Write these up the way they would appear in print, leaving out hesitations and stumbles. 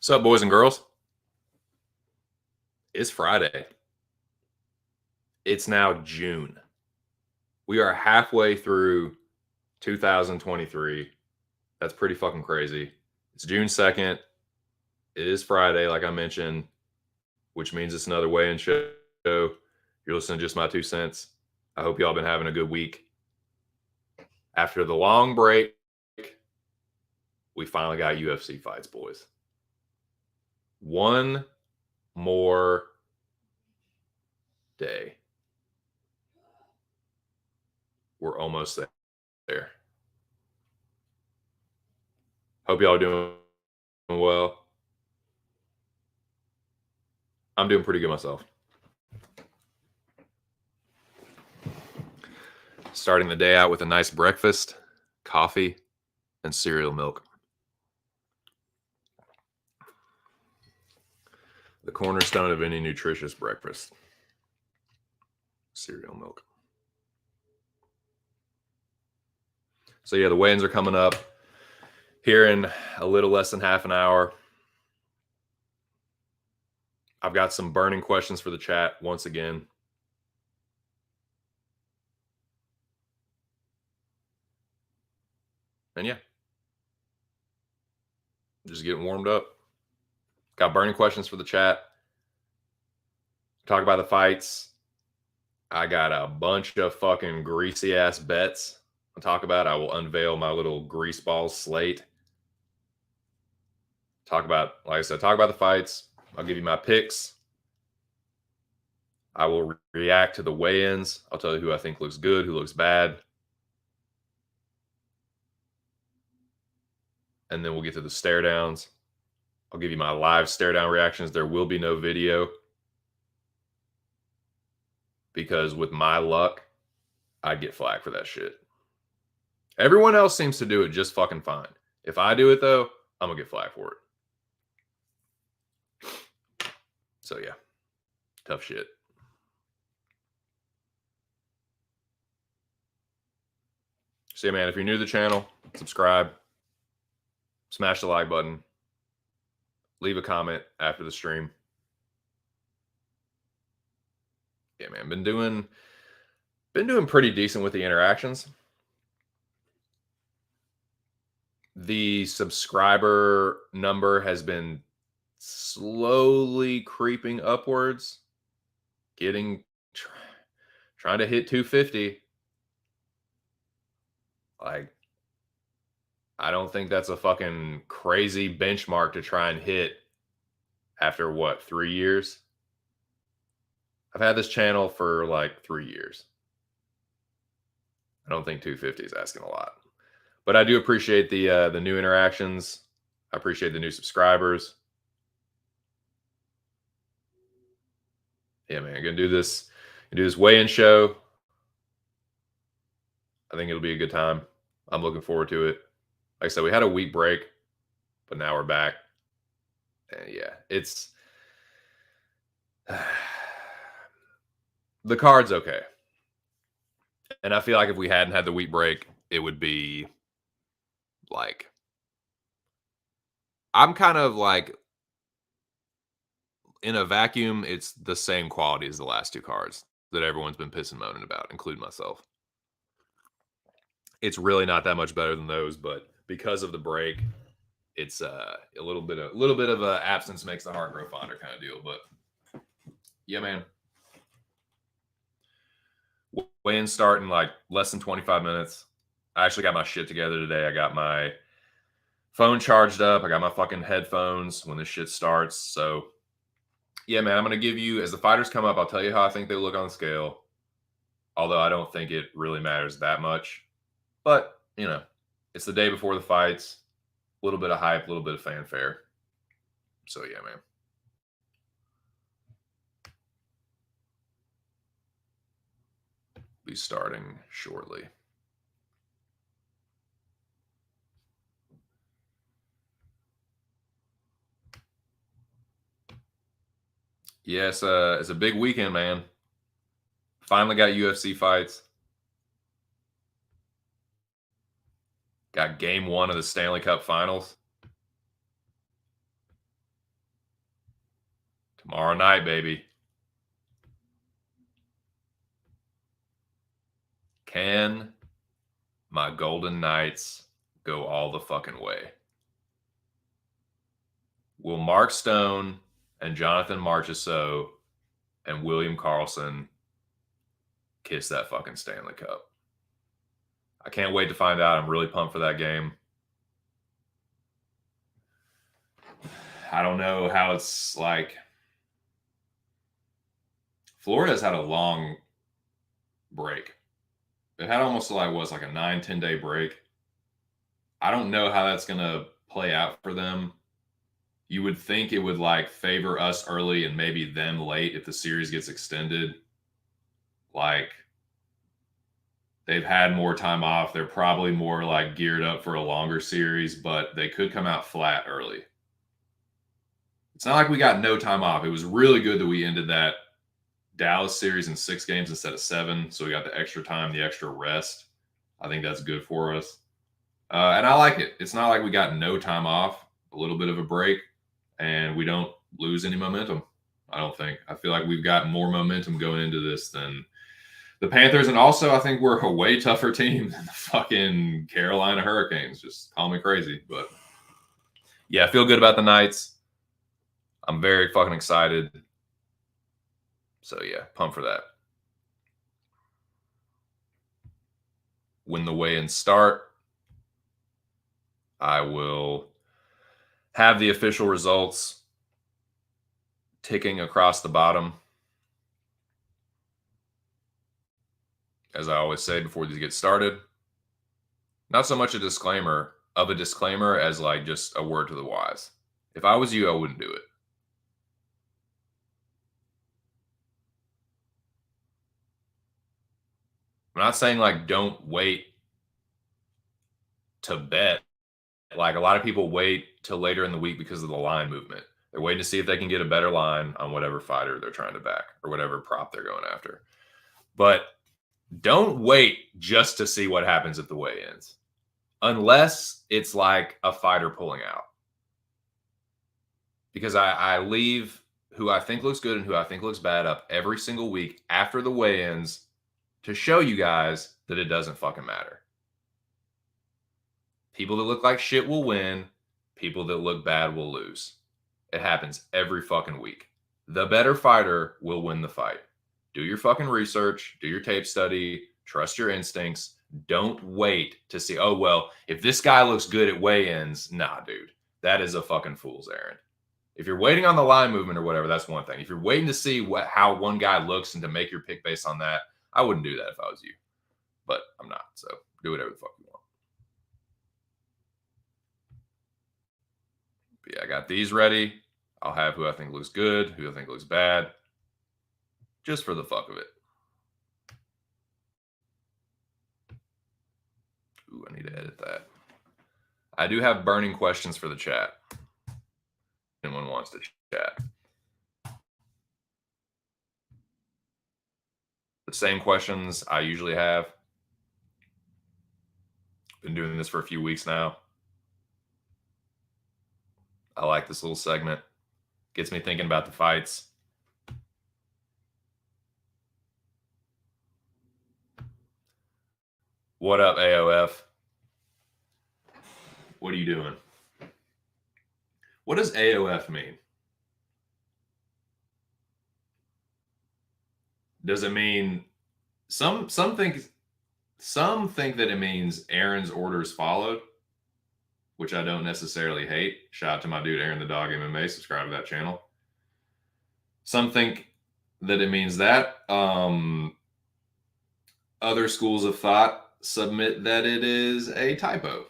What's up, boys and girls? It's Friday. It's now June. We are halfway through 2023. That's pretty fucking crazy. It's June 2nd. It is Friday, like I mentioned, which means it's another weigh-in show. You're listening to Just My Two Cents. I hope y'all been having a good week. After the long break, we finally got UFC fights, boys. One more day. We're almost there. Hope y'all are doing well. I'm doing pretty good myself. Starting the day out with a nice breakfast, coffee, and cereal milk. The cornerstone of any nutritious breakfast. Cereal milk. So yeah, the weigh-ins are coming up here in a little less than half an hour. I've got some burning questions for the chat once again. And yeah, just getting warmed up. Got burning questions for the chat. Talk about the fights. I got a bunch of fucking greasy ass bets to talk about. I will unveil my little greaseball slate. Talk about, like I said, talk about the fights. I'll give you my picks. I will react to the weigh-ins. I'll tell you who I think looks good, who looks bad. And then we'll get to the stare downs. I'll give you my live stare down reactions. There will be no video because with my luck, I'd get flagged for that shit. Everyone else seems to do it just fucking fine. If I do it though, I'm gonna get flagged for it. So yeah, tough shit. So yeah, man, if you're new to the channel, subscribe, smash the like button, leave a comment after the stream. Yeah, man, been doing pretty decent with the interactions. The subscriber number has been slowly creeping upwards, trying to hit 250. Like, I don't think that's a fucking crazy benchmark to try and hit after what, 3 years? I've had this channel for like 3 years. I don't think 250 is asking a lot. But I do appreciate the new interactions. I appreciate the new subscribers. Yeah, man, gonna do this weigh-in show. I think it'll be a good time. I'm looking forward to it. Like I said, we had a week break, but now we're back. And yeah, it's The card's okay. And I feel like if we hadn't had the week break, it would be like I'm kind of like in a vacuum, it's the same quality as the last two cards that everyone's been pissing and moaning about, including myself. It's really not that much better than those, but because of the break, it's a little bit of a absence makes the heart grow fonder kind of deal. But yeah, man. Weigh-in start in like less than 25 minutes. I actually got my shit together today. I got my phone charged up. I got my fucking headphones when this shit starts. So yeah, man, I'm gonna give you as the fighters come up, I'll tell you how I think they look on the scale. Although I don't think it really matters that much. But, you know, it's the day before the fights. A little bit of hype, a little bit of fanfare. So yeah, man. Be starting shortly. Yeah, it's a big weekend, man. Finally got UFC fights. Got game 1 of the Stanley Cup Finals. Tomorrow night, baby. Can my Golden Knights go all the fucking way? Will Mark Stone and Jonathan Marchessault and William Karlsson kiss that fucking Stanley Cup? I can't wait to find out. I'm really pumped for that game. I don't know how it's like. Florida's had a long break. It had almost like was like a 9-10 day break. I don't know how that's gonna play out for them. You would think it would like favor us early and maybe them late if the series gets extended. Like they've had more time off. They're probably more like geared up for a longer series, but they could come out flat early. It's not like we got no time off. It was really good that we ended that Dallas series in 6 games instead of 7. So we got the extra time, the extra rest. I think that's good for us. And I like it. It's not like we got no time off, a little bit of a break, and we don't lose any momentum. I don't think. I feel like we've got more momentum going into this than the Panthers. And also, I think we're a way tougher team than the fucking Carolina Hurricanes. Just call me crazy. But yeah, I feel good about the Knights. I'm very fucking excited. So yeah, pumped for that. When the weigh-ins start, I will have the official results ticking across the bottom. As I always say before these get started, not so much a disclaimer as like just a word to the wise. If I was you, I wouldn't do it. I'm not saying like don't wait to bet. Like a lot of people wait till later in the week because of the line movement. They're waiting to see if they can get a better line on whatever fighter they're trying to back or whatever prop they're going after. But don't wait just to see what happens at the weigh-ins, unless it's like a fighter pulling out. Because I leave who I think looks good and who I think looks bad up every single week after the weigh-ins to show you guys that it doesn't fucking matter. People that look like shit will win. People that look bad will lose. It happens every fucking week. The better fighter will win the fight. Do your fucking research. Do your tape study. Trust your instincts. Don't wait to see, oh, well, if this guy looks good at weigh-ins, nah, dude. That is a fucking fool's errand. If you're waiting on the line movement or whatever, that's one thing. If you're waiting to see how one guy looks and to make your pick based on that, I wouldn't do that if I was you. But I'm not, so do whatever the fuck you want. But yeah, I got these ready. I'll have who I think looks good, who I think looks bad, just for the fuck of it. Ooh, I need to edit that. I do have burning questions for the chat. Anyone wants to chat. the same questions I usually have. Been doing this for a few weeks now. I like this little segment. Gets me thinking about the fights. What up, AOF? What are you doing? What does AOF mean? Does it mean some think that it means Aaron's orders followed, which I don't necessarily hate. Shout out to my dude Aaron the Dog MMA. Subscribe to that channel. Some think that it means that. Other schools of thought submit that it is a typo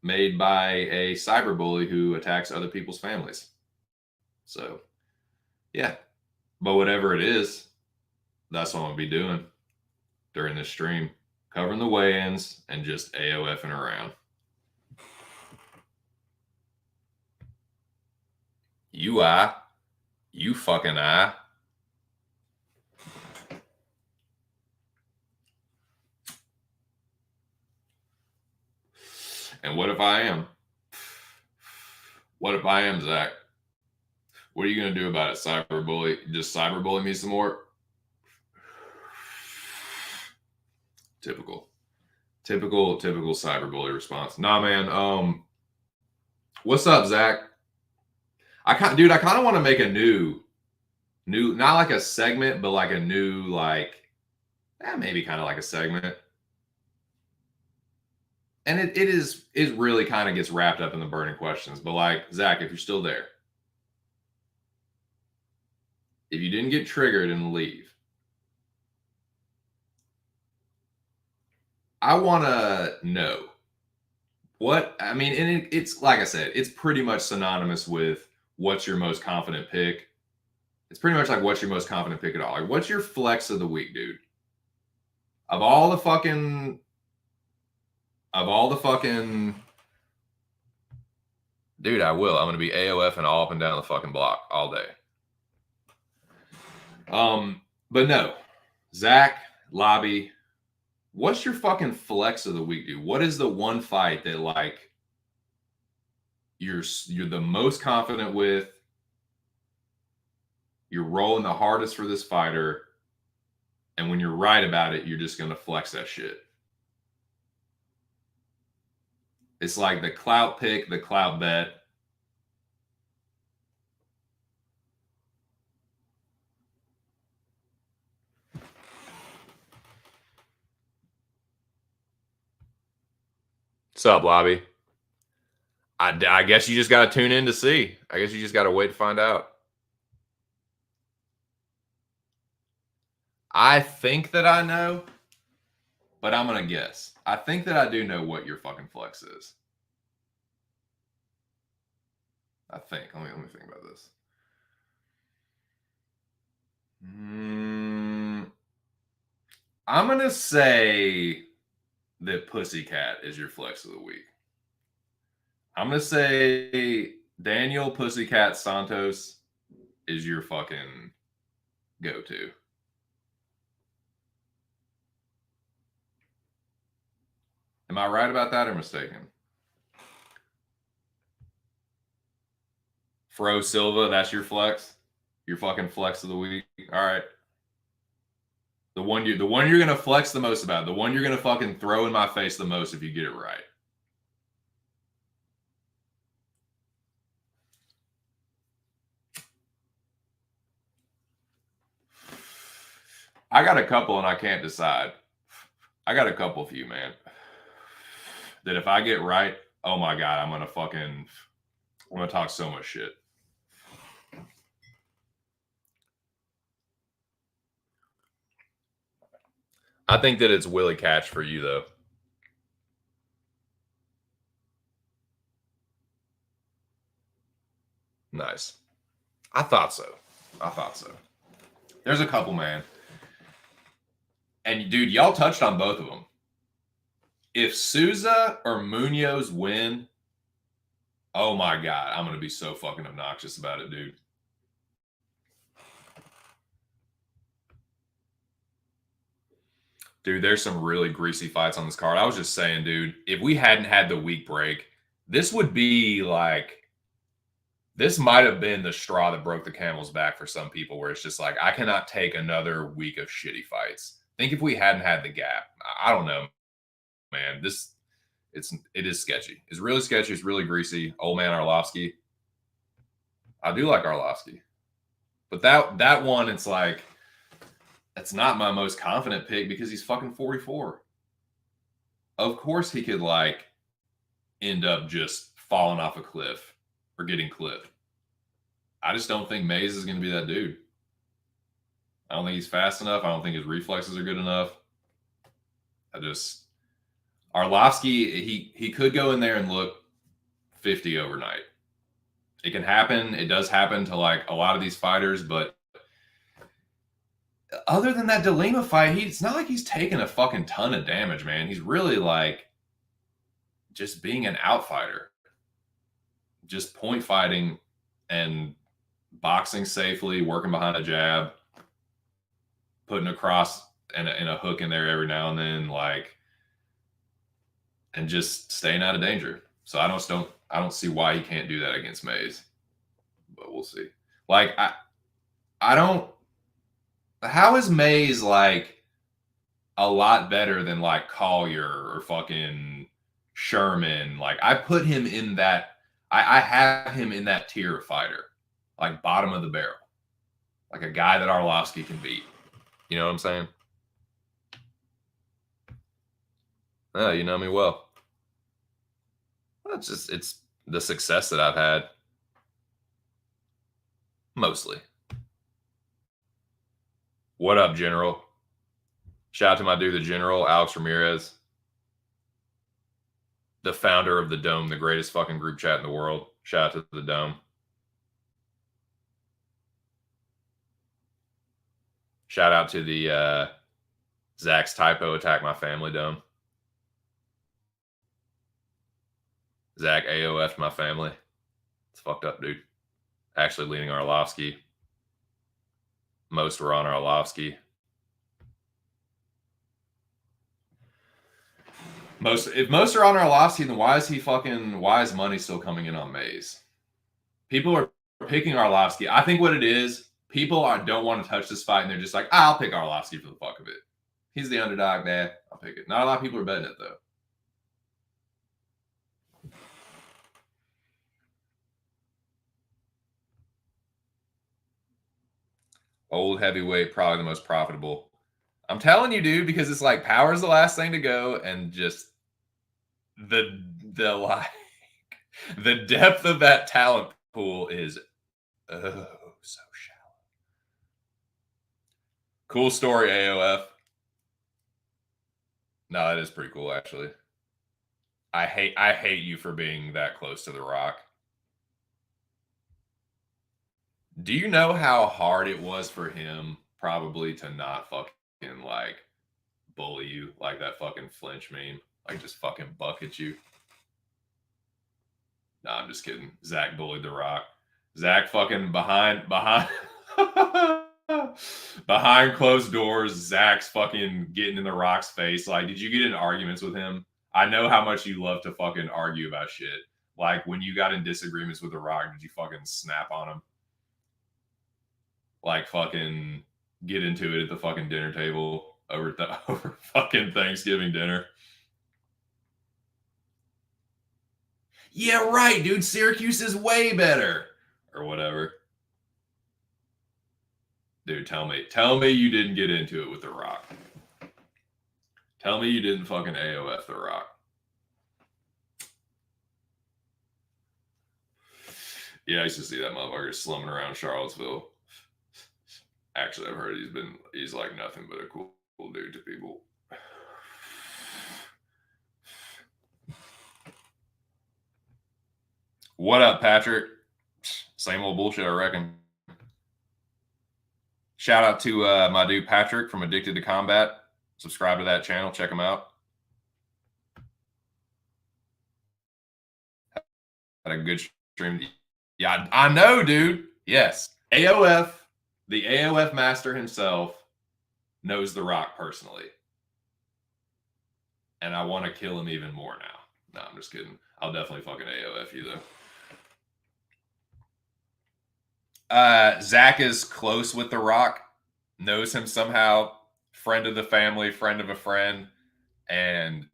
made by a cyberbully who attacks other people's families. So, yeah. But whatever it is, that's what I'm going to be doing during this stream. Covering the weigh-ins and just AOFing around. You fucking I. And what if I am? What if I am, Zach? What are you going to do about it, cyberbully? Just cyberbully me some more? Typical cyberbully response. Nah, man. What's up, Zach? I kind of want to make a new, not like a segment, but like a new, maybe kind of like a segment. And it really kind of gets wrapped up in the burning questions. But like, Zach, if you're still there, if you didn't get triggered and leave, I want to know what, I mean, and it's like I said, it's pretty much synonymous with what's your most confident pick. It's pretty much like what's your most confident pick at all. Like, what's your flex of the week, dude? Of all the fucking, dude, I will. I'm going to be AOF and all up and down the fucking block all day. But no, Zach, Lobby, what's your fucking flex of the week, dude? What is the one fight that like you're the most confident with? You're rolling the hardest for this fighter, and when you're right about it, you're just gonna flex that shit. It's like the clout pick, the clout bet. What's up, Lobby? I guess you just got to tune in to see. I guess you just got to wait to find out. I think that I know, but I'm going to guess. I think that I do know what your fucking flex is. I think. Let me think about this. I'm going to say that Pussycat is your flex of the week. I'm going to say Daniel Pussycat Santos is your fucking go-to. Am I right about that or mistaken? Fro Silva, that's your flex? Your fucking flex of the week? All right. The one you're going to flex the most about. The one you're going to fucking throw in my face the most if you get it right. I got a couple and I can't decide. I got a couple for you, man. That if I get right, oh my God, I'm going to talk so much shit. I think that it's Willie Catch for you, though. Nice. I thought so. There's a couple, man. And, dude, y'all touched on both of them. If Souza or Munoz win, oh, my God, I'm going to be so fucking obnoxious about it, dude. Dude, there's some really greasy fights on this card. I was just saying, dude, if we hadn't had the week break, this would be like, this might have been the straw that broke the camel's back for some people, where it's just like, I cannot take another week of shitty fights. Think if we hadn't had the gap. I don't know, man. It is sketchy. It's really sketchy. It's really greasy. Old man Arlovsky. I do like Arlovsky. But that one, it's like, that's not my most confident pick because he's fucking 44. Of course he could like end up just falling off a cliff or getting clipped. I just don't think Mays is going to be that dude. I don't think he's fast enough. I don't think his reflexes are good enough. Arlovsky, he could go in there and look 50 overnight. It can happen. It does happen to like a lot of these fighters, but other than that DeLima fight, it's not like he's taking a fucking ton of damage, man. He's really like just being an outfighter, just point fighting and boxing safely, working behind a jab, putting a cross and a hook in there every now and then, like, and just staying out of danger. So I don't see why he can't do that against Mays, but we'll see. Like I don't. How is Mays like a lot better than like Collier or fucking Sherman? Like I put him in that. I have him in that tier of fighter, like bottom of the barrel, like a guy that Arlovsky can beat. You know what I'm saying? Oh, you know me well. It's the success that I've had. Mostly. What up, General? Shout out to my dude, the General, Alex Ramirez. The founder of the Dome, the greatest fucking group chat in the world. Shout out to the Dome. Shout out to the Zach's typo attack my family Dome. Zach AOF'd my family. It's fucked up, dude. Actually leading Arlovsky. Most were on Arlovsky. If most are on Arlovsky, then why is money still coming in on Mays? People are picking Arlovsky. I think what it is, people don't want to touch this fight, and they're just like, I'll pick Arlovsky for the fuck of it. He's the underdog, man. I'll pick it. Not a lot of people are betting it, though. Old heavyweight, probably the most profitable. I'm telling you, dude, because it's like power's the last thing to go, and just the like the depth of that talent pool is so shallow. Cool story, AOF. No, that is pretty cool, actually. I hate you for being that close to The Rock. Do you know how hard it was for him probably to not fucking like bully you like that fucking flinch meme? Like just fucking bucket you. Nah, I'm just kidding. Zach bullied The Rock. Zach fucking behind behind closed doors, Zach's fucking getting in The Rock's face. Like, did you get in arguments with him? I know how much you love to fucking argue about shit. Like, when you got in disagreements with The Rock, did you fucking snap on him? Like, fucking get into it at the fucking dinner table over fucking Thanksgiving dinner. Yeah, right, dude. Syracuse is way better. Or whatever. Dude, tell me you didn't get into it with The Rock. Tell me you didn't fucking AOF The Rock. Yeah, I used to see that motherfucker slumming around Charlottesville. Actually, I've heard he's like nothing but a cool dude to people. What up, Patrick? Same old bullshit, I reckon. Shout out to my dude Patrick from Addicted to Combat. Subscribe to that channel. Check him out. Had a good stream. Yeah, I know, dude. Yes. AOF, the AOF master himself, knows The Rock personally. and I want to kill him even more now. No, I'm just kidding. I'll definitely fucking AOF you though. Zach is close with The Rock, knows him somehow, friend of the family, friend of a friend, and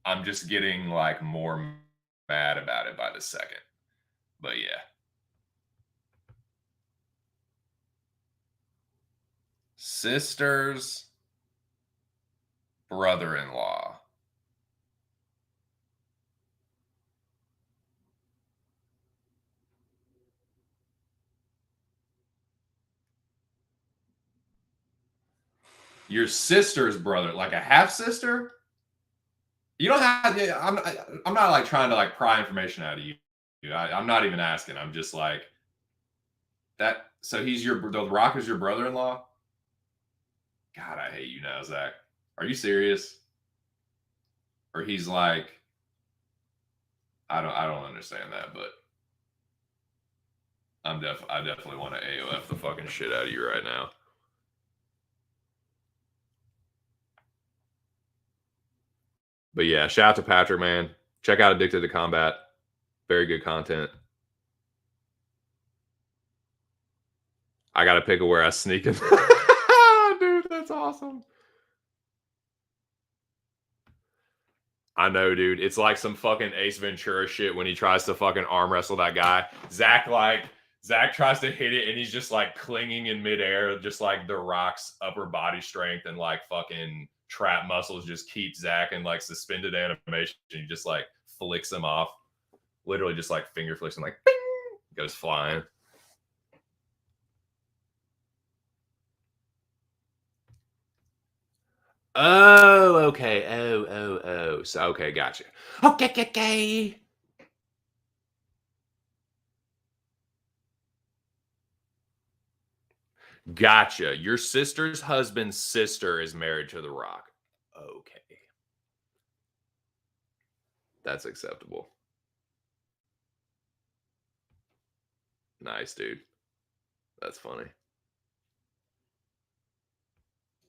I'm just getting like more mad about it by the second. But yeah. Sister's brother-in-law. Your sister's brother, like a half sister? You don't have. I'm not like trying to like pry information out of you. I'm not even asking. I'm just like that. So he's your The Rock is your brother-in-law. God, I hate you now, Zach. Are you serious? Or he's like, I don't understand that, but I definitely want to AOF the fucking shit out of you right now. But yeah, shout out to Patrick, man. Check out Addicted to Combat. Very good content. I got to pick where I sneak in. Dude, that's awesome. I know, dude. It's like some fucking Ace Ventura shit when he tries to fucking arm wrestle that guy. Zach tries to hit it and he's just like clinging in midair, just like The Rock's upper body strength and like fucking trap muscles just keep Zach in like suspended animation. He just like flicks him off. Literally just like finger flicks and like bing, goes flying. Oh, okay. Oh. So, okay, gotcha. Okay. Gotcha. Your sister's husband's sister is married to The Rock. Okay. That's acceptable. Nice, dude. That's funny.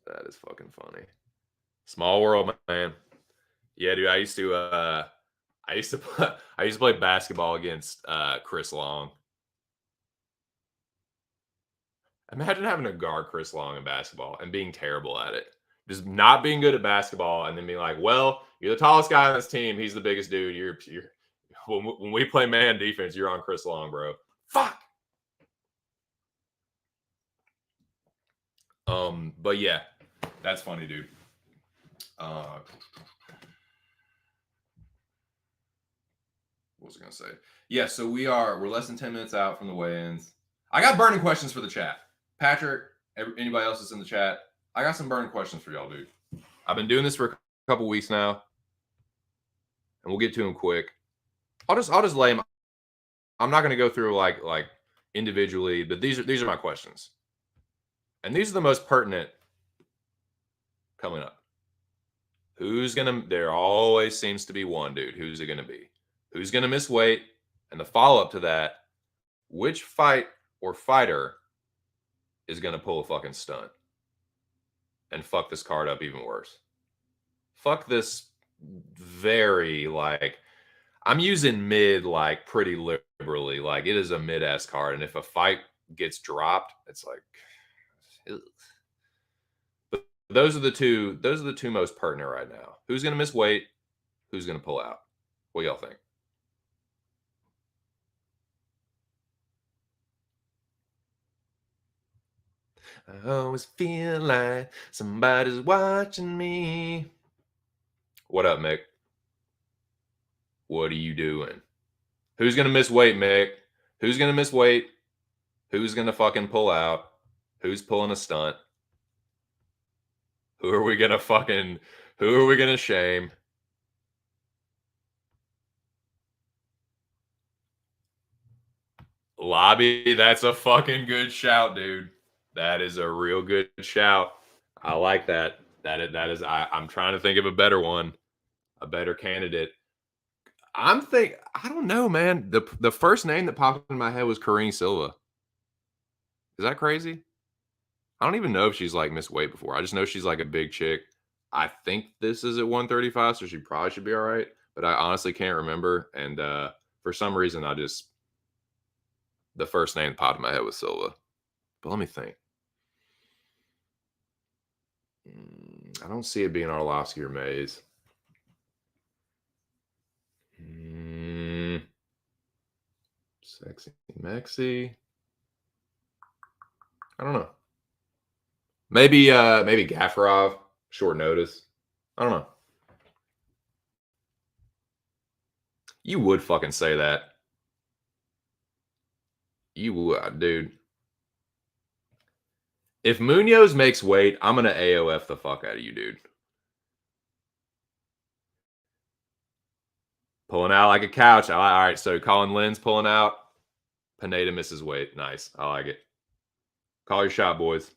That is fucking funny. Small world, man. Yeah, dude. I used to play basketball against Chris Long. Imagine having to guard Chris Long in basketball and being terrible at it. Just not being good at basketball and then being like, well, you're the tallest guy on this team. He's the biggest dude. You're when we play man defense, you're on Chris Long, bro. Fuck. But yeah, that's funny, dude. What was I gonna say? Yeah, so we're less than 10 minutes out from the weigh-ins. I got burning questions for the chat. Patrick, anybody else that's in the chat, I got some burning questions for y'all, dude. I've been doing this for a couple weeks now, and we'll get to them quick. I'll just lay them. I'm not gonna go through like individually, but these are my questions, and these are the most pertinent coming up. There always seems to be one dude. Who's it gonna be? Who's gonna miss weight? And the follow up to that, which fight or fighter is gonna pull a fucking stunt and fuck this card up even worse? Fuck this very like I'm using mid like pretty liberally. Like it is a mid ass card, and if a fight gets dropped, it's like. Ugh. But those are the two most pertinent right now. Who's gonna miss weight? Who's gonna pull out? What y'all think? I always feel like somebody's watching me. What up, Mick? What are you doing? Who's gonna miss weight, Mick? Who's gonna miss weight? Who's gonna fucking pull out? Who's pulling a stunt? Who are we gonna shame? Lobby, that's a fucking good shout, dude. That is a real good shout. I like that. That is I'm trying to think of a better one, a better candidate. I don't know, man. The first name that popped in my head was Karine Silva. Is that crazy? I don't even know if she's like missed weight before. I just know she's like a big chick. I think this is at 135, so she probably should be all right. But I honestly can't remember. And for some reason, the first name that popped in my head was Silva. But let me think. I don't see it being Arlovsky or Mays. Sexy Mexi. I don't know. Maybe Gaffarov. Short notice. I don't know. You would fucking say that. You would, dude. If Munoz makes weight, I'm gonna AOF the fuck out of you, dude. Pulling out like a couch. All right, so Colin Lynn's pulling out. Pineda misses weight. Nice. I like it. Call your shot, boys.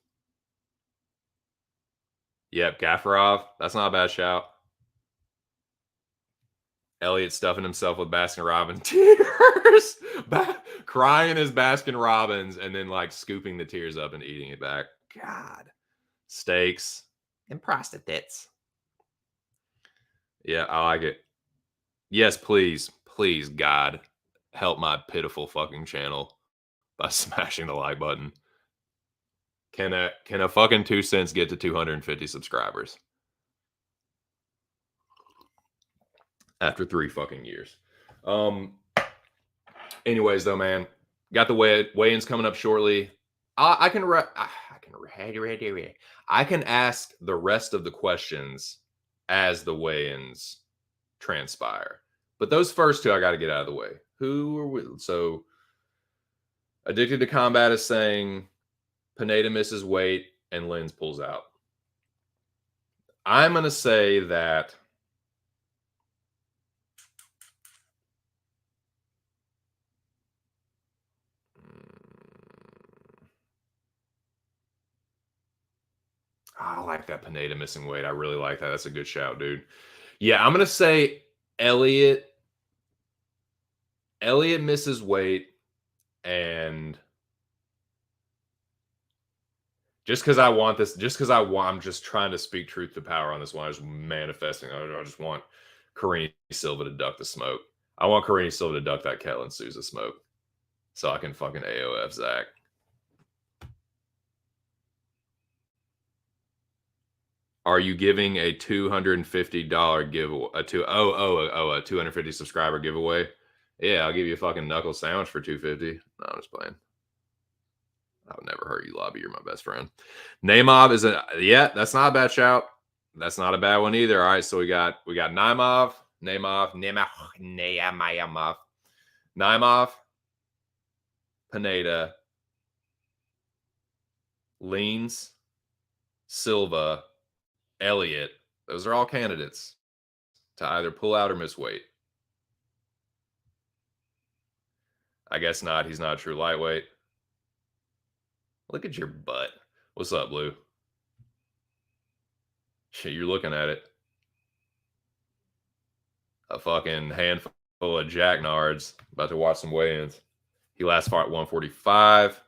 Yep, Gaffarov. That's not a bad shout. Elliott stuffing himself with Baskin Robbins tears, crying his Baskin Robbins, and then like scooping the tears up and eating it back. God, steaks and prostitutes. Yeah, I like it. Yes, please, please, God, help my pitiful fucking channel by smashing the like button. Can a fucking 2 cents get to 250 subscribers? After 3 fucking years. Anyways, though, man, got the weigh-ins coming up shortly. I can ask the rest of the questions as the weigh-ins transpire, but those first two I got to get out of the way. Who are we? So, Addicted to Combat is saying Pineda misses weight and Lenz pulls out. I'm gonna say that. I like that Pineda missing weight. I really like that. That's a good shout, dude. Yeah, I'm gonna say Elliott. Elliott misses weight, and just because I want this, I'm just trying to speak truth to power on this one. I was manifesting. I just want Karine Silva to duck the smoke. I want Karine Silva to duck that Ketlin Souza smoke, so I can fucking AOF Zach. Are you giving a $250 giveaway? A 250 subscriber giveaway? Yeah, I'll give you a fucking knuckle sandwich for $250. No, I'm just playing. I would never hurt you, Lobby. You're my best friend. Naimov is that's not a bad shout. That's not a bad one either. All right, so we got Naimov, Pineda, Leans, Silva, Elliott. Those are all candidates to either pull out or miss weight. I guess not. He's not a true lightweight. Look at your butt. What's up, Blue? Shit, you're looking at it. A fucking handful of Jack Nards. About to watch some weigh-ins. He last fought 145.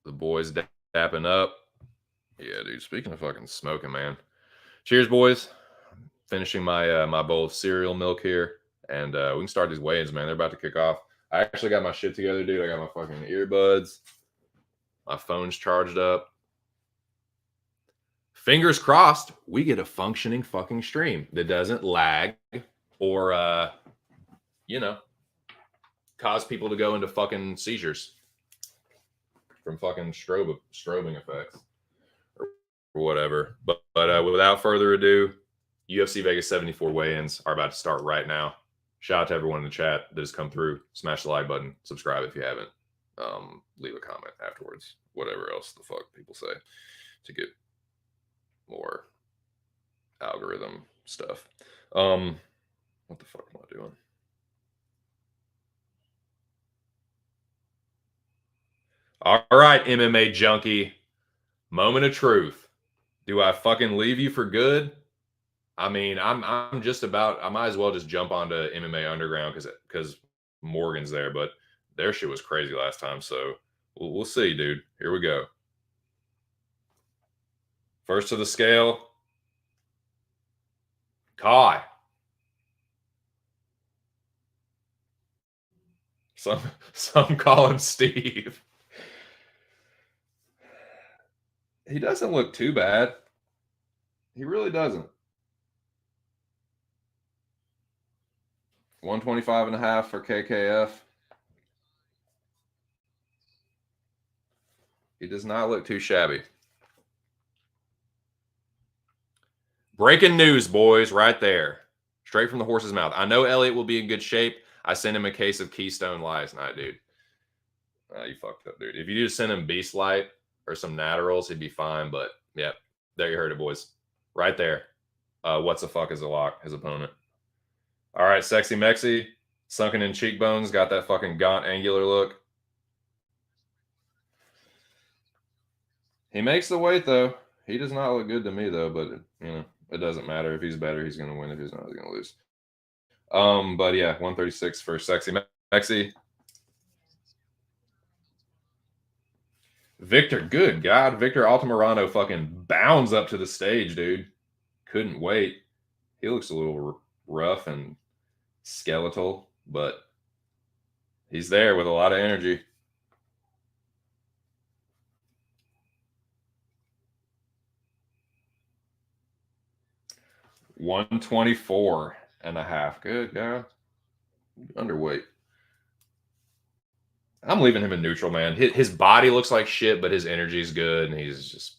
The boys dapping up. Yeah, dude. Speaking of fucking smoking, man. Cheers, boys. Finishing my my bowl of cereal milk here. And we can start these weigh-ins, man. They're about to kick off. I actually got my shit together, dude. I got my fucking earbuds. My phone's charged up. Fingers crossed, we get a functioning fucking stream that doesn't lag or, cause people to go into fucking seizures from fucking strobing effects or whatever. But without further ado, UFC Vegas 74 weigh-ins are about to start right now. Shout out to everyone in the chat that has come through. Smash the like button. Subscribe if you haven't. Leave a comment afterwards. Whatever else the fuck people say to get more algorithm stuff. What the fuck am I doing? All right, MMA junkie. Moment of truth. Do I fucking leave you for good? I mean, I'm just about. I might as well just jump onto MMA Underground because Morgan's there, but their shit was crazy last time. So we'll see, dude. Here we go. First to the scale. Kai. Some call him Steve. He doesn't look too bad. He really doesn't. 125.5 for KKF. He does not look too shabby. Breaking news, boys, right there. Straight from the horse's mouth. I know Elliot will be in good shape. I sent him a case of Keystone last night, dude. You fucked up, dude. If you just send him Beast Light or some Naturals, he'd be fine. But, yeah, there you heard it, boys. Right there. What's the fuck is a lock? His opponent. All right, Sexy Mexi. Sunken in cheekbones. Got that fucking gaunt, angular look. He makes the weight, though. He does not look good to me, though. But, it doesn't matter. If he's better, he's going to win. If he's not, he's going to lose. But, yeah, 136 for Sexy Mexi. Victor, good God. Victor Altamirano fucking bounds up to the stage, dude. Couldn't wait. He looks a little rough and skeletal, but he's there with a lot of energy. $124.5. Good God. Underweight. I'm leaving him in neutral, man. His body looks like shit, but his energy is good, and he's just,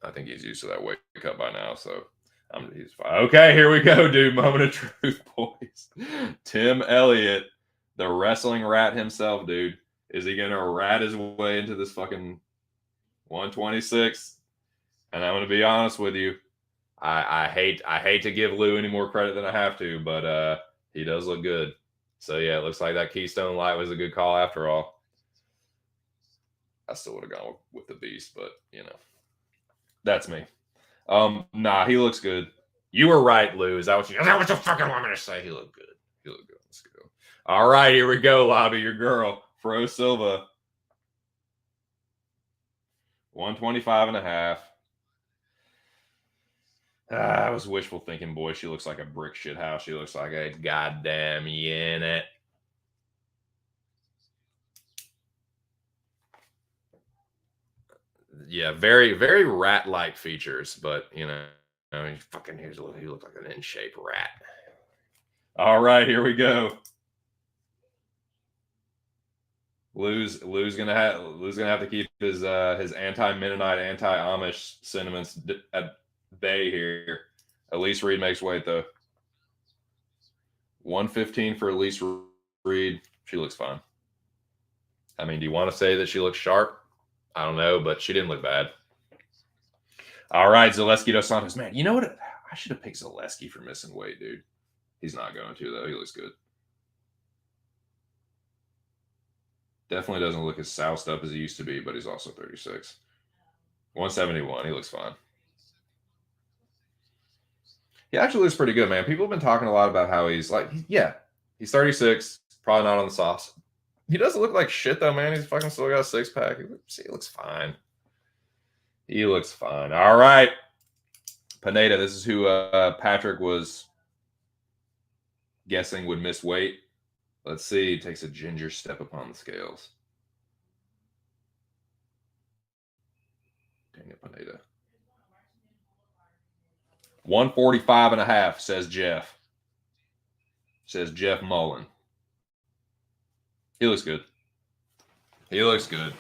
I think he's used to that weight cut by now, so he's fine. Okay, here we go, dude. Moment of truth, boys. Tim Elliott, the wrestling rat himself, dude. Is he going to rat his way into this fucking 126? And I'm going to be honest with you. I hate to give Lou any more credit than I have to, but he does look good. So, yeah, it looks like that Keystone Light was a good call after all. I still would have gone with the Beast, but, that's me. Nah, he looks good. You were right, Lou. Is that what you fucking want me to say? He looked good. He looked good. Let's go. All right, here we go, Lobby, your girl, Fro Silva. 125.5. I was wishful thinking, boy. She looks like a brick shit house. She looks like a goddamn unit. Yeah, very, very rat-like features, but fucking he looked like an in-shape rat. All right, here we go. Lou's gonna have to keep his anti-Mennonite, anti-Amish sentiments at bay here. Elise Reed makes weight though. 115 for Elise Reed. She looks fine. I mean, do you want to say that she looks sharp? I don't know, but she didn't look bad. All right, Zaleski dos Santos. Man, you know what? I should have picked Zaleski for missing weight, dude. He's not going to, though. He looks good. Definitely doesn't look as soused up as he used to be, but he's also 36. 171. He looks fine. He actually looks pretty good, man. People have been talking a lot about how he's like, he's 36, probably not on the sauce. He doesn't look like shit, though, man. He's fucking still got a six-pack. He looks fine. He looks fine. All right. Pineda, this is who Patrick was guessing would miss weight. Let's see. He takes a ginger step upon the scales. Dang it, Pineda. 145.5, says Jeff. Says Jeff Mullen. He looks good. He looks good.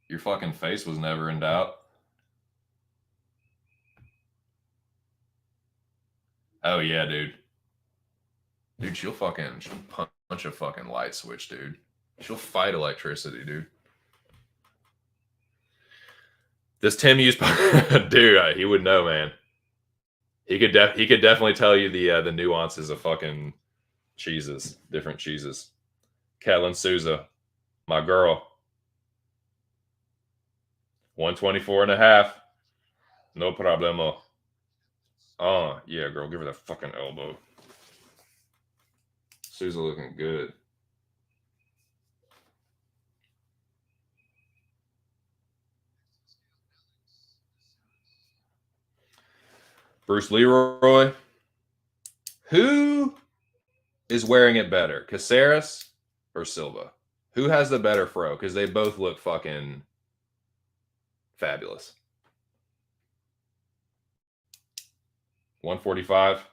Your fucking face was never in doubt. Oh, yeah, dude. Dude, she'll punch a fucking light switch, dude. She'll fight electricity, dude. This Tim used, dude, he would know, man. He could definitely tell you the nuances of fucking cheeses, different cheeses. Kellen Souza, my girl. 124.5. No problemo. Oh, yeah, girl, give her that fucking elbow. Souza looking good. Bruce Leroy. Who is wearing it better, Caceres or Silva? Who has the better fro? Because they both look fucking fabulous. 145.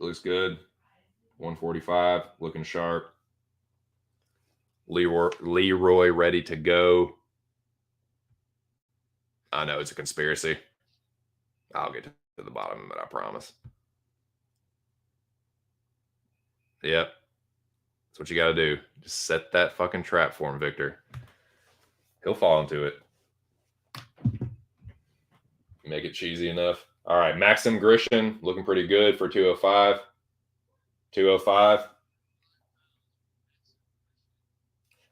Looks good. 145. Looking sharp. Leroy ready to go. I know it's a conspiracy. I'll get to the bottom of it, I promise. Yep. That's what you got to do. Just set that fucking trap for him, Victor. He'll fall into it. Make it cheesy enough. All right, Maxim Grishin looking pretty good for 205. 205.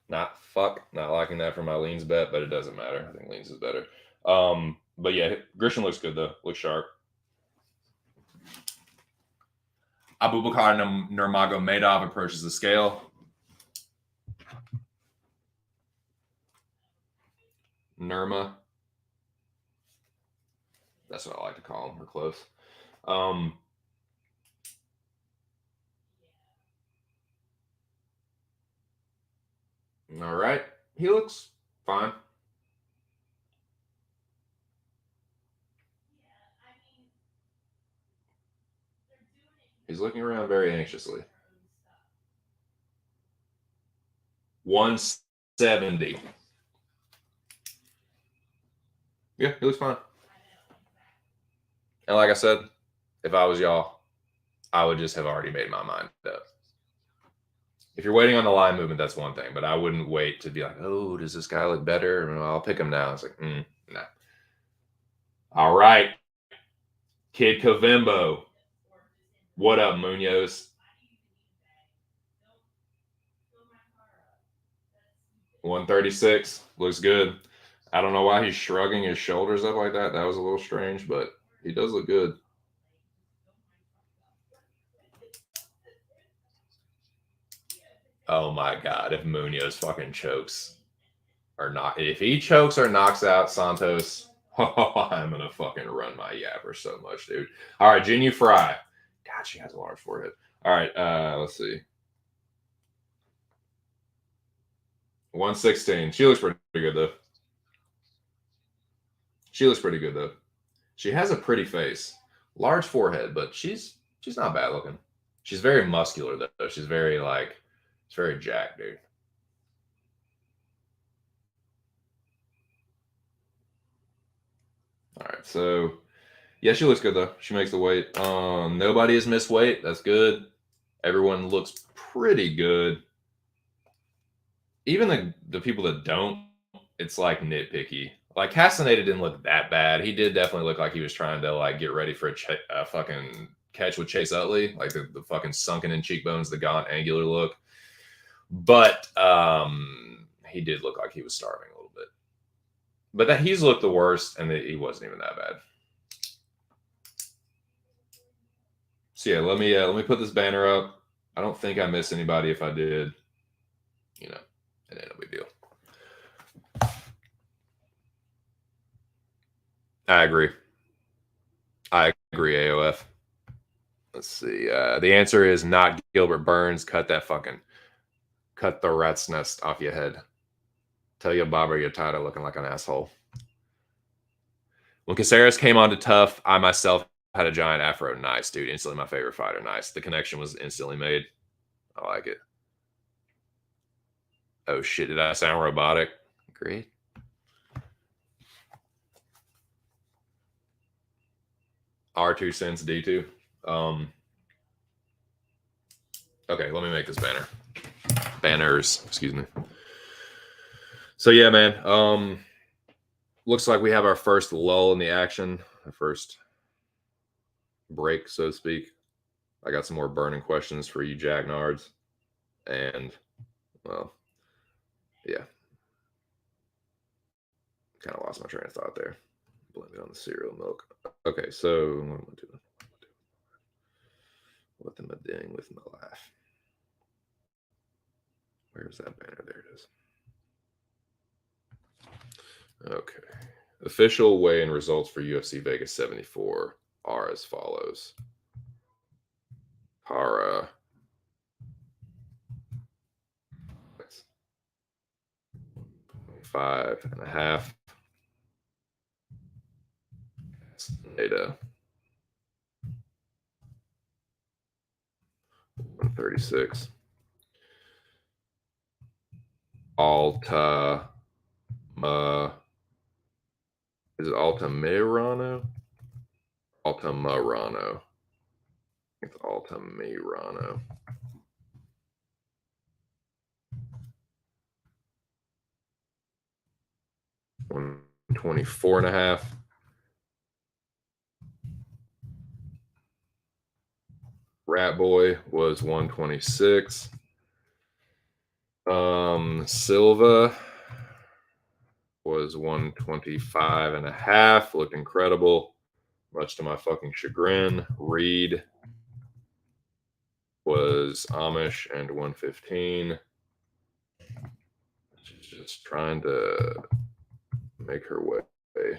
Not liking that for my leans bet, but it doesn't matter. I think leans is better. But yeah, Grishin looks good though. Looks sharp. Abubakar Nurmagomedov approaches the scale. Nurma. That's what I like to call him. We're close. All right. He looks fine. He's looking around very anxiously. 170. Yeah, he looks fine. And like I said, if I was y'all, I would just have already made my mind up. If you're waiting on the line movement, that's one thing, but I wouldn't wait to be like, oh, does this guy look better? I'll pick him now. It's like, nah. All right. Kid Kavimbo. What up, Munoz? 136. Looks good. I don't know why he's shrugging his shoulders up like that. That was a little strange, but he does look good. Oh my God. If Munoz fucking chokes or not, if he chokes or knocks out Santos, I'm going to fucking run my yapper so much, dude. All right. Jinyu Fry. God, she has a large forehead. All right. Let's see. 116. She looks pretty good, though. She looks pretty good, though. She has a pretty face. Large forehead, but she's not bad looking. She's very muscular, though. She's very, she's very jacked, dude. All right. So, yeah, she looks good, though. She makes the weight. Nobody has missed weight. That's good. Everyone looks pretty good. Even the people that don't, it's like nitpicky. Like Castaneда didn't look that bad. He did definitely look like he was trying to get ready for a fucking catch with Chase Utley, like the fucking sunken in cheekbones, the gaunt, angular look. But he did look like he was starving a little bit. But that he's looked the worst, and he wasn't even that bad. So yeah, let me put this banner up. I don't think I missed anybody. If I did, it ain't no big deal. I agree. AOF. Let's see. The answer is not Gilbert Burns. Cut the rat's nest off your head. Tell your barber you're tired of looking like an asshole. When Caceres came on to Tough, I myself had a giant afro. Nice, dude. Instantly my favorite fighter. Nice. The connection was instantly made. I like it. Oh, shit. Did I sound robotic? Great. R2 cents D2. Okay, let me make this banner. Banners, excuse me. So yeah, man. Looks like we have our first lull in the action, our first break, so to speak. I got some more burning questions for you, Jack Nards. And, well, yeah. Kind of lost my train of thought there. Blame it on the cereal milk. Okay, so what am I doing? What am I doing with my life? Where's that banner? There it is. Okay. Official weigh-in results for UFC Vegas 74 are as follows. Para 5.5. Data 136. Alta is it Altamirano? Altamirano. It's Altamirano. 124.5. Rat Boy was 126. Silva was 125.5. Looked incredible, much to my fucking chagrin. Reed was Amish and 115. She's just trying to make her way to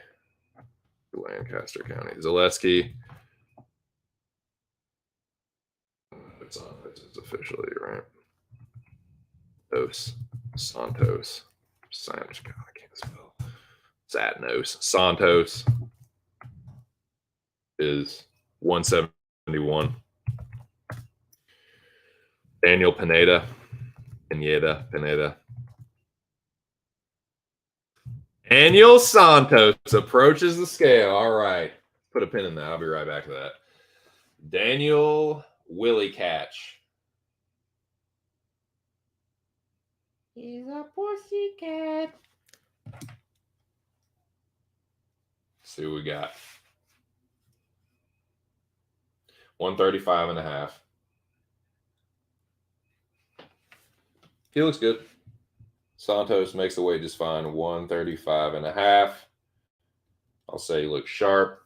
Lancaster County. Zaleski. It's officially, right? Santos. God, I can't spell. Satnos. Santos is 171. Daniel Pineda. Daniel Santos approaches the scale. All right. Put a pin in that. I'll be right back to that. Daniel Willie Catch. He's a pussycat. See what we got. 135.5. He looks good. Santos makes the weight just fine. 135.5. I'll say he looks sharp.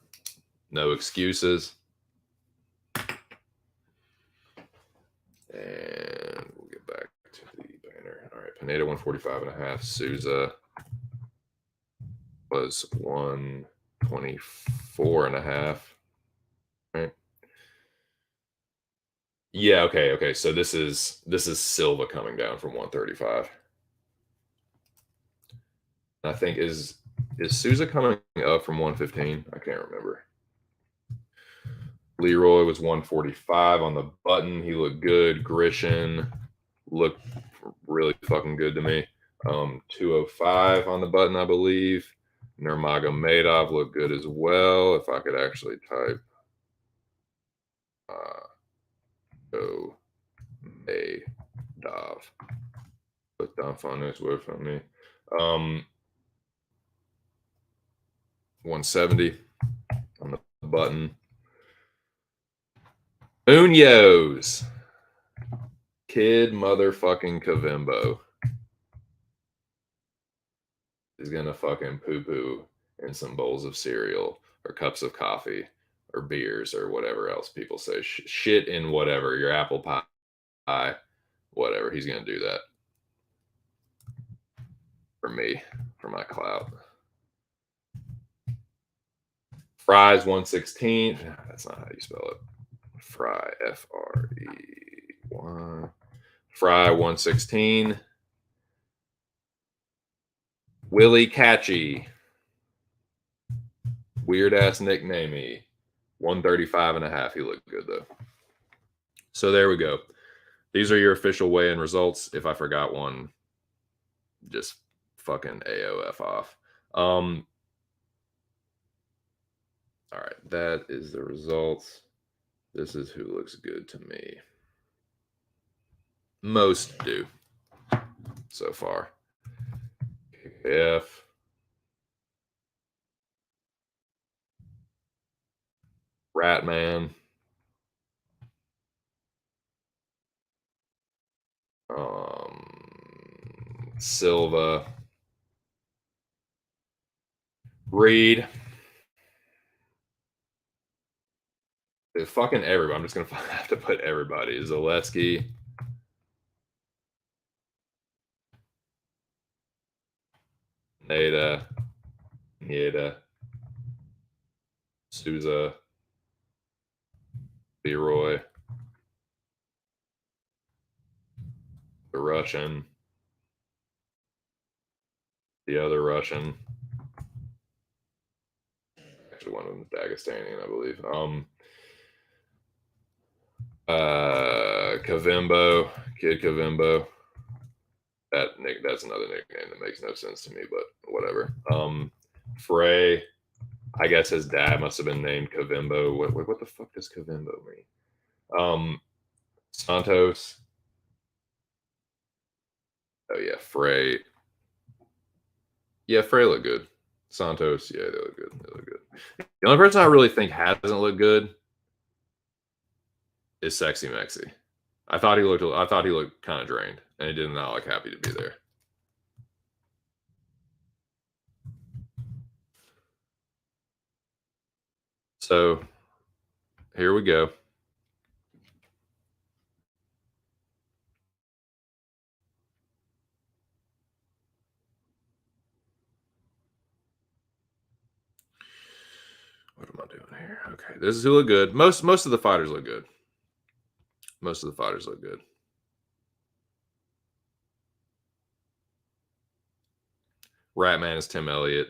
No excuses. And we'll get back to the banner. All right, Pineda 145.5. Souza was 124.5. Right. Yeah, okay. So this is Silva coming down from 135. I think is Souza coming up from 115? I can't remember. Leroy was 145 on the button. He looked good. Grishin looked really fucking good to me. 205 on the button, I believe. Nurmagomedov looked good as well. If I could actually type Nurmagomedov. Put down phone news word from me. 170 on the button. Munoz. Kid motherfucking Kavimbo is gonna fucking poo-poo in some bowls of cereal or cups of coffee or beers or whatever else people say. Shit in whatever, your apple pie, whatever. He's gonna do that for me, for my clout. Fries 116. That's not how you spell it. Fry, F-R-E-Y. Fry 116. Willie Catchy. Weird ass nickname. 135.5. He looked good though. So there we go. These are your official weigh-in results. If I forgot one, just fucking AOF off. All right, that is the results. This is who looks good to me. Most do so far. If Ratman, Silva, Reed, fucking everybody. I'm just gonna have to put everybody. Zaleski, Nada, Hieda, Souza, Leroy, the Russian, the other Russian. Actually, one of them Dagestanian, I believe. Kavimbo, Kid Kavimbo. That's another nickname that makes no sense to me, but whatever. Frey, I guess his dad must have been named Kavimbo. What the fuck does Kavimbo mean? Santos. Oh yeah, Frey. Yeah, Frey looked good. Santos, yeah, they look good. They look good. The only person I really think hasn't looked good is Sexy Mexi. I thought he looked kind of drained, and he did not look happy to be there. So here we go. What am I doing here? Okay, this is who look good. Most of the fighters look good. Most of the fighters look good. Ratman is Tim Elliott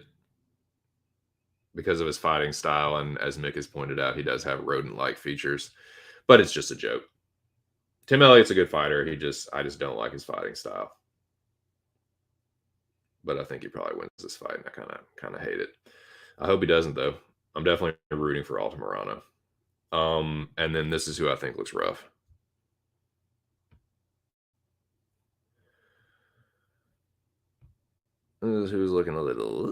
because of his fighting style, and as Mick has pointed out, he does have rodent-like features, but it's just a joke. Tim Elliott's a good fighter. I just don't like his fighting style. But I think he probably wins this fight, and I kind of hate it. I hope he doesn't, though. I'm definitely rooting for Altamirano. And then this is who I think looks rough. This is who's looking a little.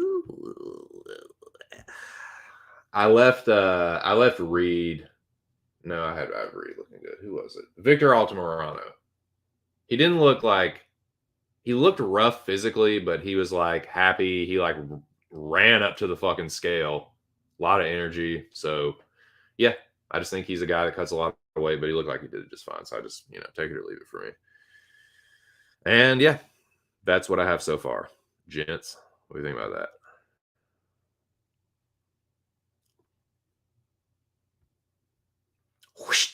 I left Reed. No, I had Reed looking good. Who was it? Victor Altamirano. He didn't look like he looked rough physically, but he was like happy. He like ran up to the fucking scale. A lot of energy. So yeah, I just think he's a guy that cuts a lot of weight, but he looked like he did it just fine. So I just, take it or leave it for me. And yeah, that's what I have so far. Gents, what do you think about that? Whoosh.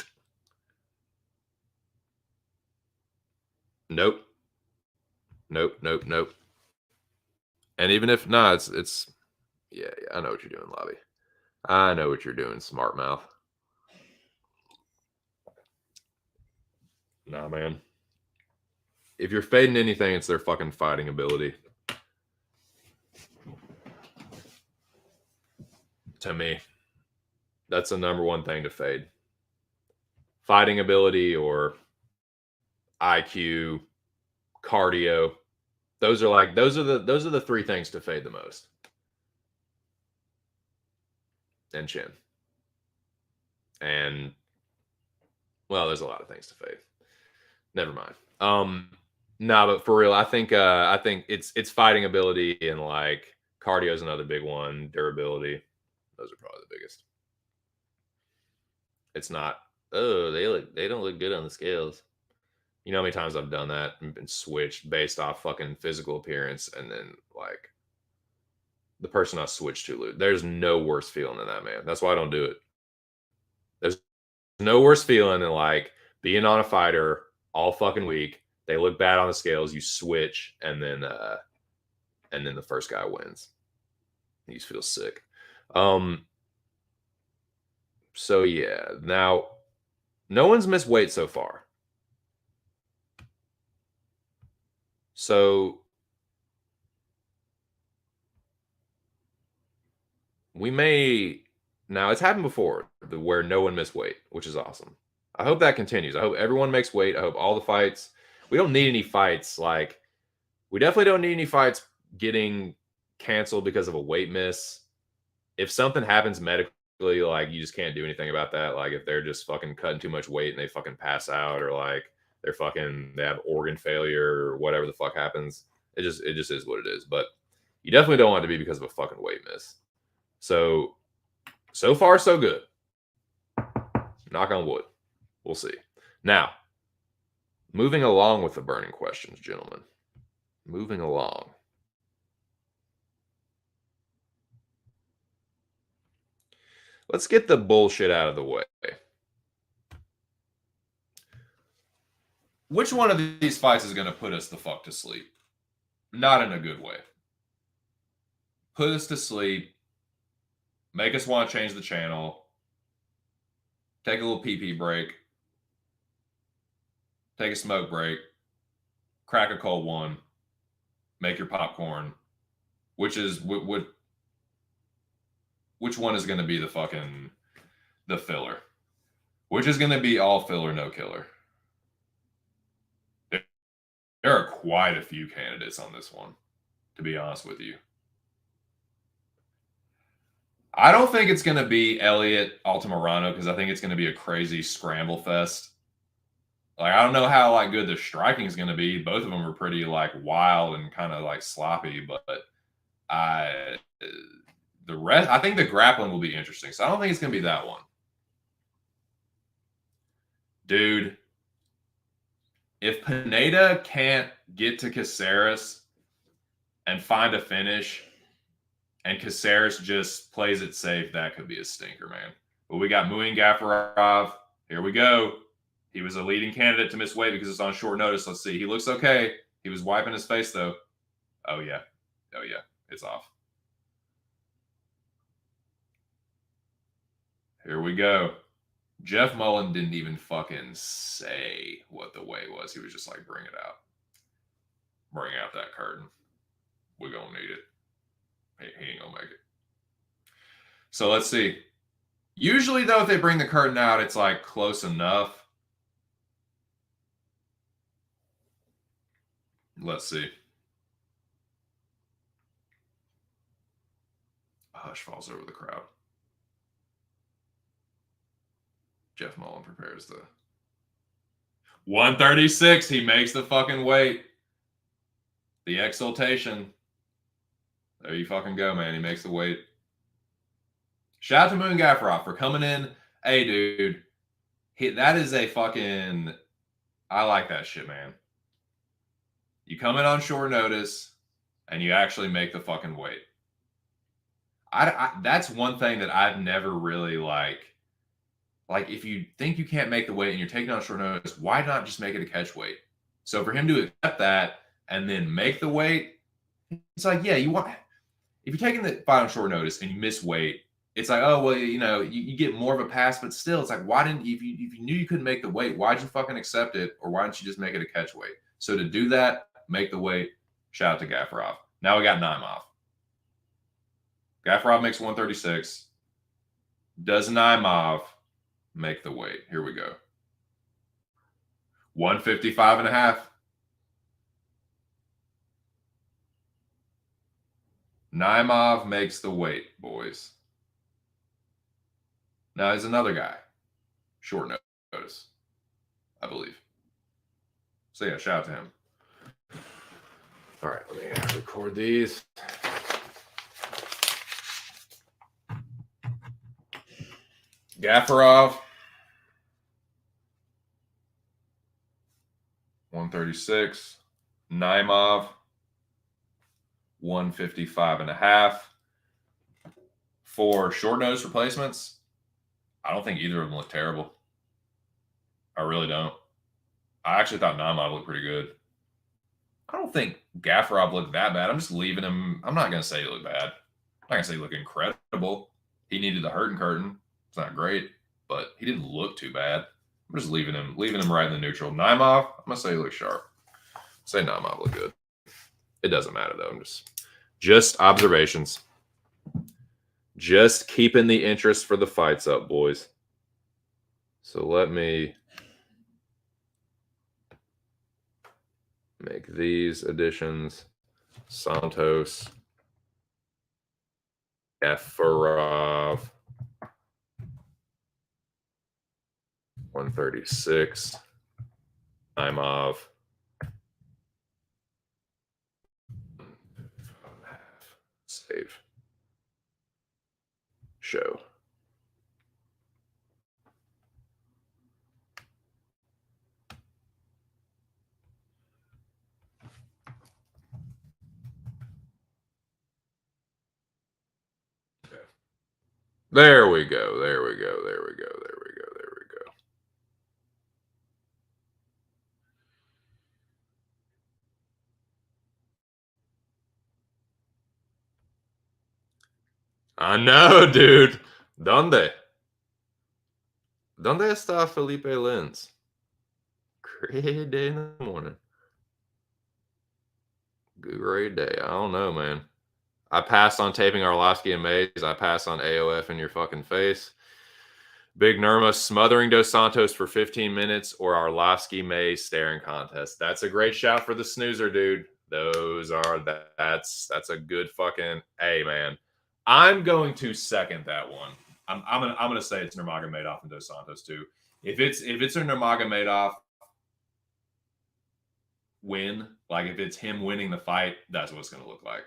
Nope. Nope. And even if not, it's yeah, I know what you're doing, Lobby. I know what you're doing, smart mouth. Nah, man. If you're fading anything, it's their fucking fighting ability. To me, that's the number one thing to fade. Fighting ability or IQ, cardio. Those are the three things to fade the most. And chin. And well, there's a lot of things to fade. Never mind. No, but for real, I think it's fighting ability and like cardio is another big one. Durability, those are probably the biggest. It's not. Oh, they don't look good on the scales. You know how many times I've done that and been switched based off fucking physical appearance, and then like the person I switched to, there's no worse feeling than that, man. That's why I don't do it. There's no worse feeling than like being on a fighter all fucking week. They look bad on the scales. You switch, and then the first guy wins. You just feel sick. So yeah. Now, no one's missed weight so far. So we may now it's happened before where no one missed weight, which is awesome. I hope that continues. I hope everyone makes weight. I hope all the fights. We don't need any fights. Like we definitely don't need any fights getting canceled because of a weight miss. If something happens medically, like you just can't do anything about that. Like if they're just fucking cutting too much weight and they fucking pass out, or like they have organ failure or whatever the fuck happens. It just is what it is. But you definitely don't want it to be because of a fucking weight miss. So far so good. Knock on wood. We'll see. Now, moving along with the burning questions, gentlemen. Moving along. Let's get the bullshit out of the way. Which one of these fights is going to put us the fuck to sleep? Not in a good way. Put us to sleep. Make us want to change the channel. Take a little pee-pee break. Take a smoke break. Crack a cold one. Make your popcorn. Which one is going to be the filler? Which is going to be all filler, no killer? There are quite a few candidates on this one, to be honest with you. I don't think it's going to be Elliott Altamirano because I think it's going to be a crazy scramble fest. Like, I don't know how good the striking is going to be. Both of them are pretty wild and kind of sloppy, but the rest, I think the grappling will be interesting. So I don't think it's going to be that one. Dude, if Pineda can't get to Caceres and find a finish, and Caceres just plays it safe, that could be a stinker, man. But we got Muin Gafarov. Here we go. He was a leading candidate to miss weight because it's on short notice. Let's see. He looks okay. He was wiping his face, though. Oh, yeah. Oh, yeah. It's off. Here we go. Jeff Mullen didn't even fucking say what the weight was. He was just like, bring it out. Bring out that curtain. We're going to need it. He ain't going to make it. So let's see. Usually, though, if they bring the curtain out, it's close enough. Let's see. A hush falls over the crowd. Jeff Mullen prepares the 136. He makes the fucking weight. The exultation. There you fucking go, man. He makes the weight. Shout out to Muin Gafarov for coming in. Hey, dude. That is a fucking... I like that shit, man. You come in on short notice, and you actually make the fucking weight. That's one thing that I've never really if you think you can't make the weight and you're taking on short notice, why not just make it a catch weight? So for him to accept that and then make the weight, it's yeah, if you're taking the fight on short notice and you miss weight, it's oh, well, you get more of a pass, but still, it's why didn't if you knew you couldn't make the weight, why'd you fucking accept it? Or why didn't you just make it a catch weight? So to do that, make the weight, shout out to Gafarov. Now we got Naimov. Gafarov makes 136. Does Naimov make the weight? Here we go. 155 and a half. Naimov makes the weight, boys. Now there's another guy. Short notice, I believe. So yeah, shout out to him. All right, let me record these. Gafarov, 136. Naimov, 155 and a half. For short notice replacements, I don't think either of them look terrible. I really don't. I actually thought Naimov looked pretty good. I don't think Gafarov looked that bad. I'm just leaving him. I'm not going to say he looked bad. I'm not going to say he looked incredible. He needed the hurting curtain. It's not great, but he didn't look too bad. I'm just leaving him right in the neutral. Naimov, I'm going to say he looks sharp. Say Naimov looked good. It doesn't matter, though. I'm just observations. Just keeping the interest for the fights up, boys. So let me make these additions. Santos, Gafarov, 136, Naimov, save, show. There we go. There we go. There we go. There we go. There we go. I know, dude. ¿Dónde? ¿Dónde está Felipe Lins? Great day in the morning. Great day. I don't know, man. I passed on taping Arlovsky and Mays. I passed on AOF in your fucking face. Big Nurma smothering Dos Santos for 15 minutes or Arlovsky Mays staring contest. That's a great shout for the snoozer, dude. That's a good fucking hey, man. I'm going to second that one. I'm gonna say it's Nurmagomedov and Dos Santos too. If it's a Nurmagomedov win, like if it's him winning the fight, that's what it's gonna look like.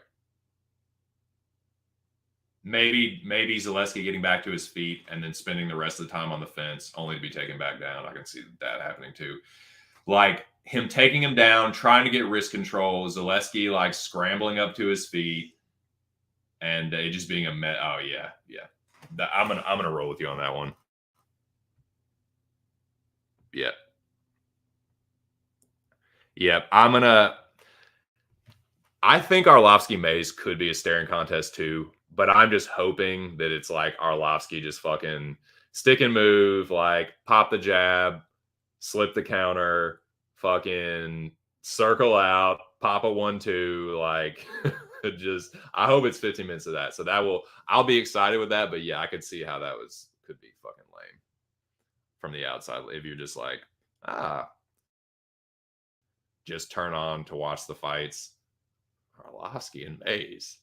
Maybe Zaleski getting back to his feet and then spending the rest of the time on the fence only to be taken back down. I can see that happening too. Like him taking him down, trying to get wrist control, Zaleski like scrambling up to his feet, and it just being a oh yeah. I'm gonna roll with you on that one. Yeah. Yep. I think Arlovsky Mays could be a staring contest too, but I'm just hoping that it's like Arlovsky just fucking stick and move, like pop the jab, slip the counter, fucking circle out, pop a 1-2, like just I hope it's 15 minutes of that. So I'll be excited with that, but yeah, I could see how that could be fucking lame from the outside if you're just like, just turn on to watch the fights. Arlovsky and Mays.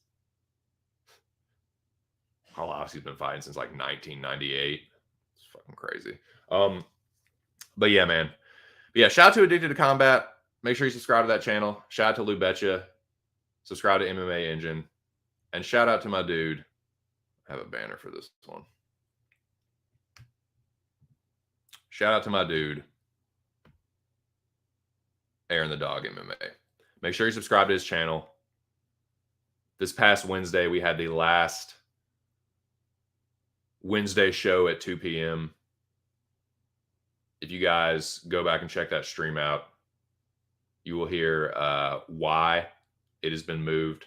Arlovsky's been fighting since like 1998. It's fucking crazy. But yeah, man. But yeah, shout out to Addicted to Combat. Make sure you subscribe to that channel. Shout out to Lou Betcha. Subscribe to MMA Engine. And shout out to my dude. I have a banner for this one. Shout out to my dude, Aaron the Dog MMA. Make sure you subscribe to his channel. This past Wednesday, we had the last Wednesday show at 2 p.m. If you guys go back and check that stream out, you will hear why it has been moved.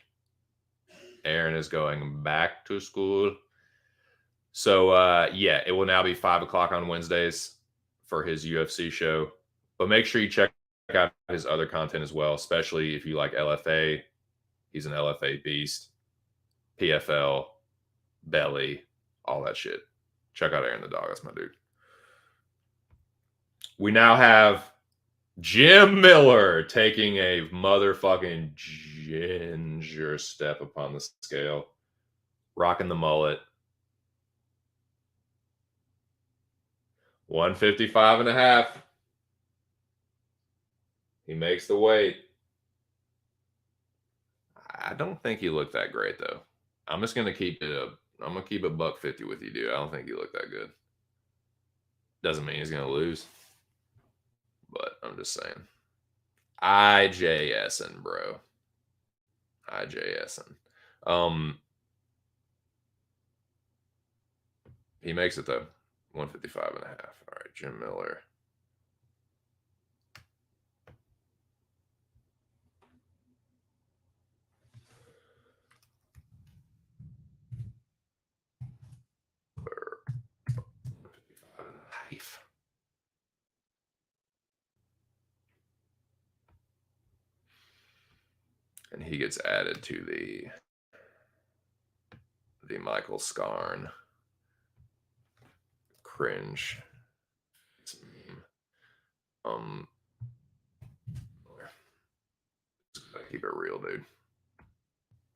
Aaron is going back to school. So, yeah, it will now be 5 o'clock on Wednesdays for his UFC show. But make sure you check out his other content as well, especially if you like LFA. He's an LFA beast. PFL, Belly, all that shit. Check out Aaron the Dog. That's my dude. We now have Jim Miller taking a motherfucking ginger step upon the scale. Rocking the mullet. 155.5. He makes the weight. I don't think he looked that great though. I'm just gonna keep it I'm gonna keep it $150 with you, dude. I don't think he looked that good. Doesn't mean he's gonna lose. But I'm just saying. IJSing, bro. IJSing. He makes it though. 155.5. All right, Jim Miller. And he gets added to the Michael Scarn cringe. Keep it real, dude.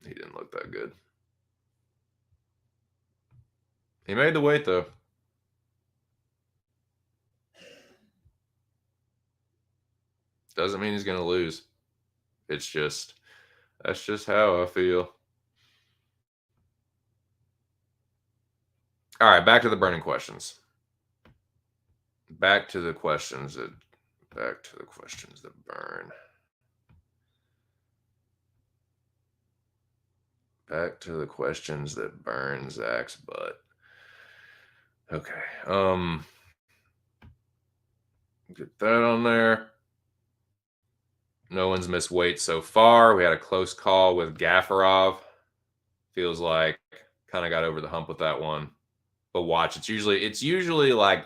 He didn't look that good. He made the weight though. Doesn't mean he's gonna lose. It's just that's just how I feel. All right, back to the burning questions. Back to the questions that burn. Back to the questions that burn Zach's butt. Okay. Get that on there. No one's missed weight so far. We had a close call with Gaffarov. Feels like kind of got over the hump with that one. But watch, it's usually like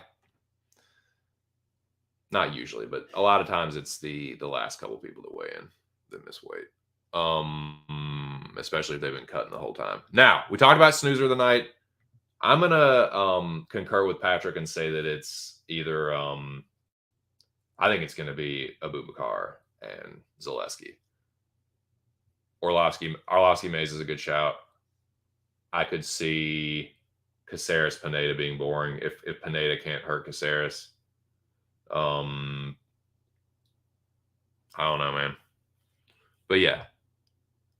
not usually, but a lot of times it's the last couple people that weigh in that miss weight. Especially if they've been cutting the whole time. Now, we talked about snoozer of the night. I'm gonna concur with Patrick and say that it's either I think it's gonna be Abubakar and Zaleski. Orlovsky Mays is a good shout. I could see Caceres Pineda being boring if Pineda can't hurt Caceres. I don't know, man. But yeah,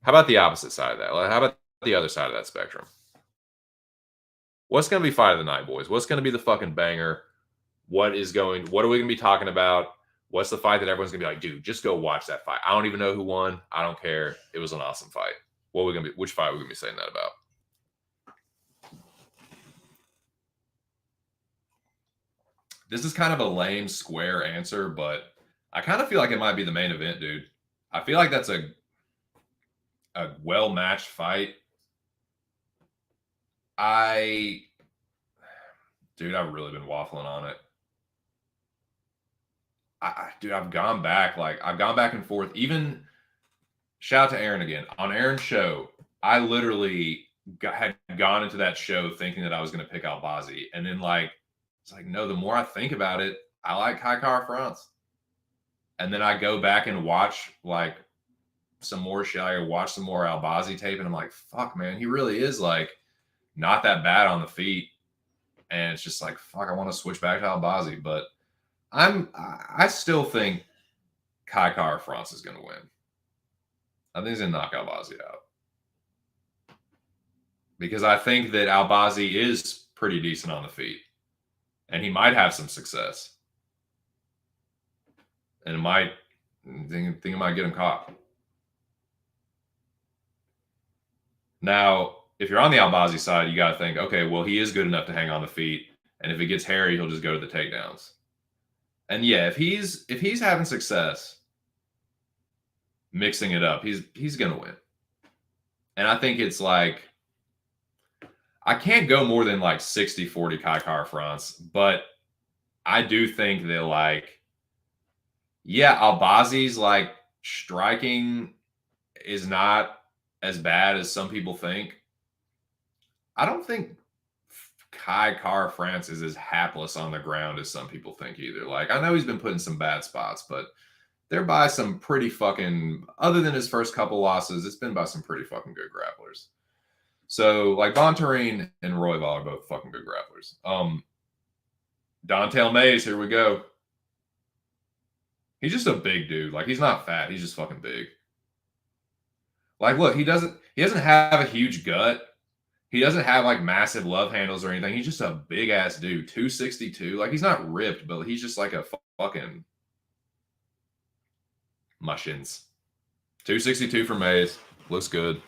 how about the opposite side of that? How about the other side of that spectrum? What's going to be fight of the night, boys? What's going to be the fucking banger? What are we going to be talking about? What's the fight that everyone's going to be like, dude, just go watch that fight. I don't even know who won. I don't care. It was an awesome fight. Which fight are we going to be saying that about? This is kind of a lame square answer, but I kind of feel like it might be the main event, dude. I feel like that's a well-matched fight. Dude, I've really been waffling on it. I've gone back. I've gone back and forth. Even shout out to Aaron again. On Aaron's show, I literally had gone into that show thinking that I was going to pick Albazi. And then, it's like, no, the more I think about it, I like Kai Kara France. And then I go back and watch, some more shit. I watch some more Albazi tape, and I'm like, fuck, man, he really is, not that bad on the feet. And it's just like, fuck, I want to switch back to Albazi. But I still think Kai Kara France is going to win. I think he's going to knock Albazi out. Because I think that Albazi is pretty decent on the feet. And he might have some success. And I think it might get him caught. Now, if you're on the Albazi side, you got to think, okay, well, he is good enough to hang on the feet. And if it gets hairy, he'll just go to the takedowns. And yeah, if he's having success mixing it up, he's going to win. And I think it's I can't go more than 60-40 Kai Kara France, but I do think that Albazi's striking is not as bad as some people think. I don't think Kai Kara France is as hapless on the ground as some people think either. I know he's been put in some bad spots, but they're by some pretty fucking, other than his first couple losses, it's been by some pretty fucking good grapplers. So Bontarine and Royval are both fucking good grapplers. Dontel Mays, here we go. He's just a big dude. He's not fat. He's just fucking big. Look, he doesn't have a huge gut. He doesn't have massive love handles or anything. He's just a big ass dude, 262. He's not ripped, but he's just a fucking mushins. 262 for Mays. Looks good.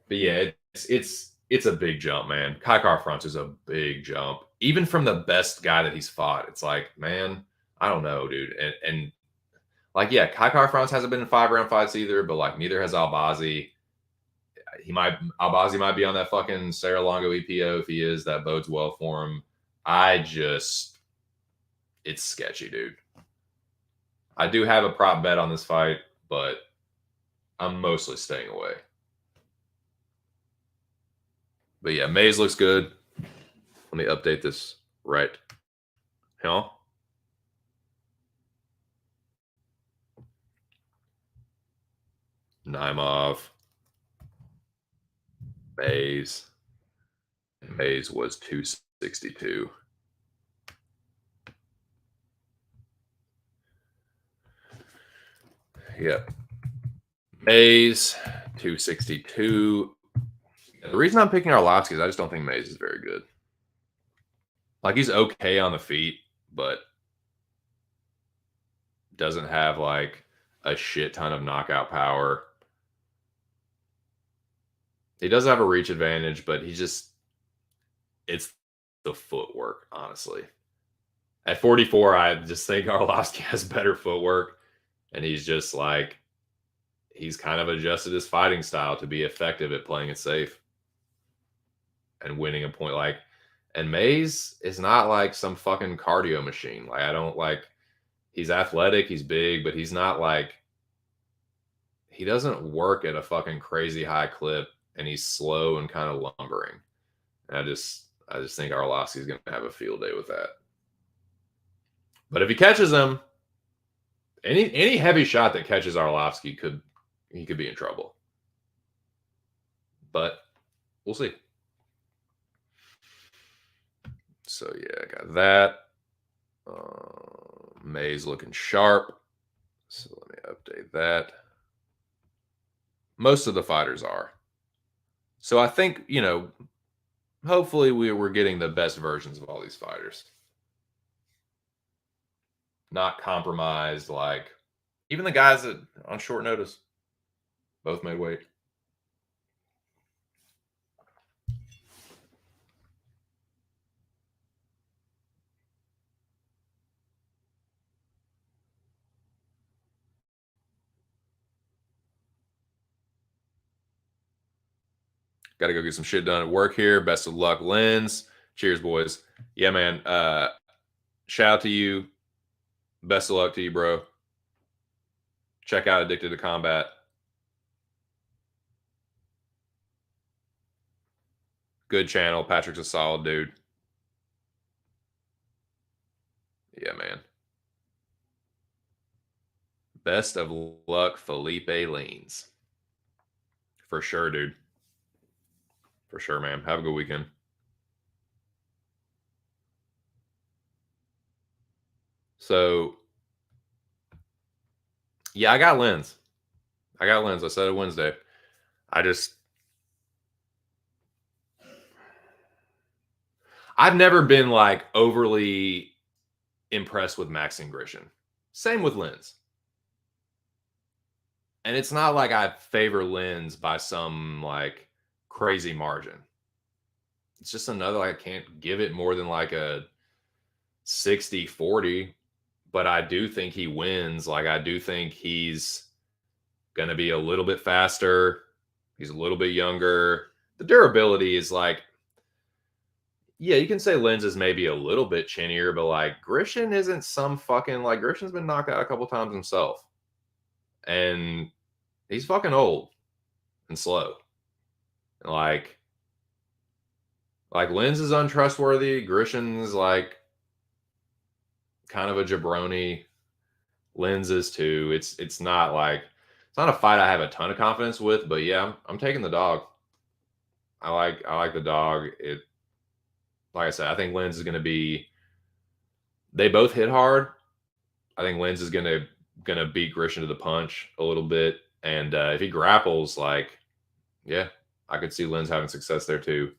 But yeah, it's a big jump, man. Kai Kara France is a big jump. Even from the best guy that he's fought, it's man, I don't know, dude. And yeah, Kai Kara France hasn't been in 5-round fights either, but neither has Albazi. Albazi might be on that fucking Sarah Longo EPO. If he is, that bodes well for him. It's sketchy, dude. I do have a prop bet on this fight, but I'm mostly staying away. But yeah, Mays looks good. Let me update this right. Huh? Naimov. Mays. Mays was 262. Yep. Mays, 262. The reason I'm picking Arlovsky is I just don't think Mays is very good. He's okay on the feet, but doesn't have a shit ton of knockout power. He does have a reach advantage, but it's the footwork, honestly. At 44, I just think Arlovsky has better footwork, and he's kind of adjusted his fighting style to be effective at playing it safe and winning a point. And Mays is not like some fucking cardio machine. Like, I don't like, he's athletic, he's big, but he's not like, he doesn't work at a fucking crazy high clip, and he's slow and kind of lumbering. And I just think Arlovsky's going to have a field day with that. But if he catches him, any heavy shot that catches Arlovsky could be in trouble. But we'll see. So yeah, I got that. May's looking sharp. So let me update that. Most of the fighters are. So I think, hopefully we're getting the best versions of all these fighters. Not compromised, like even the guys that on short notice both made weight. Got to go get some shit done at work here. Best of luck, Lens. Cheers, boys. Yeah, man. Shout out to you. Best of luck to you, bro. Check out Addicted to Combat. Good channel. Patrick's a solid dude. Yeah, man. Best of luck, Felipe Leans. For sure, dude. For sure, man. Have a good weekend. So, yeah, I got Lens. I said it Wednesday. I've never been like overly impressed with Maxine Grishin. Same with Lens. And it's not like I favor Lens by some like crazy margin. It's just another, like, I can't give it more than like a 60-40, but I do think he wins. Like, I do think he's going to be a little bit faster. He's a little bit younger. The durability is like, yeah, you can say Lens is maybe a little bit chinnier, but like Grishin isn't some fucking, like, Grishin's been knocked out a couple times himself. And he's fucking old and slow. And like Lens is untrustworthy. Grishin's like kind of a jabroni. Lens is too. It's not a fight I have a ton of confidence with, but yeah, I'm taking the dog. I like the dog. Like I said, I think Lens is going to be. They both hit hard. I think Lens is gonna beat Grishin to the punch a little bit, and if he grapples, like, yeah, I could see Lens having success there too.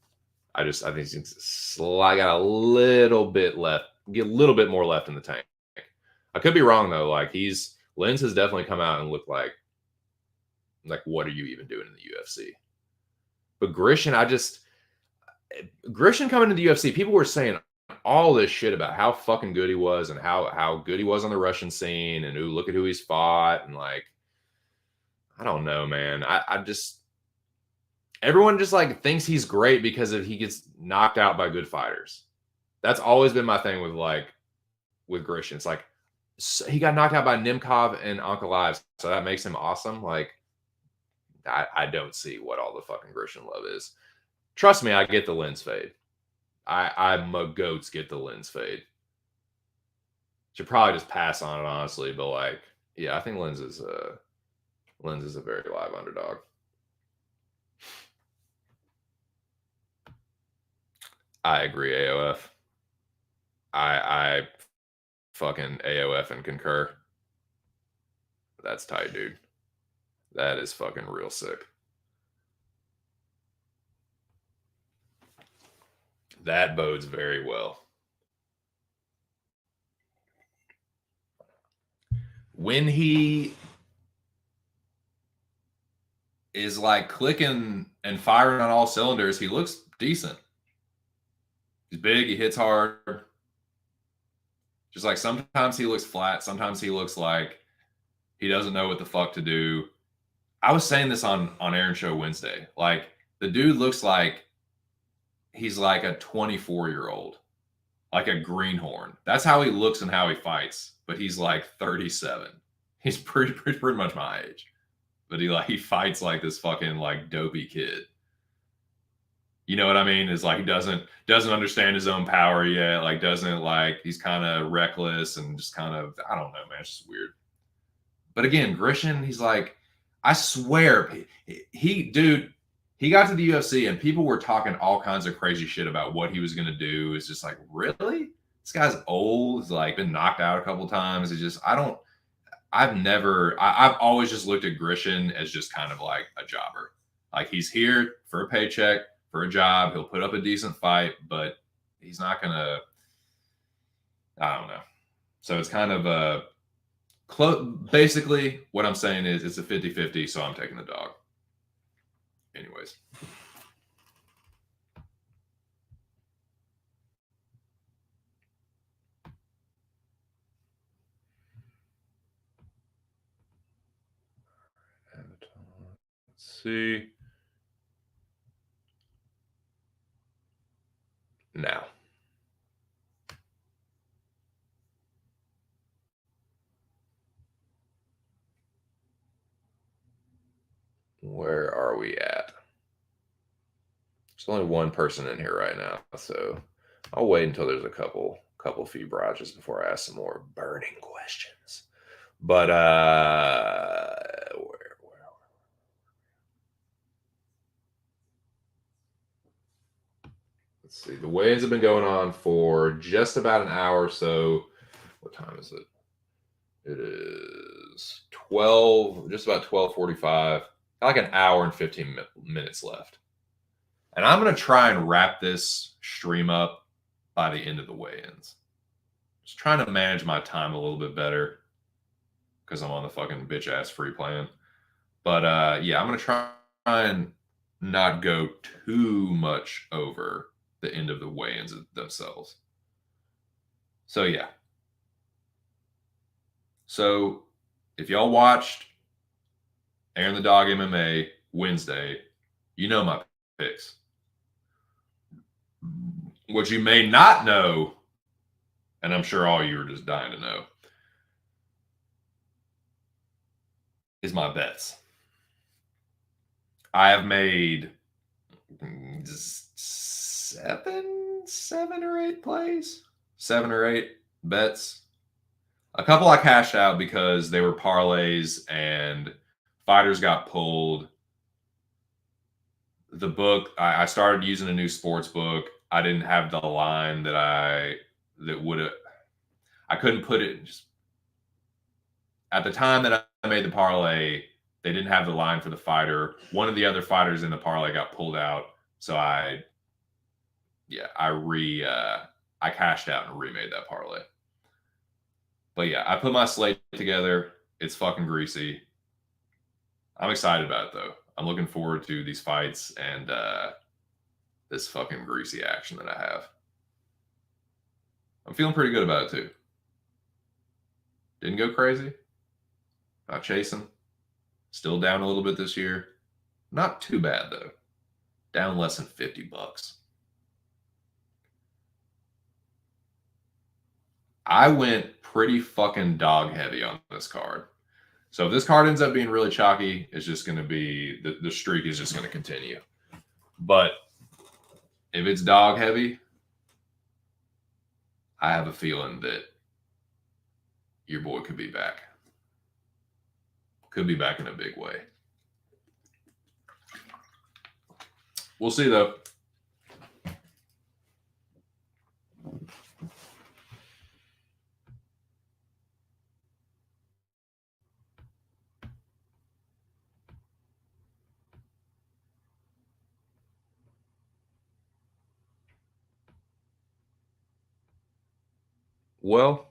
I think he's got a little bit left, get a little bit more left in the tank. I could be wrong though. Like, Lens has definitely come out and looked like what are you even doing in the UFC? But Grishin, Grishin coming to the UFC, people were saying all this shit about how fucking good he was and how good he was on the Russian scene, and look at who he's fought, and like, I don't know, man. Everyone just like thinks he's great because he gets knocked out by good fighters. That's always been my thing with Grishin. It's like, he got knocked out by Nemkov and Ankalaev, so that makes him awesome. Like, I don't see what all the fucking Grishin love is. Trust me, I get the Lens fade. I'm a goats get the Lens fade. Should probably just pass on it, honestly. But like, yeah, I think Lens is a very live underdog. I agree, AOF. I fucking AOF and concur. That's tight, dude. That is fucking real sick. That bodes very well. When he is like clicking and firing on all cylinders. He looks decent. He's big. He hits hard. Just like sometimes he looks flat. Sometimes he looks like he doesn't know what the fuck to do. I was saying this on Aaron Show Wednesday. Like the dude looks like he's like a 24-year-old, like a greenhorn. That's how he looks and how he fights. But he's like 37. He's pretty much my age. But he fights like this fucking like dopey kid. You know what I mean? Is like he doesn't understand his own power yet. Like doesn't like he's kind of reckless and just kind of I don't know, man. It's just weird. But again, Grishin, he's like, I swear, he got to the UFC and people were talking all kinds of crazy shit about what he was gonna do. It's just like, really? This guy's old. He's like been knocked out a couple times. It's just I've always just looked at Grishin as just kind of like a jobber. Like he's here for a paycheck, for a job. He'll put up a decent fight, but he's not gonna. I don't know. So it's kind of a basically what I'm saying is it's a 50-50, so I'm taking the dog. Anyways. Let's see. Now. Where are we at? There's only one person in here right now, so I'll wait until there's a couple few barrages before I ask some more burning questions. But where? Let's see. The weigh-ins have been going on for just about an hour. So, what time is it? It is 12, just about 12:45. Like an hour and 15 minutes left. And I'm going to try and wrap this stream up by the end of the weigh-ins. Just trying to manage my time a little bit better because I'm on the fucking bitch-ass free plan. But yeah, I'm going to try and not go too much over the end of the weigh-ins themselves. So yeah. So if y'all watched Aaron the Dog MMA Wednesday, you know my picks. What you may not know, and I'm sure all you are just dying to know, is my bets. I have made seven or eight plays, 7 or 8 bets. A couple I cashed out because they were parlays and fighters got pulled. The book, I started using a new sports book. I didn't have the line I couldn't put it just at the time that I made the parlay. They didn't have the line for the fighter. One of the other fighters in the parlay got pulled out. So I cashed out and remade that parlay. But yeah, I put my slate together. It's fucking greasy. I'm excited about it though. I'm looking forward to these fights and this fucking greasy action that I have. I'm feeling pretty good about it too. Didn't go crazy. Not chasing. Still down a little bit this year. Not too bad though. Down less than $50. I went pretty fucking dog heavy on this card. So if this card ends up being really chalky, it's just going to be the streak is just going to continue. But if it's dog heavy, I have a feeling that your boy could be back. Could be back in a big way. We'll see though. Well,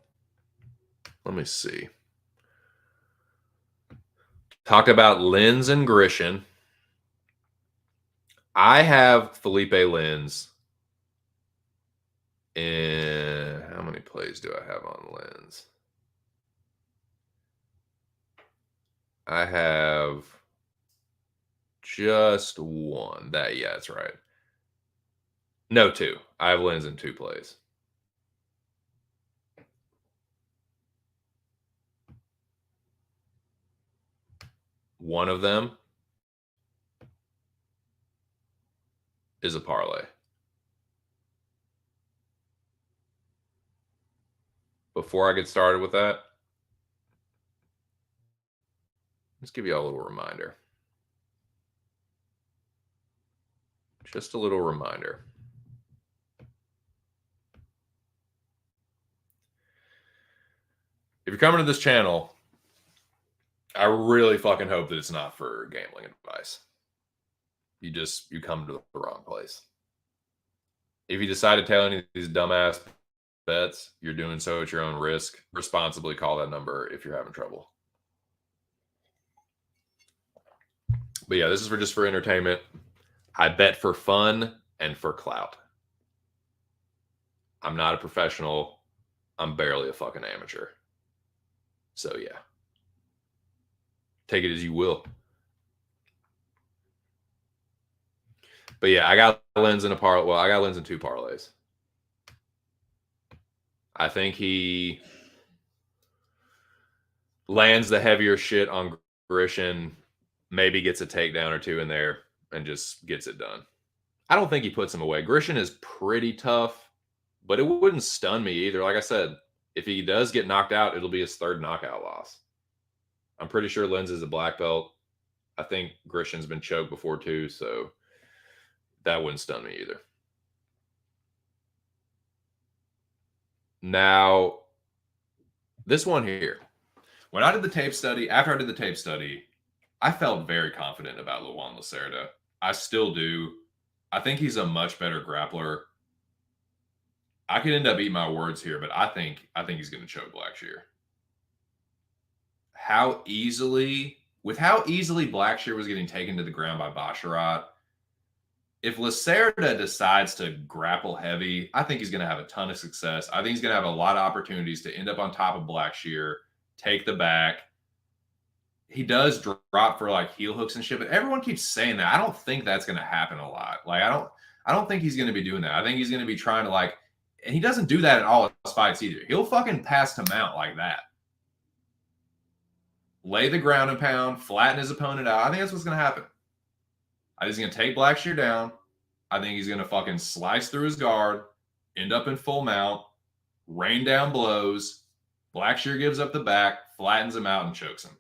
let me see. Talk about Lins and Grishin. I have Felipe Lins in how many plays do I have on Lins? I have just one. Yeah, that's right. No, two. I have Lins in 2 plays. One of them is a parlay. Before I get started with that, let's give you all a little reminder. Just a little reminder. If you're coming to this channel, I really fucking hope that it's not for gambling advice. You come to the wrong place. If you decide to tell any of these dumbass bets, you're doing so at your own risk. Responsibly call that number if you're having trouble. But yeah, this is just for entertainment. I bet for fun and for clout. I'm not a professional. I'm barely a fucking amateur. So yeah. Take it as you will. But yeah, I got Lins in a parlay. Well, I got Lins in 2 parlays. I think he lands the heavier shit on Grishin, maybe gets a takedown or 2 in there, and just gets it done. I don't think he puts him away. Grishin is pretty tough, but it wouldn't stun me either. Like I said, if he does get knocked out, it'll be his 3rd knockout loss. I'm pretty sure Lins is a black belt. I think Grishin's been choked before too, so that wouldn't stun me either. Now, this one here. When I did the tape study, after I did the tape study, I felt very confident about Luan Lacerda. I still do. I think he's a much better grappler. I could end up eating my words here, but I think he's going to choke Blackshear. How easily Blackshear was getting taken to the ground by Basharat, if Lacerda decides to grapple heavy, I think he's going to have a ton of success. I think he's going to have a lot of opportunities to end up on top of Blackshear, take the back. He does drop for like heel hooks and shit, but everyone keeps saying that. I don't think that's going to happen a lot. Like I don't think he's going to be doing that. I think he's going to be trying to like, and he doesn't do that in all his fights either. He'll fucking pass to mount like that. Lay the ground and pound, flatten his opponent out. I think that's what's going to happen. I think he's going to take Blackshear down. I think he's going to fucking slice through his guard, end up in full mount, rain down blows. Blackshear gives up the back, flattens him out, and chokes him.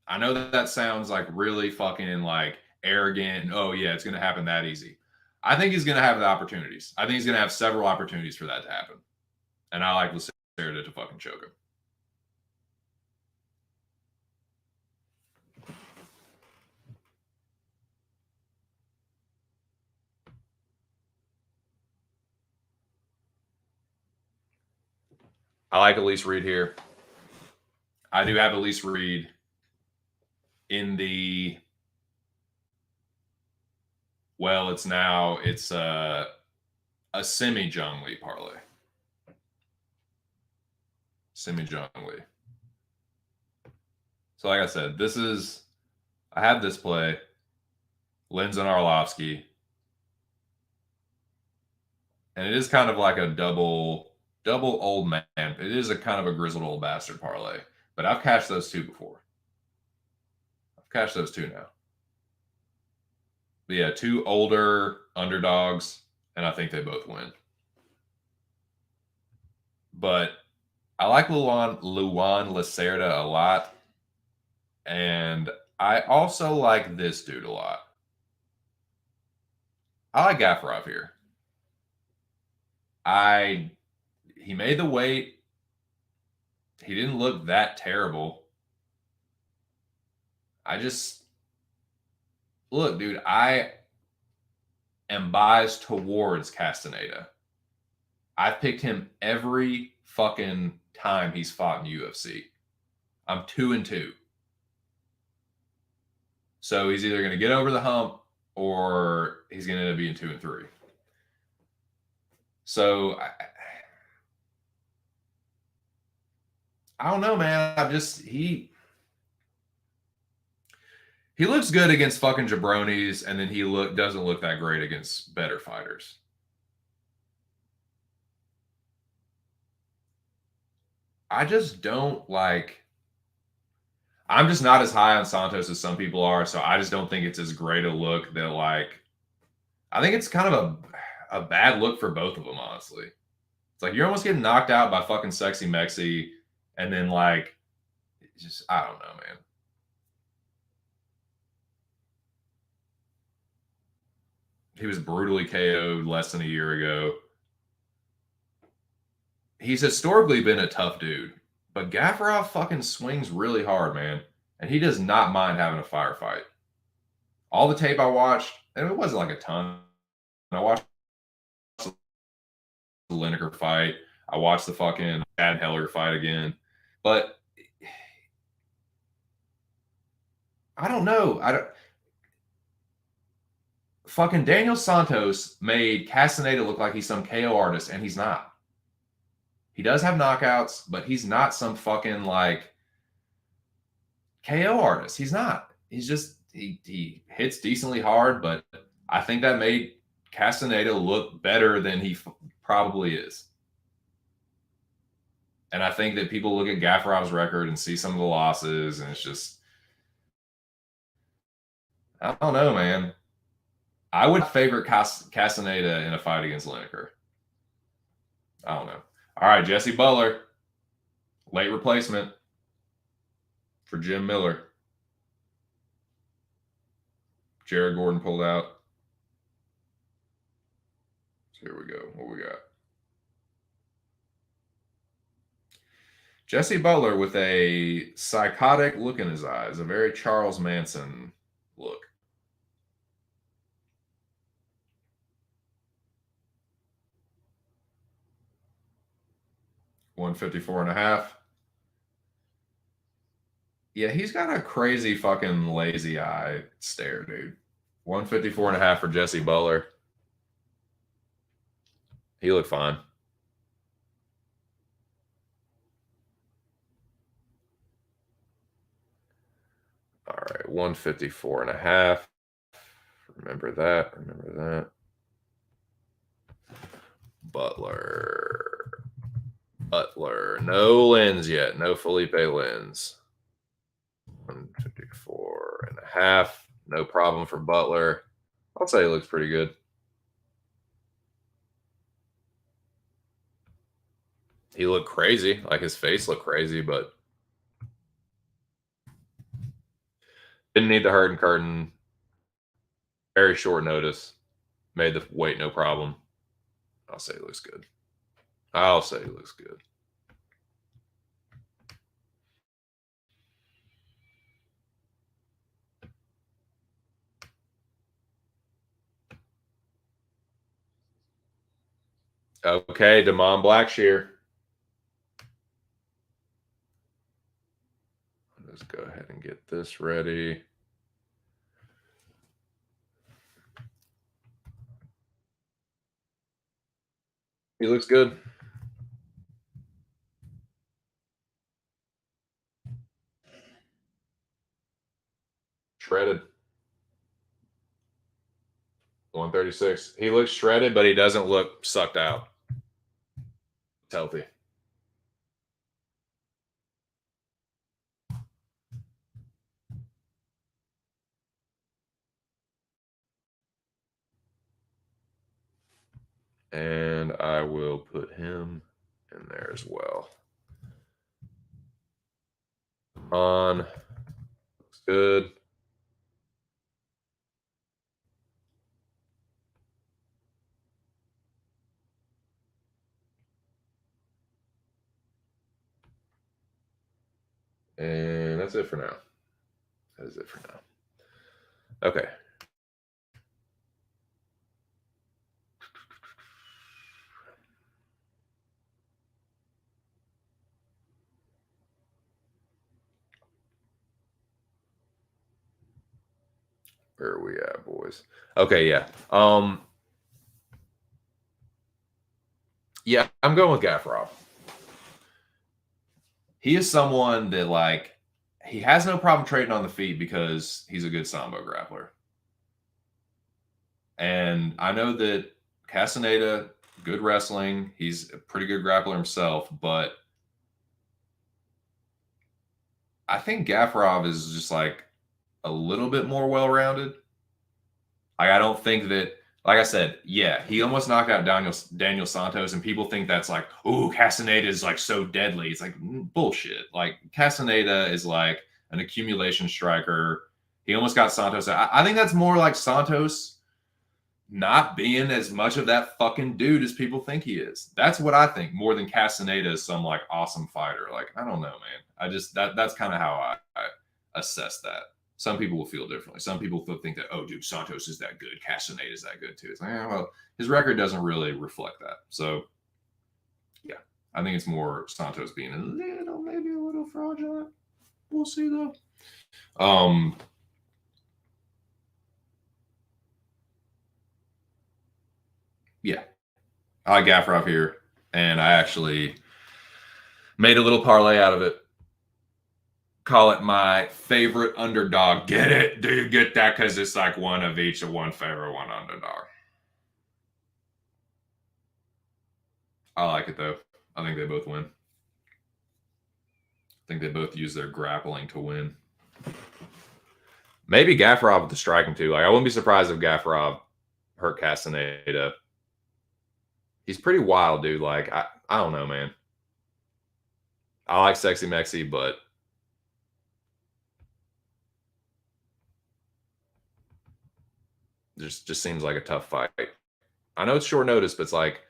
I know that sounds like really fucking like arrogant. Oh, yeah, it's going to happen that easy. I think he's going to have the opportunities. I think he's going to have several opportunities for that to happen. And I like Lacerda to fucking choke him. I like Elise Reed here. I do have Elise Reed in the, well, it's a semi-Zhang Li parlay. Semi-Zhang Li. So like I said, I have this play, Lins and Arlovsky. And it is kind of like a double old man. It is a kind of a grizzled old bastard parlay. But I've cashed those 2 before. I've cashed those 2 now. But yeah, 2 older underdogs, and I think they both win. But I like Luan Lacerda a lot. And I also like this dude a lot. I like Gafarov here. He made the weight. He didn't look that terrible. Look, dude, I am biased towards Castaneda. I've picked him every fucking time he's fought in UFC. I'm 2-2. So he's either going to get over the hump or he's going to end up being 2-3. So I don't know, man. He looks good against fucking jabronis, and then he doesn't look that great against better fighters. I just don't like. I'm just not as high on Santos as some people are, so I just don't think it's as great a look that like. I think it's kind of a bad look for both of them, honestly. It's like you're almost getting knocked out by fucking Sexy Mexi, and then like, just I don't know, man. He was brutally KO'd less than a year ago. He's historically been a tough dude, but Gafarov fucking swings really hard, man, and he does not mind having a firefight. All the tape I watched, and it wasn't like a ton. I watched the Lineker fight. I watched the fucking Chad Heller fight again, but I don't know. I don't. Fucking Daniel Santos made Castaneda look like he's some KO artist, and he's not. He does have knockouts, but he's not some fucking like KO artist. He's not. He's just he hits decently hard, but I think that made Castaneda look better than he probably is. And I think that people look at Gafarov's record and see some of the losses, and it's just I don't know, man. I would favorite Castaneda in a fight against Lineker. I don't know. All right, Jesse Butler, late replacement for Jim Miller. Jared Gordon pulled out. So here we go. What we got? Jesse Butler with a psychotic look in his eyes, a very Charles Manson look. $154.5. Yeah, he's got a crazy fucking lazy eye stare, dude. 154.5 for Jesse Butler. He looked fine. All right, 154.5. Remember that. Remember that. Butler. No lens yet. No Felipe lens. 154.5. No problem for Butler. I'll say he looks pretty good. He looked crazy. Like his face looked crazy, but didn't need the hurting curtain. Very short notice. Made the weight no problem. I'll say he looks good. I'll say he looks good. Okay, Damon Blackshear. Let's go ahead and get this ready. He looks good. Shredded. 136. He looks shredded, but he doesn't look sucked out. It's healthy. And I will put him in there as well. On. Looks good. And that's it for now. That is it for now. Okay. Where are we at, boys? Okay, yeah. Yeah, I'm going with Gaffarov. He is someone that, like, he has no problem trading on the feet because he's a good sambo grappler. And I know that Castaneda, good wrestling. He's a pretty good grappler himself, but I think Gaffarov is just like a little bit more well-rounded. I don't think that, like I said, yeah, he almost knocked out Daniel Santos, and people think that's like, oh, Castaneda is like so deadly. It's like bullshit. Like Castaneda is like an accumulation striker. He almost got Santos. I think that's more like Santos not being as much of that fucking dude as people think he is. That's what I think, more than Castaneda is some like awesome fighter. Like, I don't know, man. I just that's kind of how I assess that. Some people will feel differently. Some people think that, oh, dude, Santos is that good. Castaneda is that good too. It's like, well, his record doesn't really reflect that. So, yeah, I think it's more Santos being maybe a little fraudulent. We'll see though. Yeah, I like Gaffarov here, and I actually made a little parlay out of it. Call it my favorite underdog. Get it? Do you get that? Because it's like one of each, one favorite, one underdog. I like it though. I think they both win. I think they both use their grappling to win. Maybe Gaffarov with the striking too. Like, I wouldn't be surprised if Gaffarov hurt Castaneda. He's pretty wild, dude. Like, I don't know, man. I like Sexy Mexi, but just seems like a tough fight. I know it's short notice, but it's like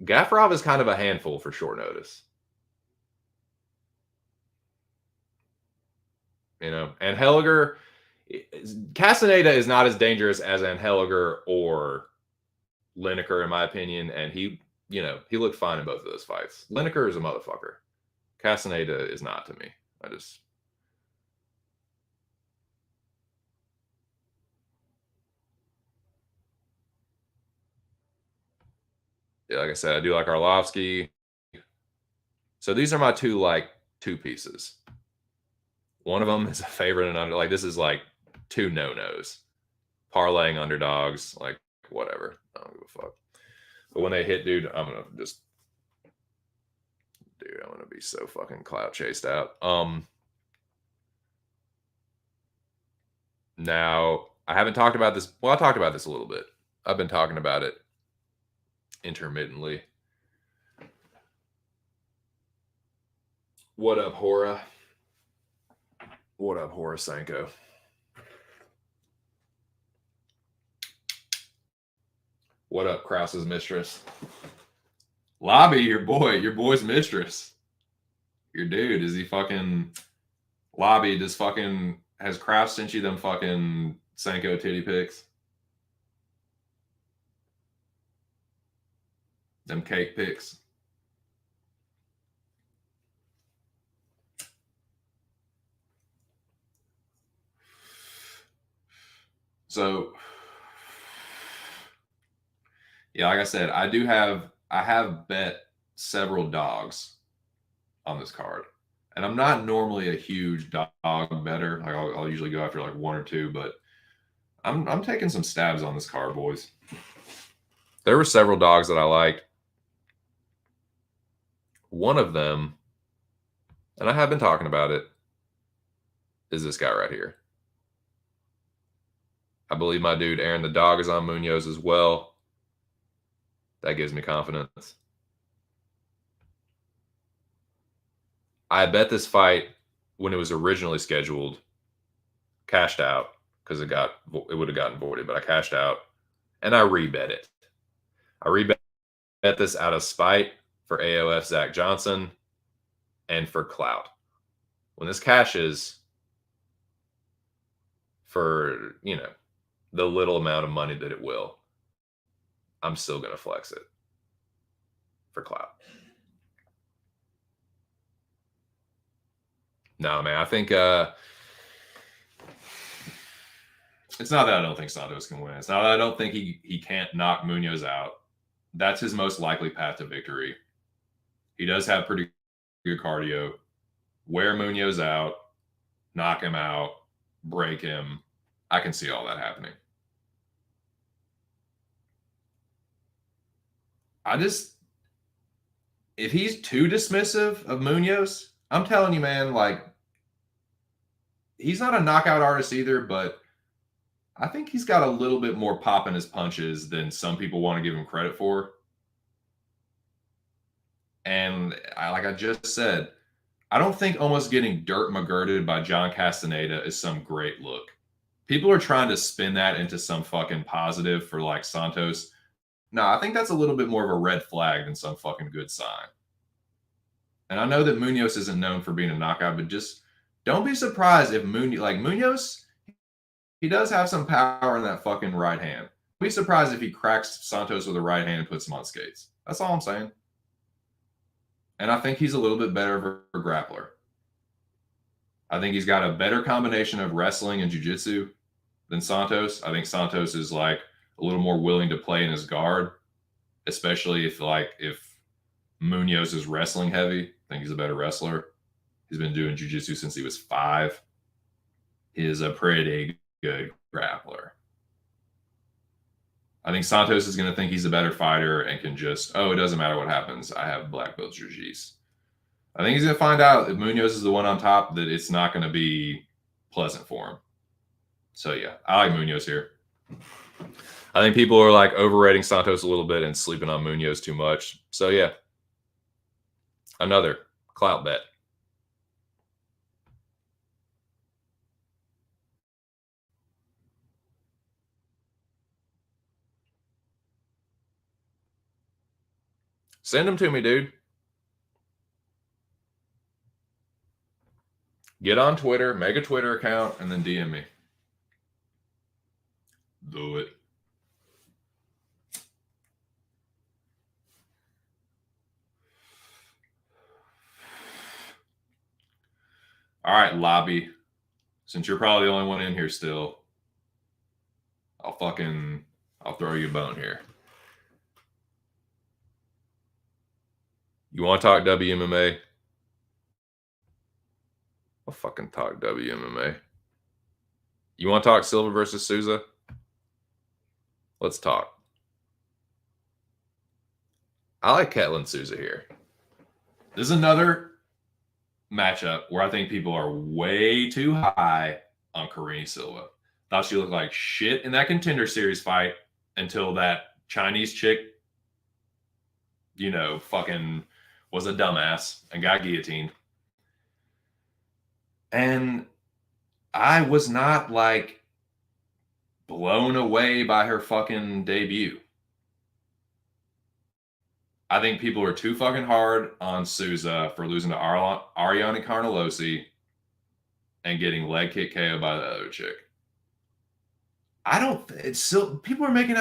Gaffarov is kind of a handful for short notice. You know, and Helliger, Castaneda is not as dangerous as Anheliger or Lineker, in my opinion, and he looked fine in both of those fights. Lineker is a motherfucker. Castaneda is not to me. Yeah, like I said, I do like Arlovsky. So these are my two pieces. One of them is a favorite and under. Like, this is like two no-nos. Parlaying underdogs, like, whatever. I don't give a fuck. But when they hit, dude, I'm gonna be so fucking clout chased out. Now I haven't talked about this. Well, I talked about this a little bit. I've been talking about it intermittently. What up, Hora? What up, Horosenko? What up, Krause's mistress? Lobby, your boy's mistress. Your dude, is he fucking Lobby? Has Krause sent you them fucking Senko titty pics? Them cake pics? So, yeah, like I said, I have bet several dogs on this card. And I'm not normally a huge dog better. Like, I'll usually go after like one or two, but I'm taking some stabs on this card, boys. There were several dogs that I liked. One of them, and I have been talking about it, is this guy right here. I believe my dude Aaron the Dog is on Munoz as well. That gives me confidence. I bet this fight when it was originally scheduled, cashed out because it would have gotten voided, but I cashed out and I rebet it. I rebet this out of spite for AOF Zach Johnson and for clout. When this cashes for, the little amount of money that it will, I'm still going to flex it for clout. No, man, I think It's not that I don't think Santos can win. It's not that I don't think he can't knock Munoz out. That's his most likely path to victory. He does have pretty good cardio. Wear Munoz out, knock him out, break him. I can see all that happening. If he's too dismissive of Munoz, I'm telling you, man, like, he's not a knockout artist either, but I think he's got a little bit more pop in his punches than some people want to give him credit for. And like I just said, I don't think almost getting dirt McGirded by John Castaneda is some great look. People are trying to spin that into some fucking positive for like Santos. No, I think that's a little bit more of a red flag than some fucking good sign. And I know that Munoz isn't known for being a knockout, but just don't be surprised if Munoz, he does have some power in that fucking right hand. Don't be surprised if he cracks Santos with a right hand and puts him on skates. That's all I'm saying. And I think he's a little bit better of a grappler. I think he's got a better combination of wrestling and jiu-jitsu than Santos. I think Santos is like a little more willing to play in his guard, especially if Munoz is wrestling heavy. I think he's a better wrestler. He's been doing jiu-jitsu since he was 5. He is a pretty good grappler. I think Santos is going to think he's a better fighter and can just, it doesn't matter what happens. I have black belt jiu-jitsu. I think he's going to find out if Munoz is the one on top that it's not going to be pleasant for him. So, yeah, I like Munoz here. I think people are like overrating Santos a little bit and sleeping on Munoz too much. So, yeah, another clout bet. Send them to me, dude. Get on Twitter, make a Twitter account, and then DM me. Do it. All right, lobby. Since you're probably the only one in here still, I'll throw you a bone here. You want to talk WMMA? I'll fucking talk WMMA. You want to talk Silva versus Souza? Let's talk. I like Ketlin Souza here. This is another matchup where I think people are way too high on Karine Silva. Thought she looked like shit in that Contender Series fight until that Chinese chick, fucking was a dumbass and got guillotined. And I was not like blown away by her fucking debut. I think people are too fucking hard on Souza for losing to Ariane Carnelosi and getting leg kick KO by the other chick. People are making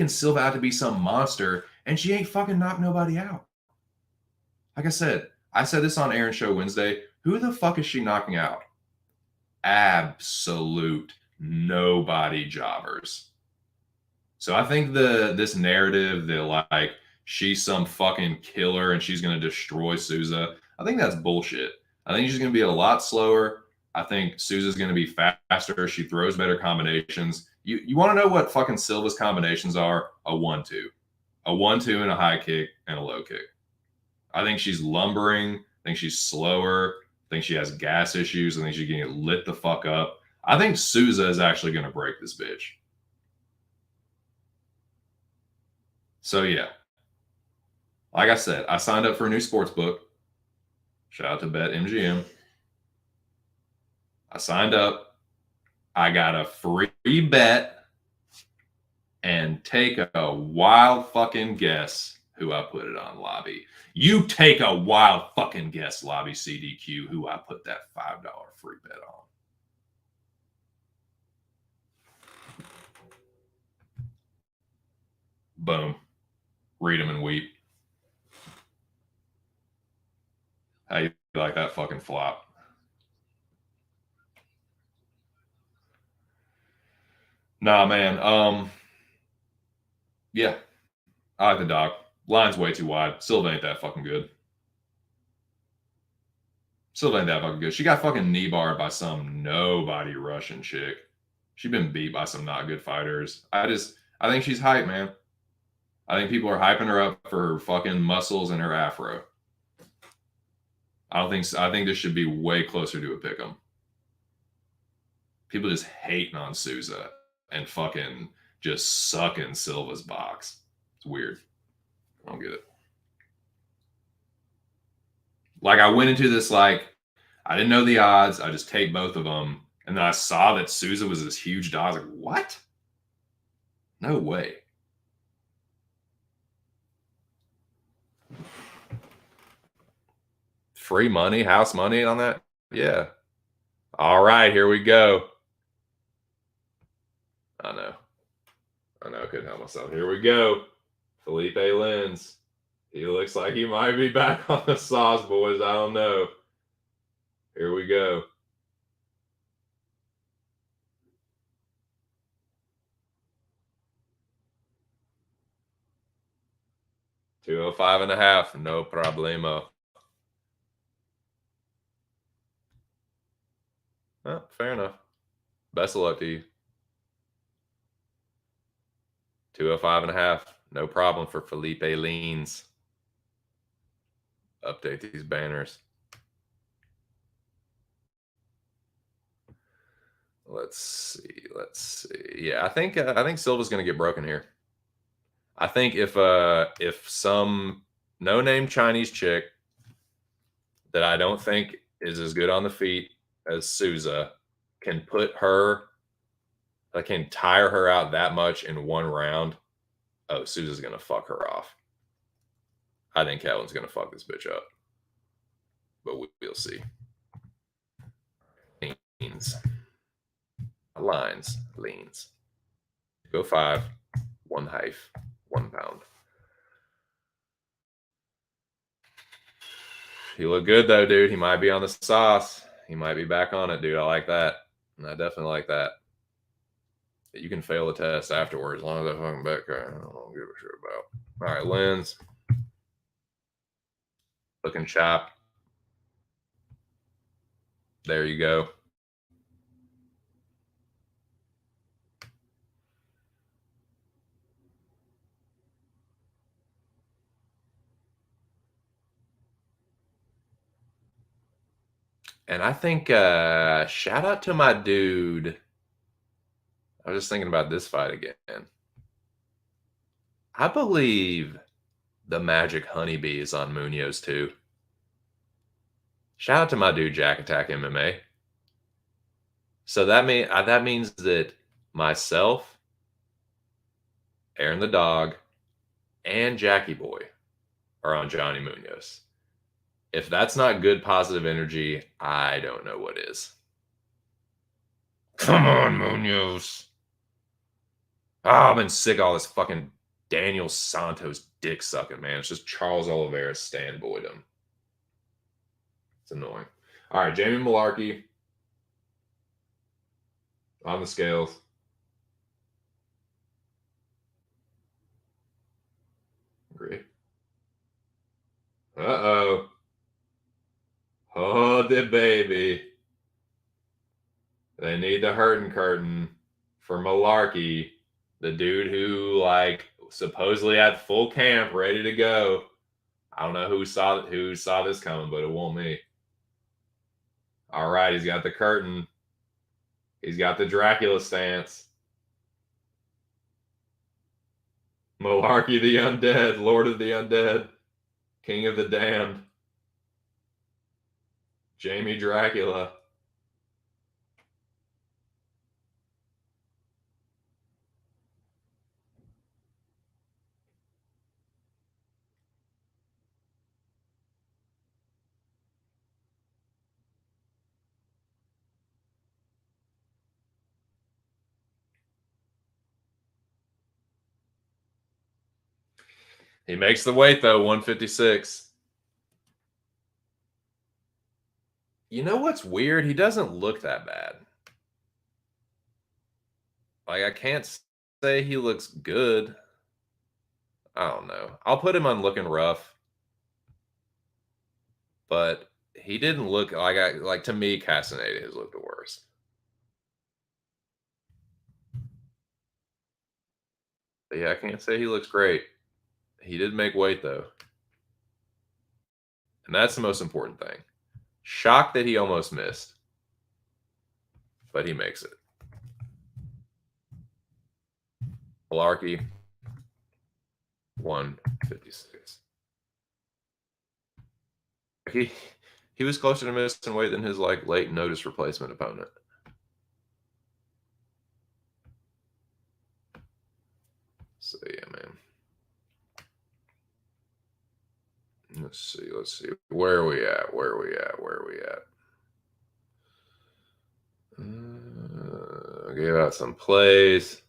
Silva out to be some monster, and she ain't fucking knocked nobody out. Like I said this on Aaron's show Wednesday. Who the fuck is she knocking out? Absolute nobody jobbers. So I think this narrative that like she's some fucking killer and she's going to destroy Souza, I think that's bullshit. I think she's going to be a lot slower. I think Souza's going to be faster. She throws better combinations. You want to know what fucking Silva's combinations are? A 1-2. A 1-2 and a high kick and a low kick. I think she's lumbering. I think she's slower. I think she has gas issues. I think she's getting lit the fuck up. I think Souza is actually going to break this bitch. So, yeah. Like I said, I signed up for a new sports book. Shout out to BetMGM. I signed up. I got a free bet. And take a wild fucking guess who I put it on, Lobby. You take a wild fucking guess, Lobby CDQ, who I put that $5 free bet on. Boom. Read them and weep. How you like that fucking flop? Nah, man. Yeah, I like the dog. Line's way too wide. Silva ain't that fucking good. Silva ain't that fucking good. She got fucking knee barred by some nobody Russian chick. She been beat by some not good fighters. I think she's hype, man. I think people are hyping her up for her fucking muscles and her afro. I think this should be way closer to a pick'em. People just hating on Souza and fucking just sucking Silva's box. It's weird. I don't get it. Like I went into this like I didn't know the odds. I just take both of them, and then I saw that Souza was this huge dog. I was like, what? No way. Free money, house money on that? Yeah. All right, here we go. I know. I couldn't help myself. Here we go. Felipe Lins. He looks like he might be back on the sauce, boys. I don't know. Here we go. $205.5. No problemo. Oh, fair enough. Best of luck to you. 205.5. No problem for Felipe Leans. Update these banners. Let's see. Yeah, I think Silva's going to get broken here. I think if some no-name Chinese chick that I don't think is as good on the feet as Souza can can tire her out that much in one round, oh, Souza's going to fuck her off. I think Kevin's going to fuck this bitch up. But we'll see. Leans. Leans. Go 5, 1 half, 1 pound. He looked good though, dude. He might be on the sauce. He might be back on it, dude. I like that. I definitely like that. You can fail the test afterwards as long as that fucking back crack. I don't give a shit about. All right, Lens. Looking chopped. There you go. And I think shout out to my dude. I was just thinking about this fight again. I believe the Magic Honeybee is on Munoz too. Shout out to my dude Jack Attack MMA. So that means that myself, Aaron the dog, and Jackie Boy are on Johnny Munoz. If that's not good positive energy, I don't know what is. Come on, Munoz. Oh, I've been sick of all this fucking Daniel Santos dick sucking, man. It's just Charles Oliveira stand boydom. It's annoying. All right, Jamie Malarkey on the scales. Agree. Uh-oh. Oh, the baby. They need the hurting curtain for Malarkey, the dude who like supposedly had full camp ready to go. I don't know who saw this coming, but it won't me. All right, he's got the curtain. He's got the Dracula stance. Malarkey the Undead, Lord of the Undead, King of the Damned. Jamie Dracula. He makes the weight though, 156. You know what's weird? He doesn't look that bad. Like, I can't say he looks good. I don't know. I'll put him on looking rough, but he didn't look like to me, Castaneda has looked the worst. But yeah, I can't say he looks great. He did make weight though. And that's the most important thing. Shocked that he almost missed, but he makes it. Blarkey, 156. He he was closer to missing weight than his like late notice replacement opponent. So yeah, man. Let's see. Let's see. Where are we at? Where are we at? Where are we at? I gave out some plays,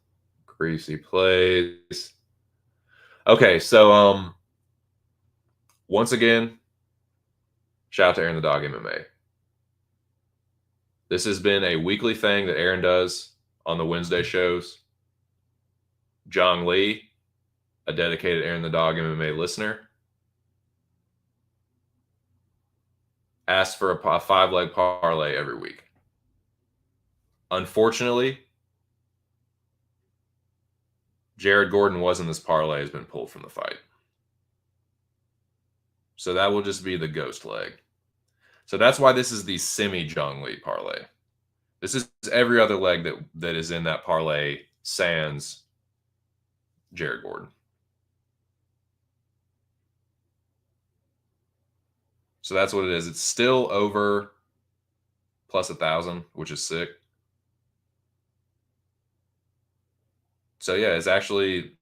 greasy plays. Okay, so once again, shout out to Aaron the Dog MMA. This has been a weekly thing that Aaron does on the Wednesday shows. Jong Lee, a dedicated Aaron the Dog MMA listener, asked for a 5-leg parlay every week. Unfortunately, Jared Gordon was in this parlay, has been pulled from the fight. So that will just be the ghost leg. So that's why this is the semi-Jong Lee parlay. This is every other leg that is in that parlay sans Jared Gordon. So that's what it is. It's still over plus 1,000, which is sick. So yeah, it's actually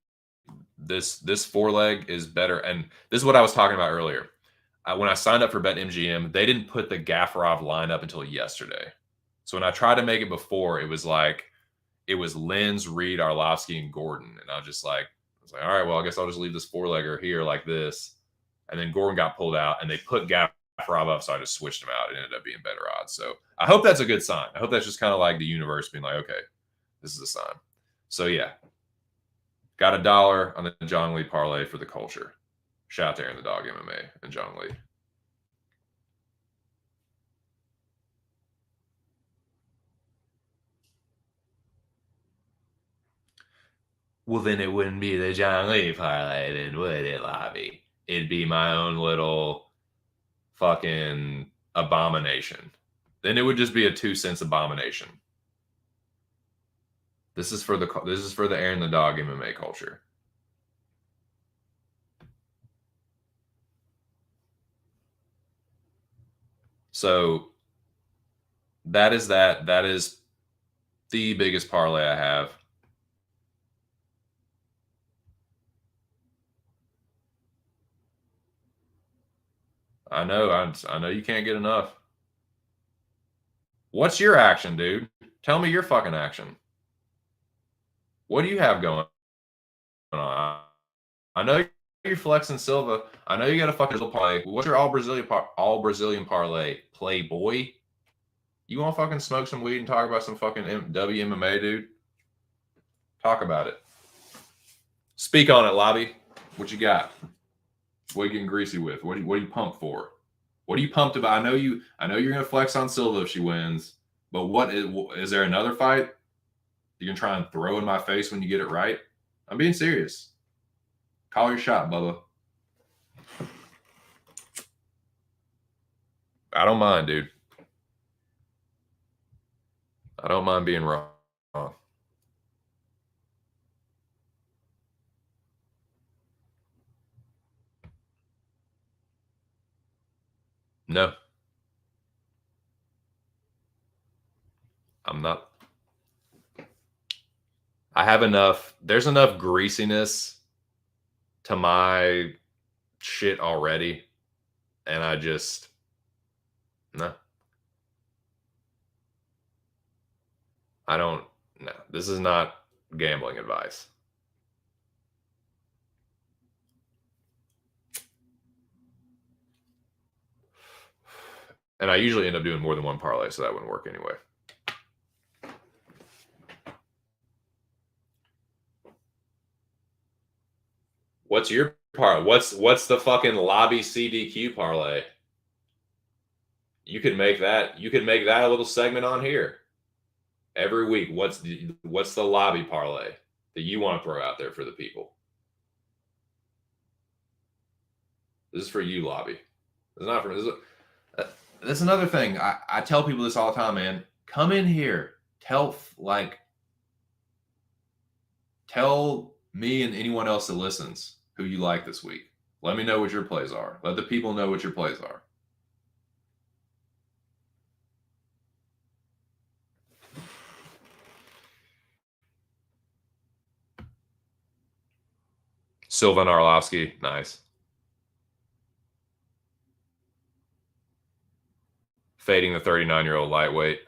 this 4-leg is better. And this is what I was talking about earlier. When I signed up for BetMGM, they didn't put the Gafarov lineup until yesterday. So when I tried to make it before, it was Lenz, Reed, Arlovsky, and Gordon. And I was like, all right, well, I guess I'll just leave this 4-legger here like this. And then Gordon got pulled out, and they put Gafarov up, so I just switched him out. It ended up being better odds. So I hope that's a good sign. I hope that's just kind of like the universe being like, okay, this is a sign. So yeah, got $1 on the Jong Lee parlay for the culture. Shout out to Aaron the Dog MMA and Jong Lee. Well, then it wouldn't be the Jong Lee parlay, then would it, Lobby? It'd be my own little fucking abomination. Then it would just be a 2 cents abomination. This is for the Aaron the Dog MMA culture. So that is that. That is the biggest parlay I have. I know you can't get enough. What's your action, dude? Tell me your fucking action. What do you have going on? I know you're flexing Silva. I know you got a fucking parlay. What's your all Brazilian parlay? Playboy? You want to fucking smoke some weed and talk about some fucking WMMA, dude? Talk about it. Speak on it, Lobby. What you got? What are you getting greasy with? What are you pumped for? What are you pumped about? I know you're gonna flex on Silva if she wins, but what is there another fight you can try and throw in my face when you get it right? I'm being serious. Call your shot, Bubba. I don't mind, dude. I don't mind being wrong. No. I'm not. I have enough. There's enough greasiness to my shit already. And I just, no. I don't, no. This is not gambling advice. And I usually end up doing more than one parlay, so that wouldn't work anyway. What's your part? What's the fucking lobby CDQ parlay? You could make that. You could make that a little segment on here every week. What's the lobby parlay that you want to throw out there for the people? This is for you, lobby. It's not for this. That's another thing. I tell people this all the time, man. Come in here. Tell me and anyone else that listens who you like this week. Let me know what your plays are. Let the people know what your plays are. Sylvan Arlovsky, nice. Fading the 39-year-old lightweight.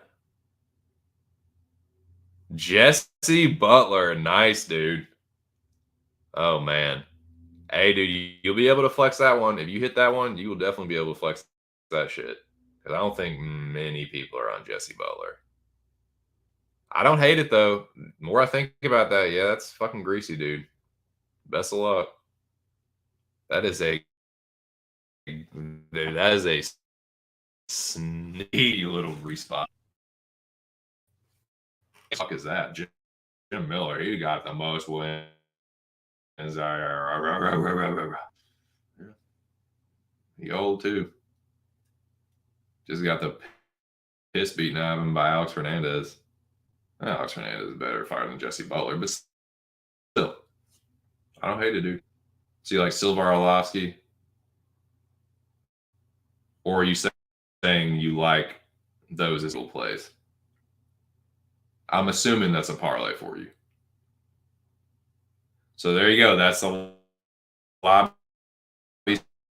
Jesse Butler, nice, dude. Oh, man. Hey, dude, you'll be able to flex that one. If you hit that one, you will definitely be able to flex that shit. Because I don't think many people are on Jesse Butler. I don't hate it, though. The more I think about that, yeah, that's fucking greasy, dude. Best of luck. That is a sneaky little respawn. What the fuck is that? Jim Miller, he got the most wins. He old too. Just got the piss beaten out of him by Alex Fernandez. Alex Fernandez is better fighter than Jesse Butler, but still, I don't hate it, dude. So you like Silver Arlovsky? Or are you saying you like those as little plays? I'm assuming that's a parlay for you. So there you go. That's the lobby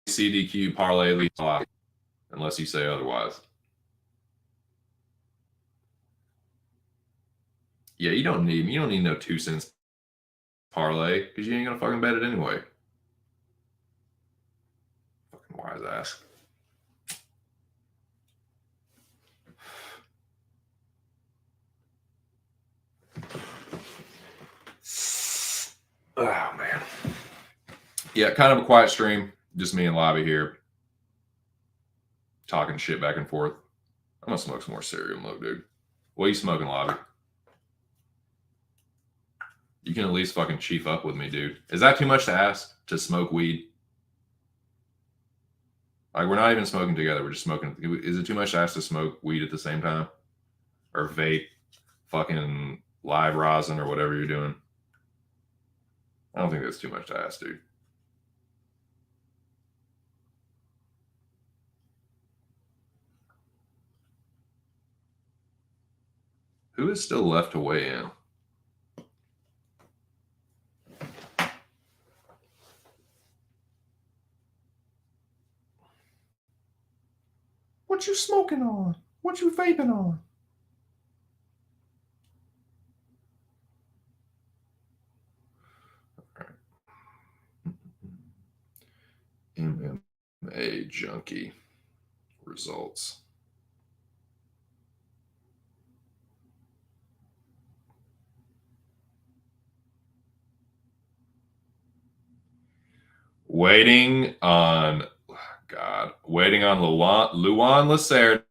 CDQ parlay, unless you say otherwise. Yeah, you don't need no 2 cents parlay because you ain't gonna fucking bet it anyway. Fucking wise ass. Oh man. Yeah, kind of a quiet stream. Just me and Lobby here. Talking shit back and forth. I'm gonna smoke some more cereal milk, dude. What are you smoking, Lobby? You can at least fucking chief up with me, dude. Is that too much to ask to smoke weed? Like, we're not even smoking together. We're just smoking. Is it too much to ask to smoke weed at the same time? Or vape fucking live rosin or whatever you're doing? I don't think that's too much to ask, dude. Who is still left to weigh in? What you smoking on? What you vaping on? MMA junkie results. Waiting on Luan Lacerda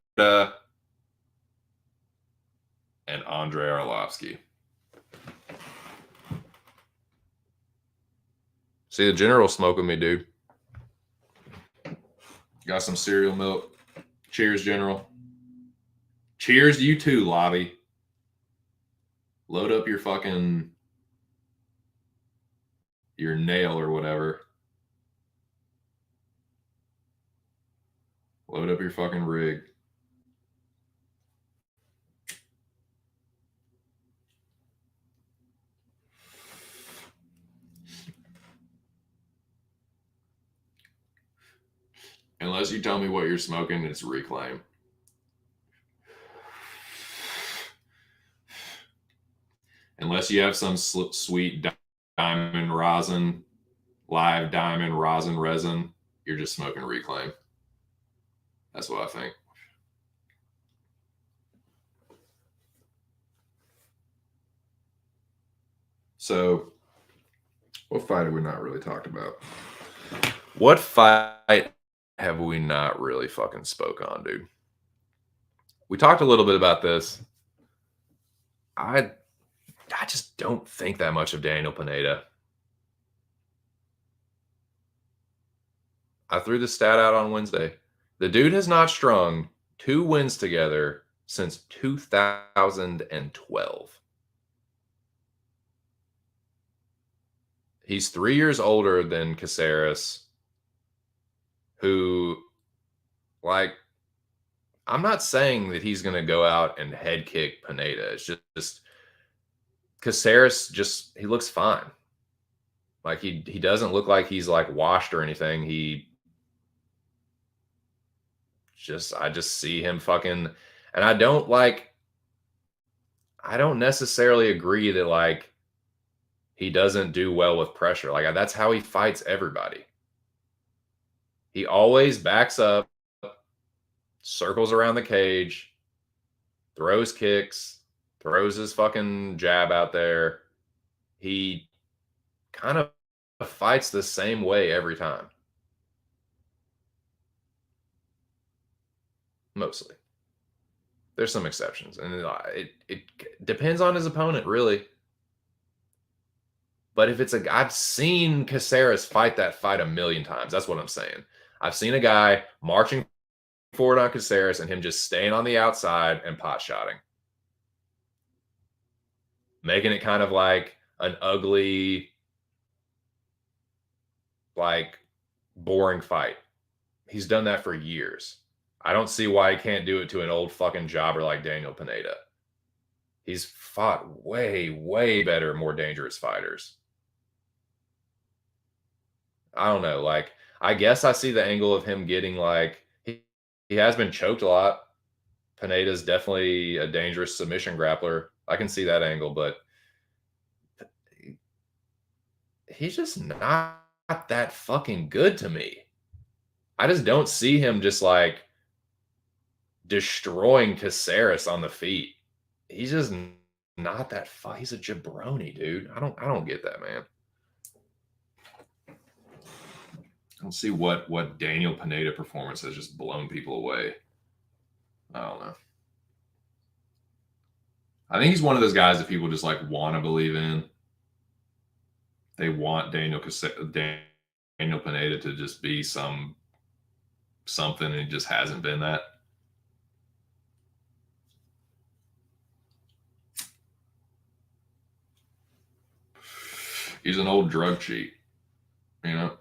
and Andrei Arlovsky. See, the general smoking me, dude. Got some cereal milk. Cheers, General. Cheers to you too, Lobby. Load up your nail or whatever. Load up your fucking rig. Unless you tell me what you're smoking, it's Reclaim. Unless you have some sweet diamond rosin, live diamond rosin resin, you're just smoking Reclaim. That's what I think. So What fight have we not really talked about? What fight have we not really fucking spoke on, dude? We talked a little bit about this. I just don't think that much of Daniel Pineda. I threw the stat out on Wednesday. The dude has not strung 2 wins together since 2012. He's 3 years older than Caceres, who, like, I'm not saying that he's going to go out and head kick Pineda. It's just Caceres he looks fine. Like he doesn't look like he's like washed or anything. I just see him fucking, and I don't necessarily agree that like he doesn't do well with pressure. Like that's how he fights everybody. He always backs up, circles around the cage, throws kicks, throws his fucking jab out there. He kind of fights the same way every time. Mostly. There's some exceptions, and it depends on his opponent, really. But if it's I've seen Caceres fight that fight a million times. That's what I'm saying. I've seen a guy marching forward on Caceres and him just staying on the outside and pot shotting, making it kind of like an ugly, like boring fight. He's done that for years. I don't see why he can't do it to an old fucking jobber like Daniel Pineda. He's fought way, way better, more dangerous fighters. I don't know. Like, I guess I see the angle of him getting like he has been choked a lot. Pineda's definitely a dangerous submission grappler. I can see that angle, but he's just not that fucking good to me. I just don't see him just like destroying Caceres on the feet. He's just not that he's a jabroni, dude. I don't get that, man. I don't see what Daniel Pineda performance has just blown people away. I don't know. I think he's one of those guys that people just like want to believe in. They want Daniel Pineda to just be something, and he just hasn't been that. He's an old drug cheat, you know.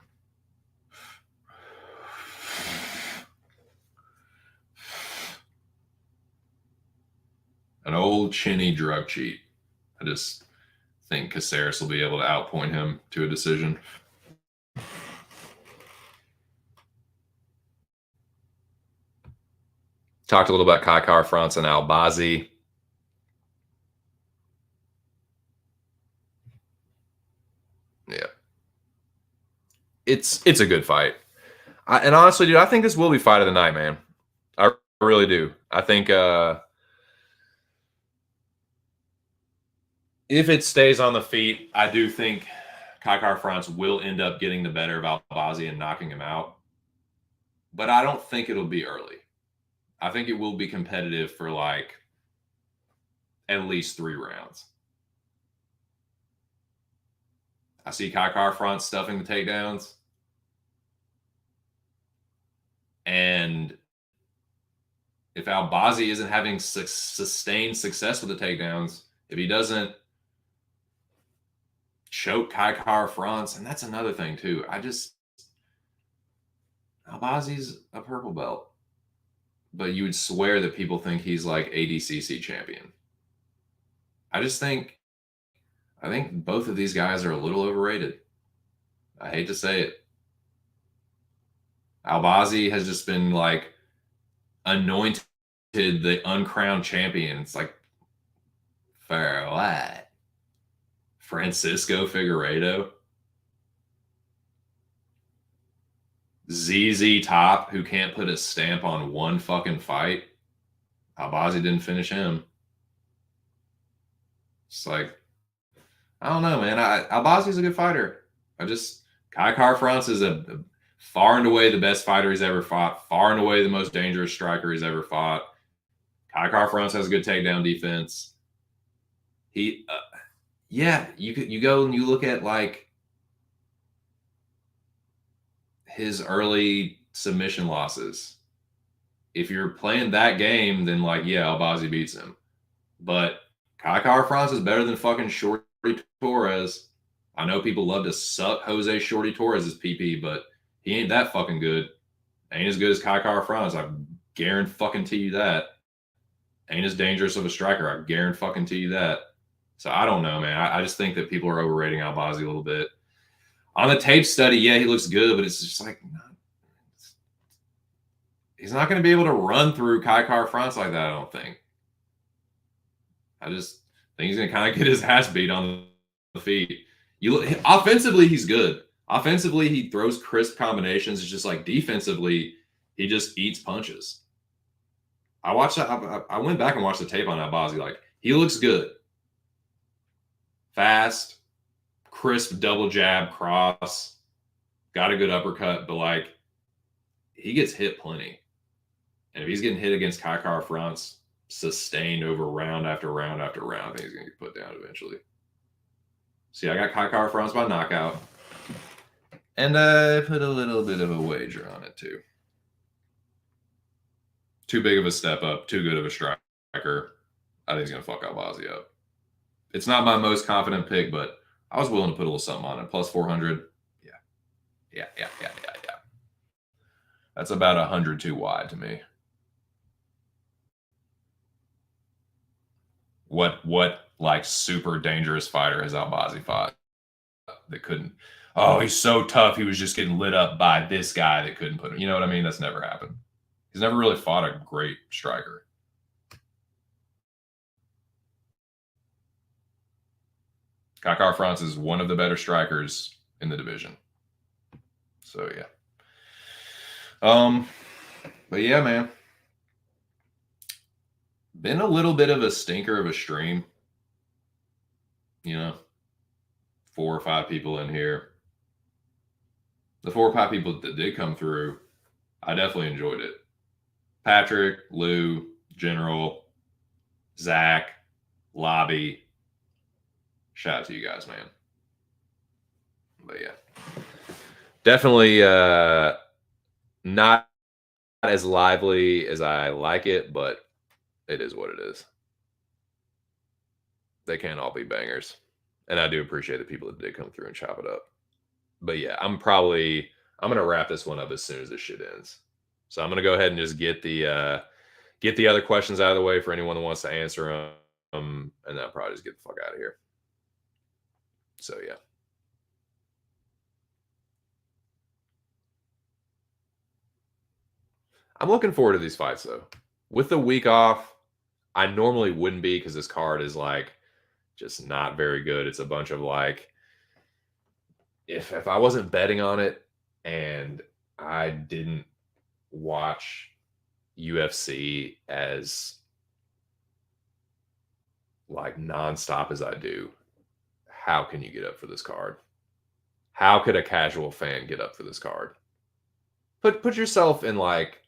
An old chinny drug cheat. I just think Caceres will be able to outpoint him to a decision. Talked a little about Kai Kara-France and Albazi. Yeah. It's a good fight. And honestly, dude, I think this will be fight of the night, man. I really do. I think if it stays on the feet, I do think Kai Kara-France will end up getting the better of Albazi and knocking him out. But I don't think it'll be early. I think it will be competitive for like at least 3 rounds. I see Kai Kara-France stuffing the takedowns. And if Albazi isn't having sustained success with the takedowns, if he doesn't choke Kai Kara-France, and that's another thing too. Albazi's a purple belt, but you would swear that people think he's like ADCC champion. I think both of these guys are a little overrated. I hate to say it. Albazi has just been like anointed the uncrowned champion. It's like, for what? Francisco Figueiredo? ZZ Top, who can't put a stamp on one fucking fight. Albazi didn't finish him. It's like, I don't know, man. Albazi's a good fighter. Kai Kara-France is a far and away the best fighter he's ever fought, far and away the most dangerous striker he's ever fought. Kai Kara-France has a good takedown defense. You go and you look at like his early submission losses. If you're playing that game, then like, yeah, Albazi beats him. But Kai Kara-France is better than fucking Shorty Torres. I know people love to suck Jose Shorty Torres' PP, but he ain't that fucking good. Ain't as good as Kai Kara-France. I guarantee you that. Ain't as dangerous of a striker. I guarantee you that. So I don't know, man. I just think that people are overrating Albazi a little bit. On the tape study, yeah, he looks good, but it's just like he's not going to be able to run through Kai Kara-France like that, I don't think. I just think he's going to kind of get his ass beat on the feet. Offensively, he's good. Offensively, he throws crisp combinations. It's just like defensively, he just eats punches. I watched that. I went back and watched the tape on Albazi. Like, he looks good. Fast, crisp double jab, cross, got a good uppercut, but like, he gets hit plenty. And if he's getting hit against Kai Kara-France sustained over round after round after round, I think he's going to get put down eventually. See, I got Kai Kara-France by knockout. And I put a little bit of a wager on it too. Too big of a step up, too good of a striker. I think he's going to fuck Albazi up. It's not my most confident pick, but I was willing to put a little something on it. Plus 400. Yeah. That's about 100 too wide to me. What like super dangerous fighter has Albazi fought that couldn't? Oh, he's so tough. He was just getting lit up by this guy that couldn't put him. You know what I mean? That's never happened. He's never really fought a great striker. Kai Kara-France is one of the better strikers in the division. So yeah. But yeah, man. Been a little bit of a stinker of a stream. 4 or 5 people in here. The 4 or 5 people that did come through, I definitely enjoyed it. Patrick, Lou, General, Zach, Lobby. Shout out to you guys, man. But yeah. Definitely not as lively as I like it, but it is what it is. They can't all be bangers. And I do appreciate the people that did come through and chop it up. But yeah, I'm going to wrap this one up as soon as this shit ends. So I'm going to go ahead and just get the other questions out of the way for anyone that wants to answer them. And then I'll probably just get the fuck out of here. So yeah. I'm looking forward to these fights though. With the week off, I normally wouldn't be because this card is like just not very good. It's a bunch of like, if I wasn't betting on it and I didn't watch UFC as like nonstop as I do, how can you get up for this card? How could a casual fan get up for this card? Put yourself in like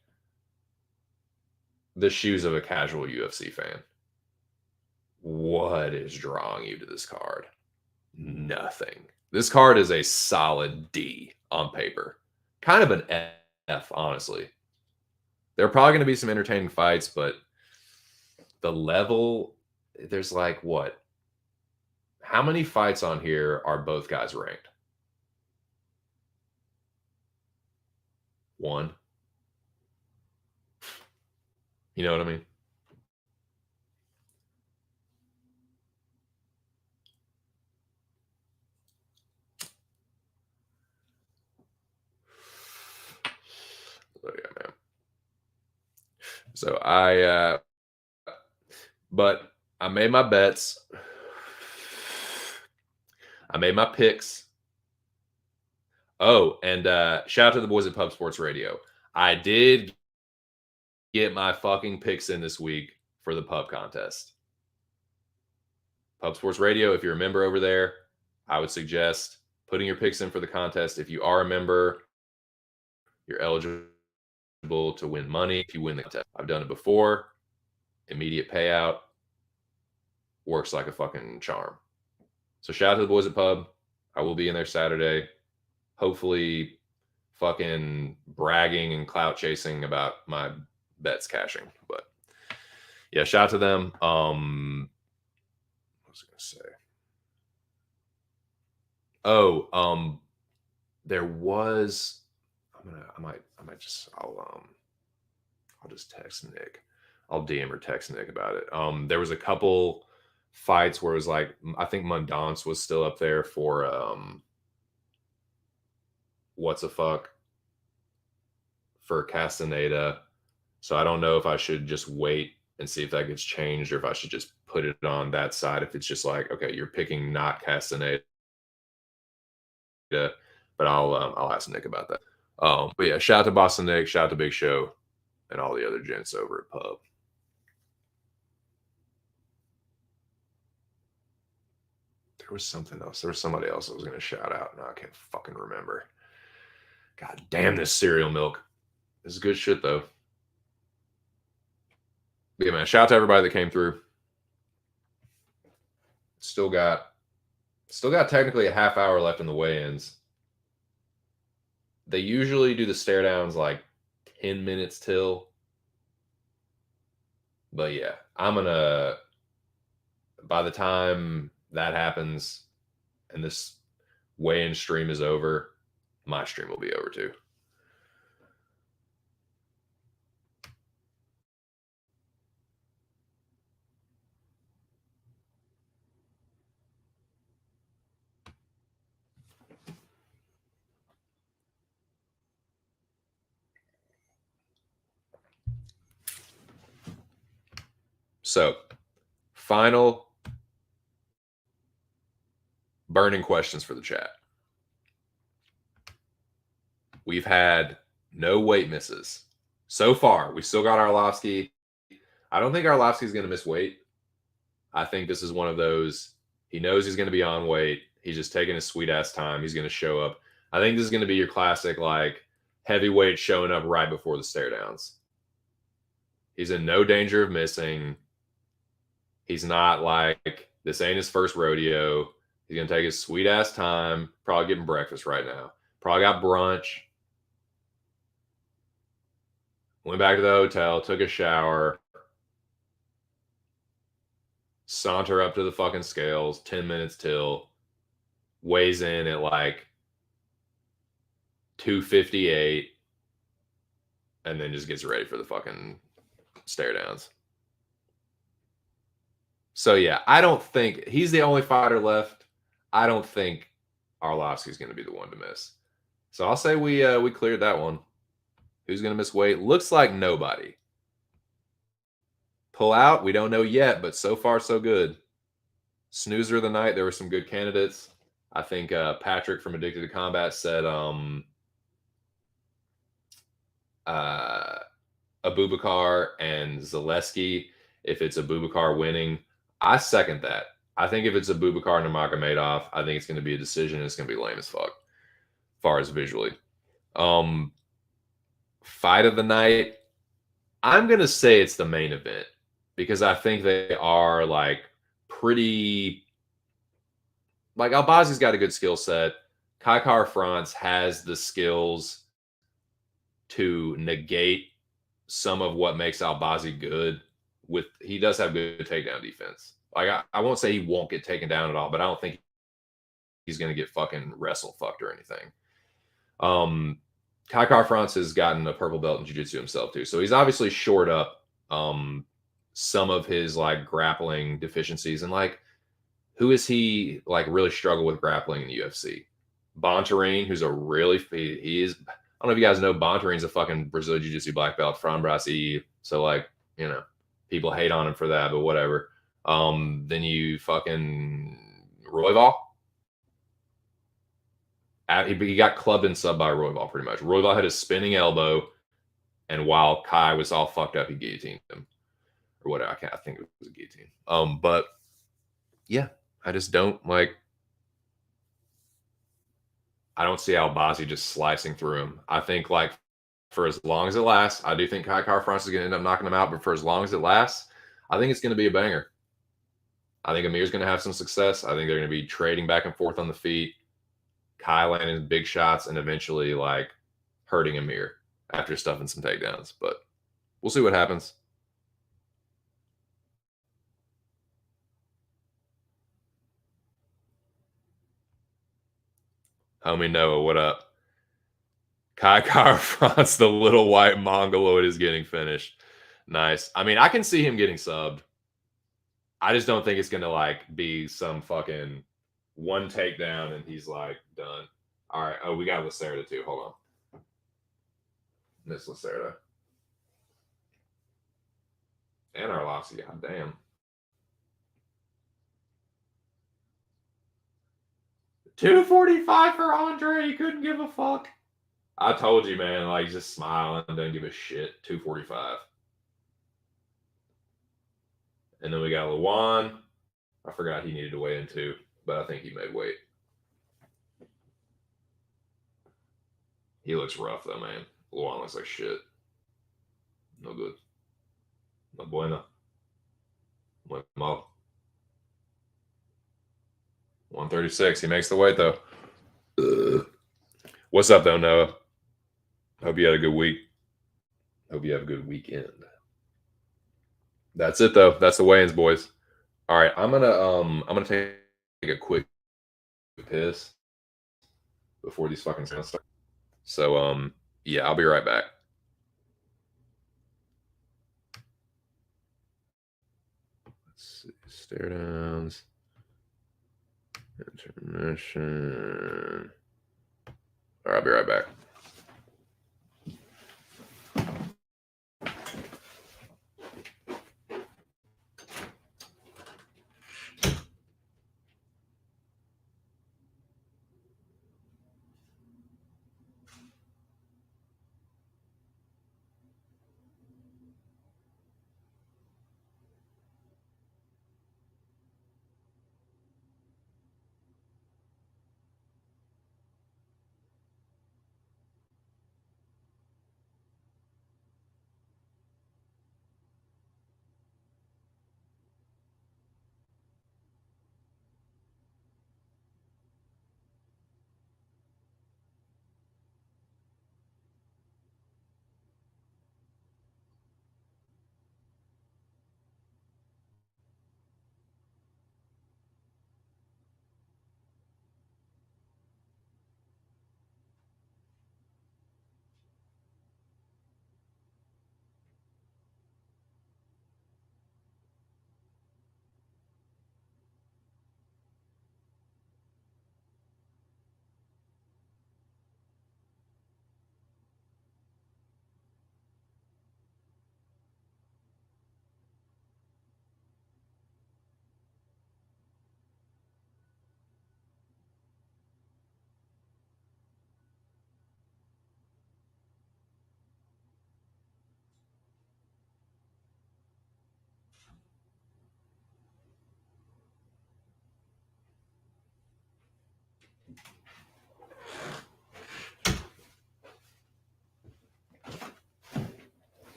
the shoes of a casual UFC fan. What is drawing you to this card? Nothing. This card is a solid D on paper. Kind of an F, honestly. There are probably going to be some entertaining fights, but the level, there's like what? How many fights on here are both guys ranked? 1. You know what I mean? Oh, yeah, man. So but I made my bets. I made my picks. Oh, and shout out to the boys at Pub Sports Radio. I did get my fucking picks in this week for the pub contest. Pub Sports Radio, if you're a member over there, I would suggest putting your picks in for the contest. If you are a member, you're eligible to win money if you win the contest. I've done it before. Immediate payout. Works like a fucking charm. So shout out to the boys at Pub. I will be in there Saturday. Hopefully fucking bragging and clout chasing about my bets cashing. But yeah, shout out to them. What was I gonna say? Oh, there was I'll just text Nick. I'll DM or text Nick about it. There was a couple fights where it was like I think Mundance was still up there for what's a fuck for Castaneda. So I don't know if I should just wait and see if that gets changed or if I should just put it on that side. If it's just like, okay, you're picking not Castaneda, but I'll ask Nick about that. But yeah, shout out to Boston Nick, shout out to Big Show, and all the other gents over at Pub. There was something else. There was somebody else I was going to shout out. Now I can't fucking remember. God damn this cereal milk. This is good shit though. But yeah, man. Shout out to everybody that came through. Still got technically a half hour left in the weigh-ins. They usually do the stare downs like 10 minutes till. But yeah, I'm gonna by the time that happens and this weigh-in stream is over, my stream will be over too. So, final burning questions for the chat. We've had no weight misses so far. We still got Arlovsky. I don't think Arlovsky is going to miss weight. I think this is one of those, he knows he's going to be on weight. He's just taking his sweet ass time. He's going to show up. I think this is going to be your classic, like, heavyweight showing up right before the stare downs. He's in no danger of missing. He's not like, this ain't his first rodeo. He's going to take his sweet ass time. Probably getting breakfast right now. Probably got brunch. Went back to the hotel, took a shower, saunter up to the fucking scales, 10 minutes till, weighs in at like 258, and then just gets ready for the fucking stare downs. So yeah, I don't think he's the only fighter left. I don't think Arlovsky's going to be the one to miss. So I'll say we cleared that one. Who's going to miss weight? Looks like nobody. Pull out? We don't know yet, but so far so good. Snoozer of the night, there were some good candidates. I think Patrick from Addicted to Combat said Abubakar and Zaleski. If it's Abubakar winning, I second that. I think if it's Abubakar and Nurmagomedov, I think it's going to be a decision. It's going to be lame as fuck, as far as visually. Fight of the night, I'm going to say it's the main event because I think they are like pretty. Like Albazi's got a good skill set. Kai Kara-France has the skills to negate some of what makes Albazi good. He does have good takedown defense. Like I won't say he won't get taken down at all, but I don't think he's going to get fucking wrestle fucked or anything. Kai Kara-France has gotten a purple belt in jiu-jitsu himself too, so he's obviously shored up some of his like grappling deficiencies. And like, who is he like really struggle with grappling in the UFC? Bontarine, who's a really he is. I don't know if you guys know, Bontarine's a fucking Brazilian Jiu-Jitsu black belt from Brasil. So like, you know, people hate on him for that, but whatever. Then you fucking Royval. He got clubbed and subbed by Royval pretty much. Royval had his spinning elbow, and while Kai was all fucked up, he guillotined him or whatever. I think it was a guillotine. But yeah, I just don't like. I don't see Albazi just slicing through him. I think like for as long as it lasts, I do think Kai Kara-France is going to end up knocking him out. But for as long as it lasts, I think it's going to be a banger. I think Amir's going to have some success. I think they're going to be trading back and forth on the feet. Kai landing big shots and eventually like hurting Amir after stuffing some takedowns. But we'll see what happens. Homie Noah, what up? Kai Kara-France, the little white mongoloid, is getting finished. Nice. I mean, I can see him getting subbed. I just don't think it's gonna like be some fucking one takedown and he's like done. All right. Oh, we got Lacerda too. Hold on. Miss Lacerda. And Arlovsky. God damn. 245 for Andre. He couldn't give a fuck. I told you, man. Like, just smiling and don't give a shit. 245. And then we got Luan. I forgot he needed to weigh in too, but I think he made weight. He looks rough though, man. Luan looks like shit. No good. No bueno. Muy mal. 136. He makes the weight though. What's up though, Noah? Hope you had a good week. Hope you have a good weekend. That's it though. That's the weigh-ins, boys. All right, I'm gonna take a quick piss before these fucking sounds start. So yeah, I'll be right back. Let's see, stare downs, intermission. All right, I'll be right back.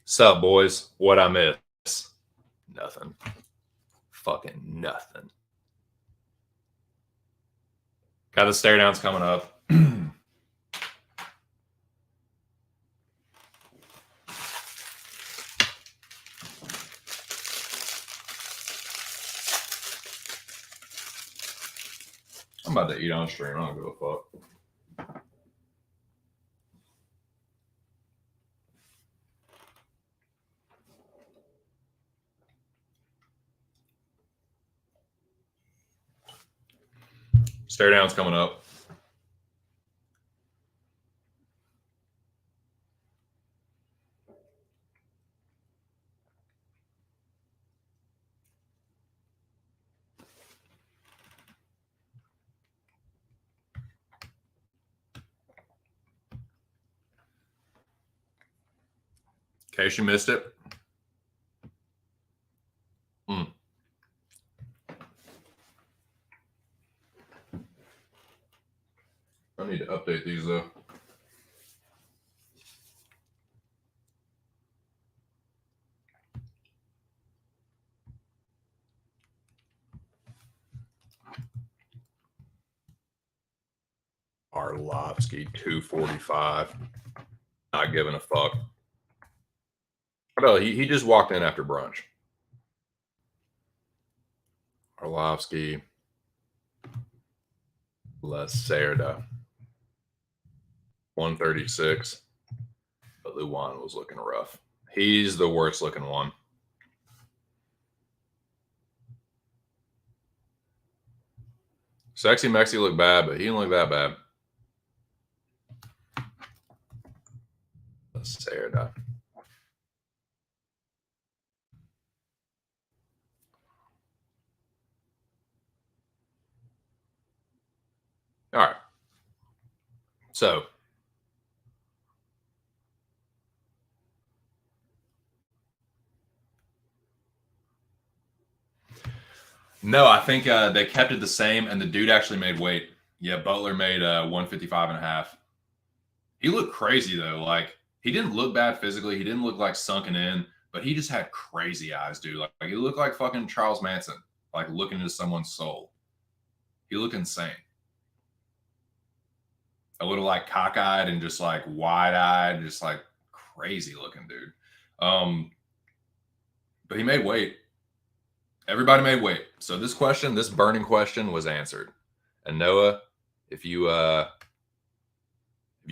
Sup, boys? What I miss? Nothing. Fucking nothing. Got the stare downs coming up. I'm about to eat on stream. I don't give a fuck. Stare down's coming up. In case you missed it. Arlovsky, 245. Not giving a fuck. No, he just walked in after brunch. Arlovsky, Lacerda, 136. But Luwan was looking rough. He's the worst looking one. Sexy Mexi looked bad, but he didn't look that bad. Lacerda. All right. So, no, I think they kept it the same, and the dude actually made weight. Yeah, Butler made 155 and a half. He looked crazy, though. Like, he didn't look bad physically. He didn't look like sunken in, but he just had crazy eyes, dude. Like he looked like fucking Charles Manson, like looking into someone's soul. He looked insane. A little like cockeyed and just like wide-eyed, just like crazy looking dude. But he made weight. Everybody made weight. So this question, this burning question, was answered. And Noah, if you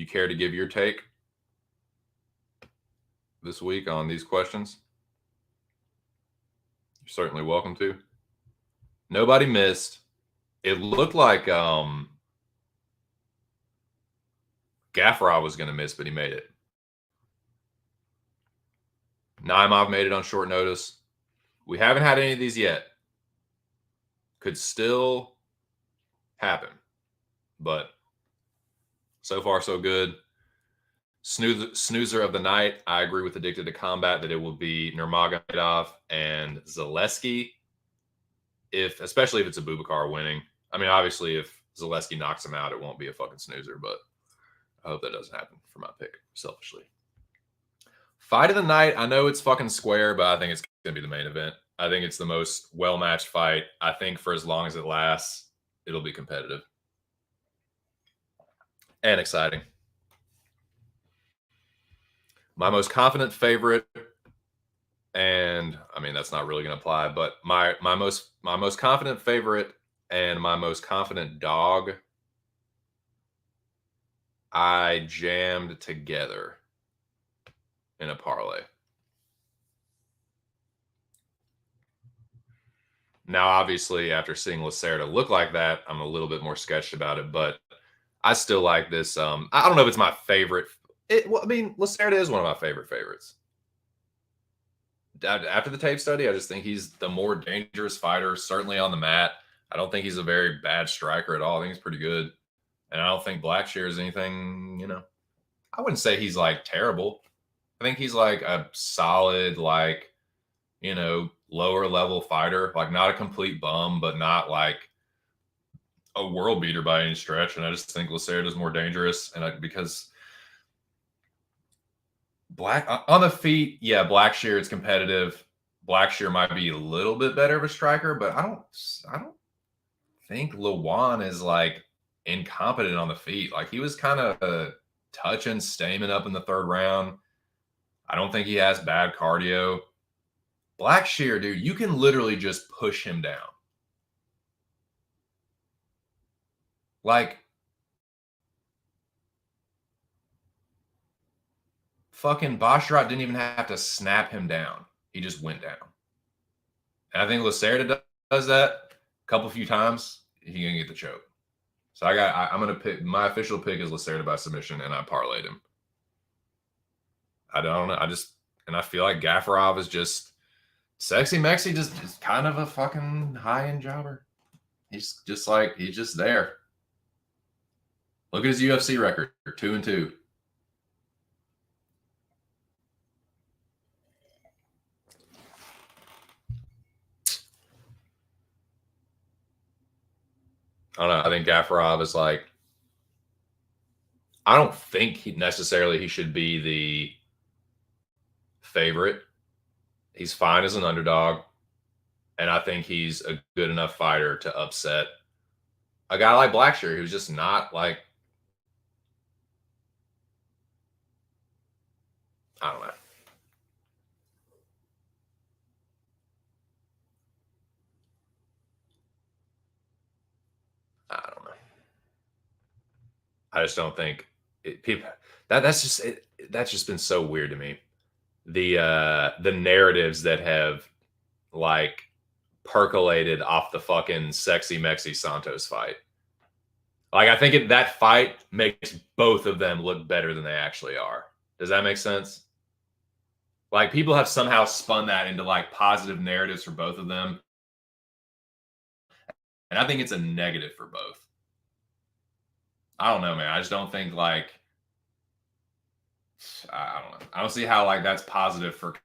care to give your take this week on these questions, you're certainly welcome to. Nobody missed. It looked like Gaffarov was going to miss, but he made it. Naimov made it on short notice. We haven't had any of these yet. Could still happen. But so far, so good. Snoozer of the night. I agree with Addicted to Combat that it will be Nurmagomedov and Zaleski. Especially if it's a Bubakar winning. I mean, obviously, if Zaleski knocks him out, it won't be a fucking snoozer, but I hope that doesn't happen for my pick, selfishly. Fight of the night. I know it's fucking square, but I think it's going to be the main event. I think it's the most well-matched fight. I think for as long as it lasts, it'll be competitive and exciting. My most confident favorite, and I mean that's not really going to apply, but my most confident favorite and my most confident dog, I jammed together in a parlay. Now, obviously, after seeing Lacerda look like that, I'm a little bit more sketched about it, but I still like this. I don't know if it's my favorite. I mean, Lacerda is one of my favorites. After the tape study, I just think he's the more dangerous fighter, certainly on the mat. I don't think he's a very bad striker at all. I think he's pretty good. And I don't think Blackshear is anything, I wouldn't say he's like terrible. I think he's like a solid, like, lower level fighter, like not a complete bum, but not like a world beater by any stretch. And I just think Lacerda is more dangerous. And because on the feet, yeah, Blackshear is competitive. Blackshear might be a little bit better of a striker, but I don't think Luwan is like incompetent on the feet. Like he was kind of touching Stamen up in the third round. I don't think he has bad cardio. Blackshear, dude, you can literally just push him down. Like, fucking Bashrat didn't even have to snap him down. He just went down. And I think Lacerda does that a few times. He's going to get the choke. So I'm going to pick, my official pick is Lacerda by submission, and I parlayed him. I don't know. And I feel like Gaffarov is just, Sexy Mexi just is kind of a fucking high-end jobber. He's just there. Look at his UFC record, 2-2. I don't know. I think Gaffarov is like, I don't think he should be the favorite. He's fine as an underdog. And I think he's a good enough fighter to upset a guy like Blackshear, who's just not like I don't know. I don't know. I just don't think people that's just been so weird to me. The narratives that have like percolated off the fucking sexy Mexi Santos fight. Like I think that fight makes both of them look better than they actually are. Does that make sense? Like people have somehow spun that into like positive narratives for both of them, and I think it's a negative for both. I don't know, man. I just don't think like I don't know. I don't see how like that's positive for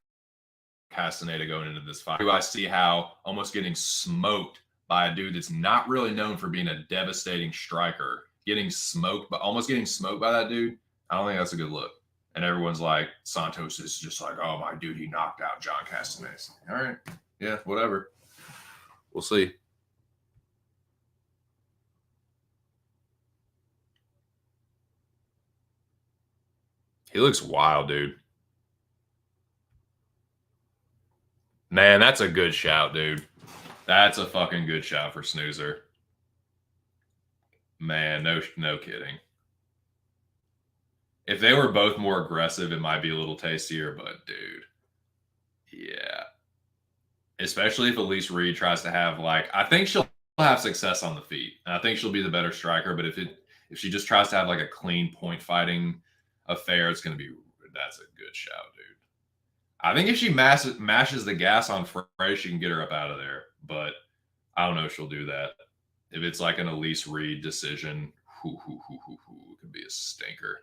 Castaneda going into this fight. I see how almost getting smoked by a dude that's not really known for being a devastating striker, getting smoked, but almost getting smoked by that dude. I don't think that's a good look. And everyone's like, Santos is just like, oh my dude, he knocked out John Castaneda. All right, yeah, whatever. We'll see. He looks wild, dude. Man, that's a good shout, dude. That's a fucking good shout for Snoozer. Man, no kidding. If they were both more aggressive, it might be a little tastier, but dude, yeah. Especially if Elise Reed tries to have like, I think she'll have success on the feet, and I think she'll be the better striker. But if she just tries to have like a clean point fighting affair, it's gonna be that's a good shout, dude. I think if she mashes the gas on Frey, she can get her up out of there. But I don't know if she'll do that. If it's like an Elise Reed decision, it could be a stinker.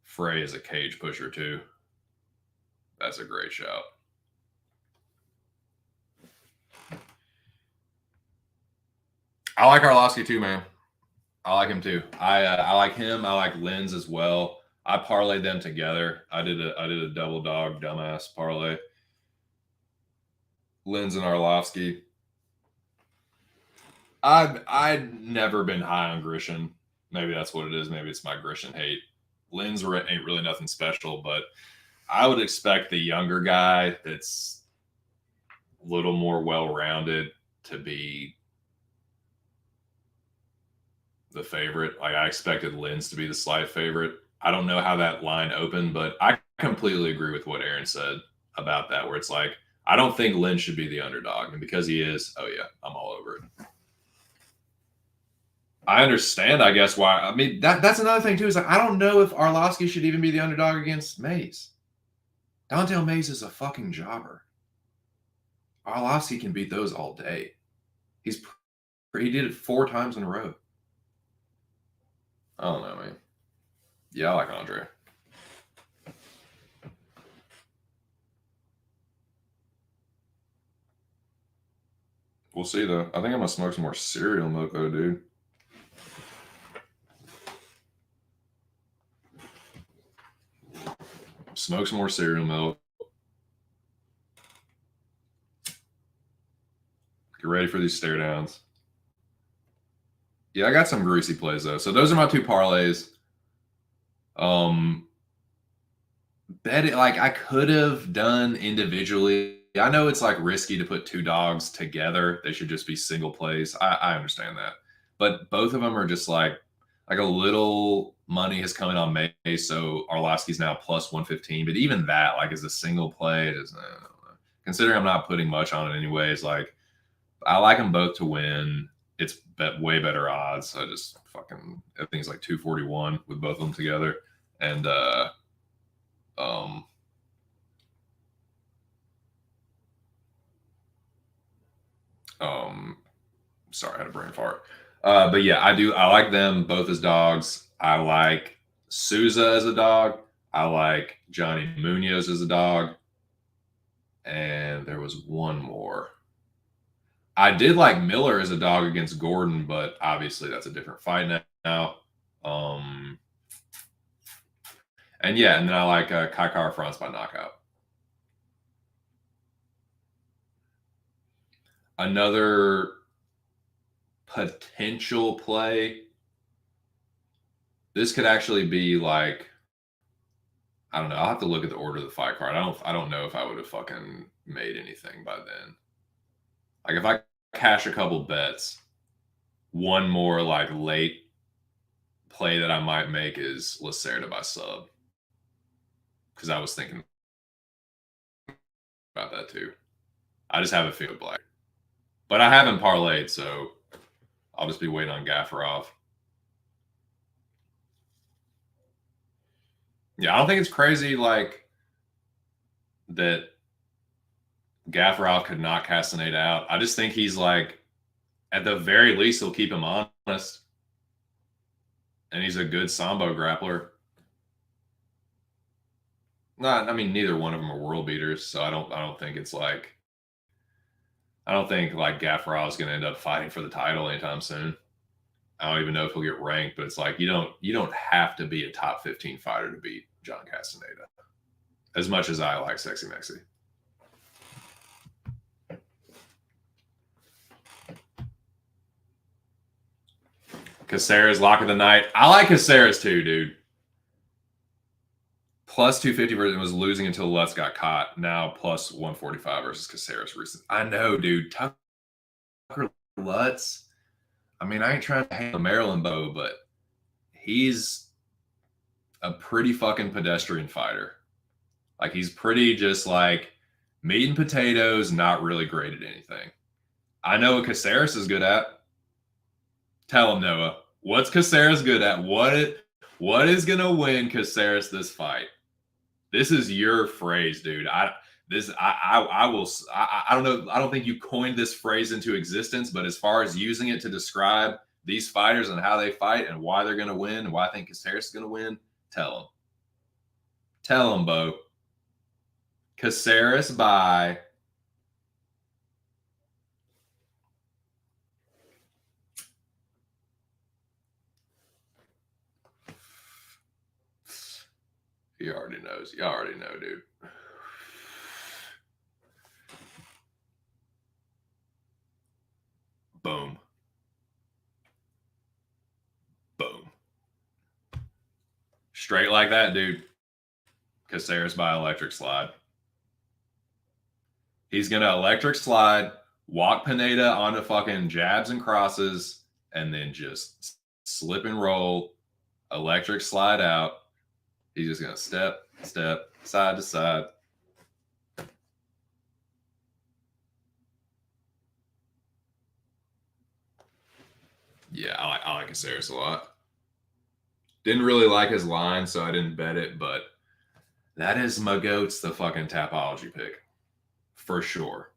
Frey is a cage pusher too. That's a great shout. I like Arlovsky too, man. I like him too. I like him. I like Lens as well. I parlayed them together. I did a double dog dumbass parlay. Lens and Arlovsky. I'd never been high on Grishin. Maybe that's what it is. Maybe it's my Grishin hate. Lens ain't really nothing special, but I would expect the younger guy that's a little more well-rounded to be the favorite. Like I expected Lens to be the slight favorite. I don't know how that line opened, but I completely agree with what Aaron said about that, where it's like, I don't think Lens should be the underdog. And because he is, oh yeah, I'm all over it. I understand, I guess, why. I mean, that's another thing too. Is like I don't know if Arlovsky should even be the underdog against Mays. Don'Tale Mays is a fucking jobber. Arlovsky can beat those all day. He did it 4 times in a row. I don't know, man. Yeah, I like Andre. We'll see though. I think I'm gonna smoke some more cereal moco, dude. Smoke some more cereal milk. Get ready for these stare downs. Yeah, I got some greasy plays though. So those are my 2 parlays. Bet it like I could have done individually. I know it's like risky to put 2 dogs together. They should just be single plays. I understand that. But both of them are just like a little money has come in on May, so Arlovsky's now plus 115. But even that, like, as a single play, considering I'm not putting much on it anyways, like, I like them both to win. It's way better odds. I just fucking, I think it's like 241 with both of them together. And, sorry, I had a brain fart. But yeah, I like them both as dogs. I like Souza as a dog. I like Johnny Munoz as a dog. And there was one more. I did like Miller as a dog against Gordon, but obviously that's a different fight now. And yeah, and then I like Kai Kara France by knockout. Another potential play. This could actually be like I don't know. I'll have to look at the order of the fight card. I don't know if I would have fucking made anything by then. Like if I cash a couple bets, one more like late play that I might make is Lacerda by sub. Because I was thinking about that too. I just have a feel black. But I haven't parlayed, so I'll just be waiting on Gaffarov. Yeah, I don't think it's crazy like that Gaffarov could knock Castaneda out. I just think he's like, at the very least, he'll keep him honest. And he's a good sambo grappler. I mean, neither one of them are world beaters, so I don't think it's like, I don't think like Gaffarov's going to end up fighting for the title anytime soon. I don't even know if he'll get ranked, but it's like you don't have to be a top 15 fighter to beat John Castaneda. As much as I like Sexy Mexi. Caceres lock of the night. I like Caceres too, dude. Plus 250 versus was losing until Lutz got caught. Now plus 145 versus Caceres recent. I know, dude. Tucker Lutz. I mean, I ain't trying to hang the Maryland bow, but he's a pretty fucking pedestrian fighter. Like he's pretty just like meat and potatoes, not really great at anything. I know what Caceres is good at. Tell him, Noah. What's Caceres good at? What is gonna win Caceres this fight? This is your phrase, dude. I don't know. I don't think you coined this phrase into existence, but as far as using it to describe these fighters and how they fight and why they're going to win and why I think Caceres is going to win, tell them, Bo. Caceres by he already knows. You already know, dude. Boom. Boom. Straight like that, dude. Caceres by electric slide. He's going to electric slide, walk Pineda onto fucking jabs and crosses, and then just slip and roll, electric slide out. He's just going to step, side to side. Yeah, I like Caceres a lot. Didn't really like his line, so I didn't bet it, but that is my goat's the fucking Tapology pick. For sure.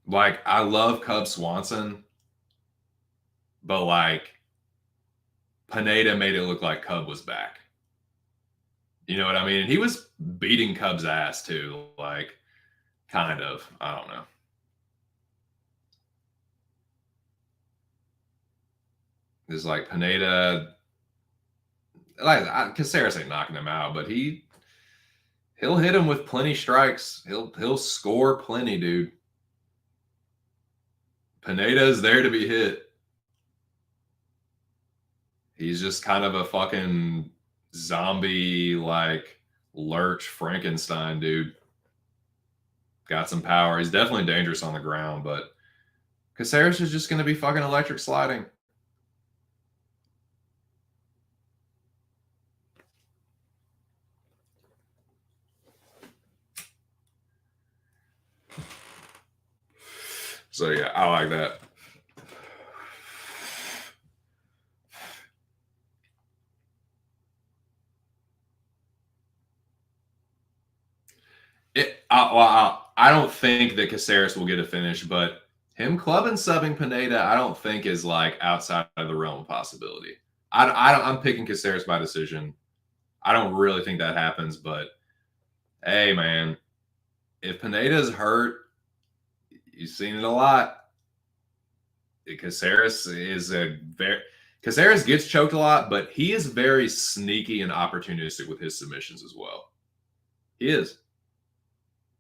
Like, I love Cub Swanson, but like, Pineda made it look like Cub was back. You know what I mean? He was beating Cub's ass too, like, kind of. I don't know. It's like Pineda, like Caceres ain't knocking him out, but he'll hit him with plenty strikes. He'll score plenty, dude. Pineda's there to be hit. He's just kind of a fucking zombie, like lurch Frankenstein, dude. Got some power. He's definitely dangerous on the ground, but Caceres is just going to be fucking electric sliding. So yeah, I like that. I don't think that Caceres will get a finish, but him clubbing subbing Pineda, I don't think is like outside of the realm of possibility. I'm picking Caceres by decision. I don't really think that happens, but hey, man, if Pineda's hurt, you've seen it a lot. Caceres gets choked a lot, but he is very sneaky and opportunistic with his submissions as well. He is.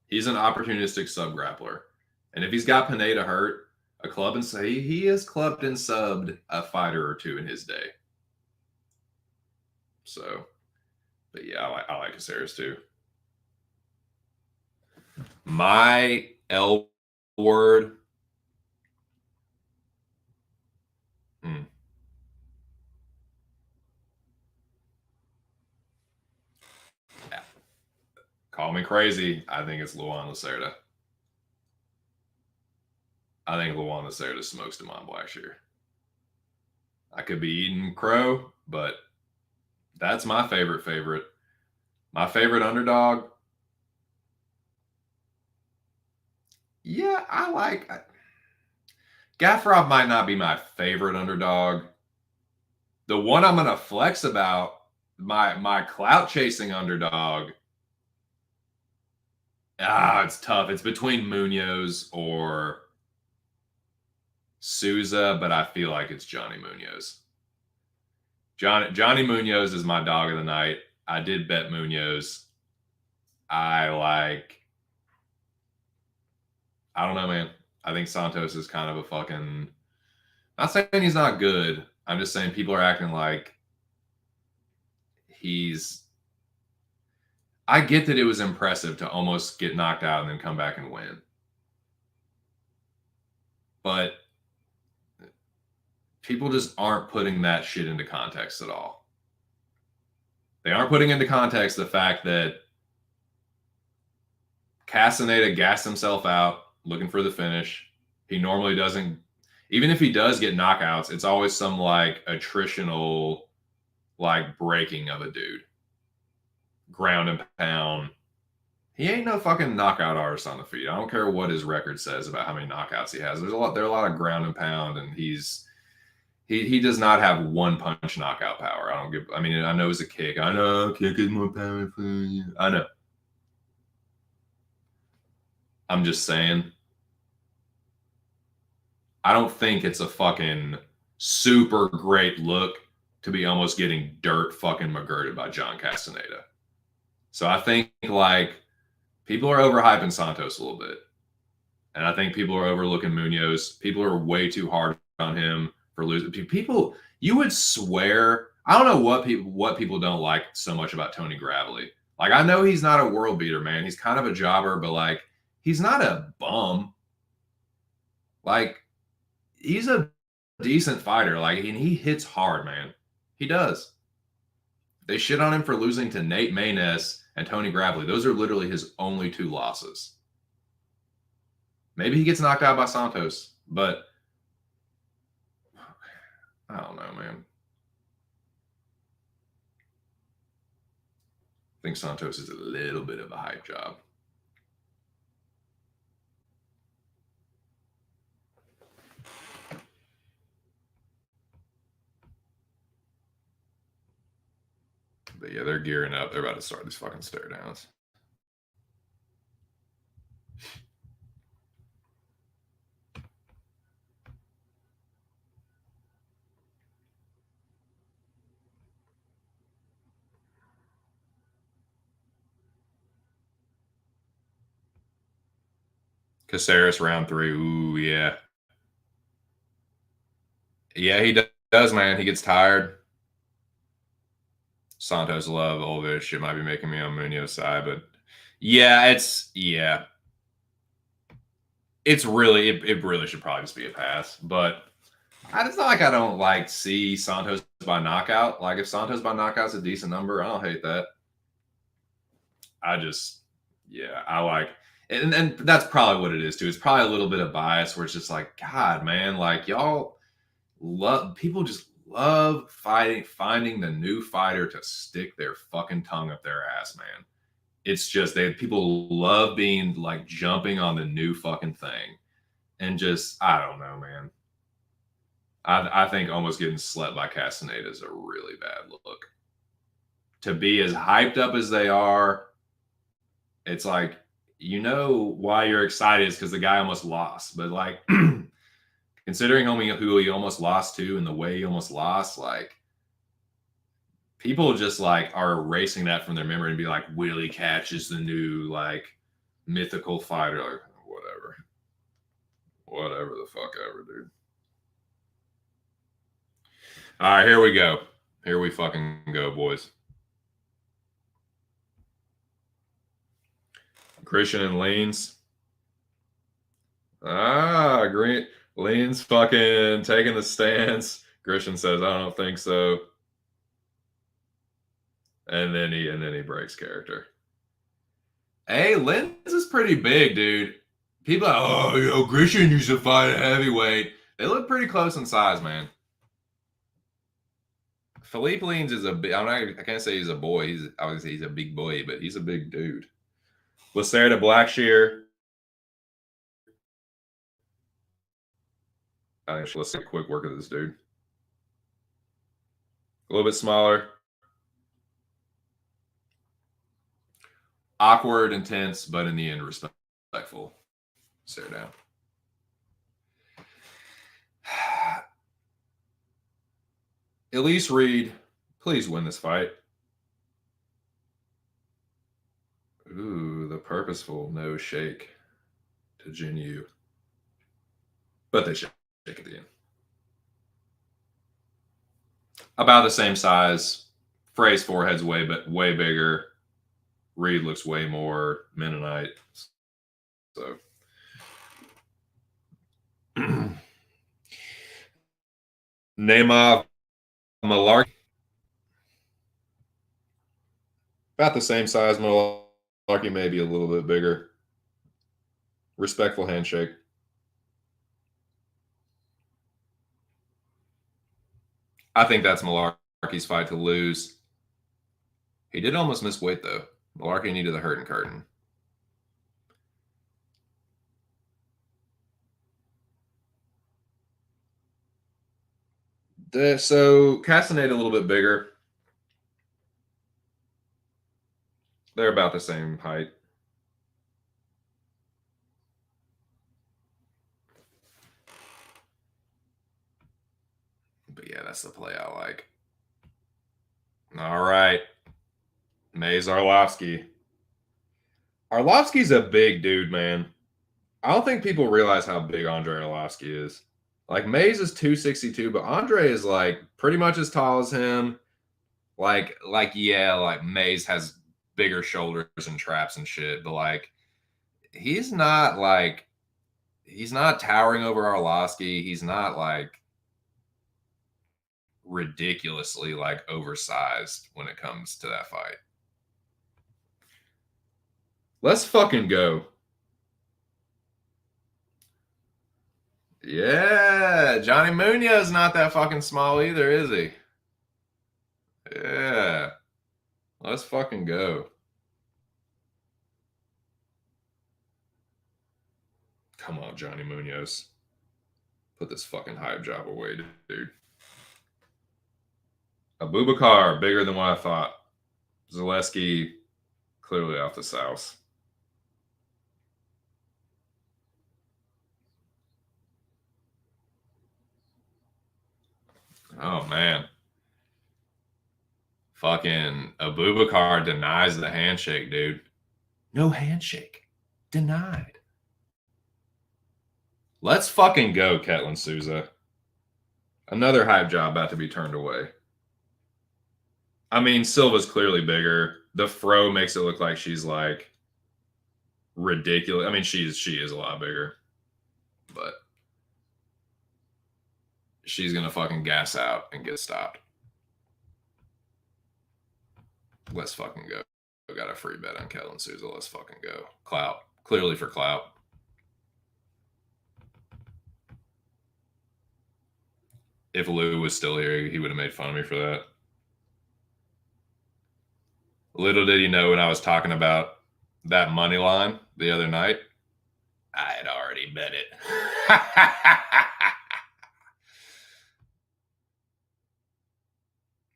He's an opportunistic sub grappler. And if he's got Pineda hurt, a club and say he has clubbed and subbed a fighter or two in his day. So, but yeah, I like Caceres too. My L word. Hmm. Yeah. Call me crazy. I think it's Luan Lacerda. I think Luan Lacerda smokes Damon Blackshear. I could be eating crow, but that's my favorite. My favorite underdog. Yeah, I like. Gaffarov might not be my favorite underdog. The one I'm gonna flex about, my clout chasing underdog. It's tough. It's between Munoz or Souza, but I feel like it's Johnny Munoz. Johnny Munoz is my dog of the night. I did bet Munoz. I don't know, man. I think Santos is kind of a fucking. Not saying he's not good. I'm just saying people are acting like he's. I get that it was impressive to almost get knocked out and then come back and win. But people just aren't putting that shit into context at all. They aren't putting into context the fact that Castaneda gassed himself out looking for the finish. He normally doesn't. Even if he does get knockouts, it's always some like attritional like breaking of a dude. Ground and pound. He ain't no fucking knockout artist on the feet. I don't care what his record says about how many knockouts he has. There are a lot of ground and pound, and he does not have one punch knockout power. I mean, I know it's a kick. I know kick is more powerful. I know. I'm just saying. I don't think it's a fucking super great look to be almost getting dirt fucking McGirded by John Castaneda. So I think like people are overhyping Santos a little bit. And I think people are overlooking Munoz. People are way too hard on him for losing. People, you would swear, I don't know what people don't like so much about Tony Gravely. Like, I know he's not a world beater, man. He's kind of a jobber, but like, he's not a bum. Like, he's a decent fighter. Like, and he hits hard, man. He does. They shit on him for losing to Nate Maynes and Tony Gravely. Those are literally his only two losses. Maybe he gets knocked out by Santos, but I don't know, man. I think Santos is a little bit of a hype job. But yeah, they're gearing up. They're about to start these fucking stare downs. Caceres round 3. Ooh, yeah. Yeah, he does, man. He gets tired. Santos love Olvish. It might be making me on Munoz side, but yeah, it's really it really should probably just be a pass. But it's not like I don't like see Santos by knockout. Like if Santos by knockout's a decent number, I don't hate that. I like and that's probably what it is too. It's probably a little bit of bias where it's just like, God, man, like y'all people just love finding the new fighter to stick their fucking tongue up their ass, man. It's just people love being like jumping on the new fucking thing. And just, I don't know, man. I think almost getting slept by Castaneda is a really bad look. To be as hyped up as they are, it's like, you know why you're excited is because the guy almost lost. But like considering who he almost lost to and the way he almost lost, like people just like are erasing that from their memory and be like, Willie Catch is the new like mythical fighter, or whatever. Whatever the fuck ever, dude. All right, here we go. Here we fucking go, boys. Christian and Leans. Green. Leans fucking taking the stance. Christian says, I don't think so. And then he breaks character. Hey, Leans is pretty big, dude. People are, Christian used to fight at heavyweight. They look pretty close in size, man. Philippe Leans is a big. I can't say he's a boy. He's obviously he's a big boy, but he's a big dude. Lacerda Blackshear. Let's take a quick work of this dude. A little bit smaller. Awkward, intense, but in the end, respectful. Stare down. Elise Reed, please win this fight. Ooh, the purposeful no shake to Jin Yu. But they shake at the end. About the same size. Frey's forehead's way bigger. Reed looks way more Mennonite. So Neymar Malarkey. About the same size. Malarkey maybe a little bit bigger. Respectful handshake. I think that's Malarkey's fight to lose. He did almost miss weight, though. Malarkey needed the hurting curtain. So Castaneda a little bit bigger. They're about the same height. But yeah, that's the play I like. All right. Mays Arlovsky. Arlovsky's a big dude, man. I don't think people realize how big Andre Arlovsky is. Like, Mays is 262, but Andre is like pretty much as tall as him. Like Mays has bigger shoulders and traps and shit, but like he's not towering over Arlovsky. He's not like ridiculously like oversized when it comes to that fight. Let's fucking go. Yeah, Johnny Munoz not that fucking small either, is he? Yeah. Let's fucking go. Come on, Johnny Munoz. Put this fucking hype job away, dude. Abubakar, bigger than what I thought. Zaleski, clearly off the south. Oh, man. Fucking Abubakar denies the handshake, dude. No handshake. Denied. Let's fucking go, Ketlin Souza. Another hype job about to be turned away. I mean, Silva's clearly bigger. The fro makes it look like she's like ridiculous. I mean, she is a lot bigger, but she's gonna fucking gas out and get stopped. Let's fucking go. I got a free bet on Ketlin Souza. Let's fucking go. Clout. Clearly for clout. If Lou was still here, he would have made fun of me for that. Little did he know when I was talking about that money line the other night, I had already bet it.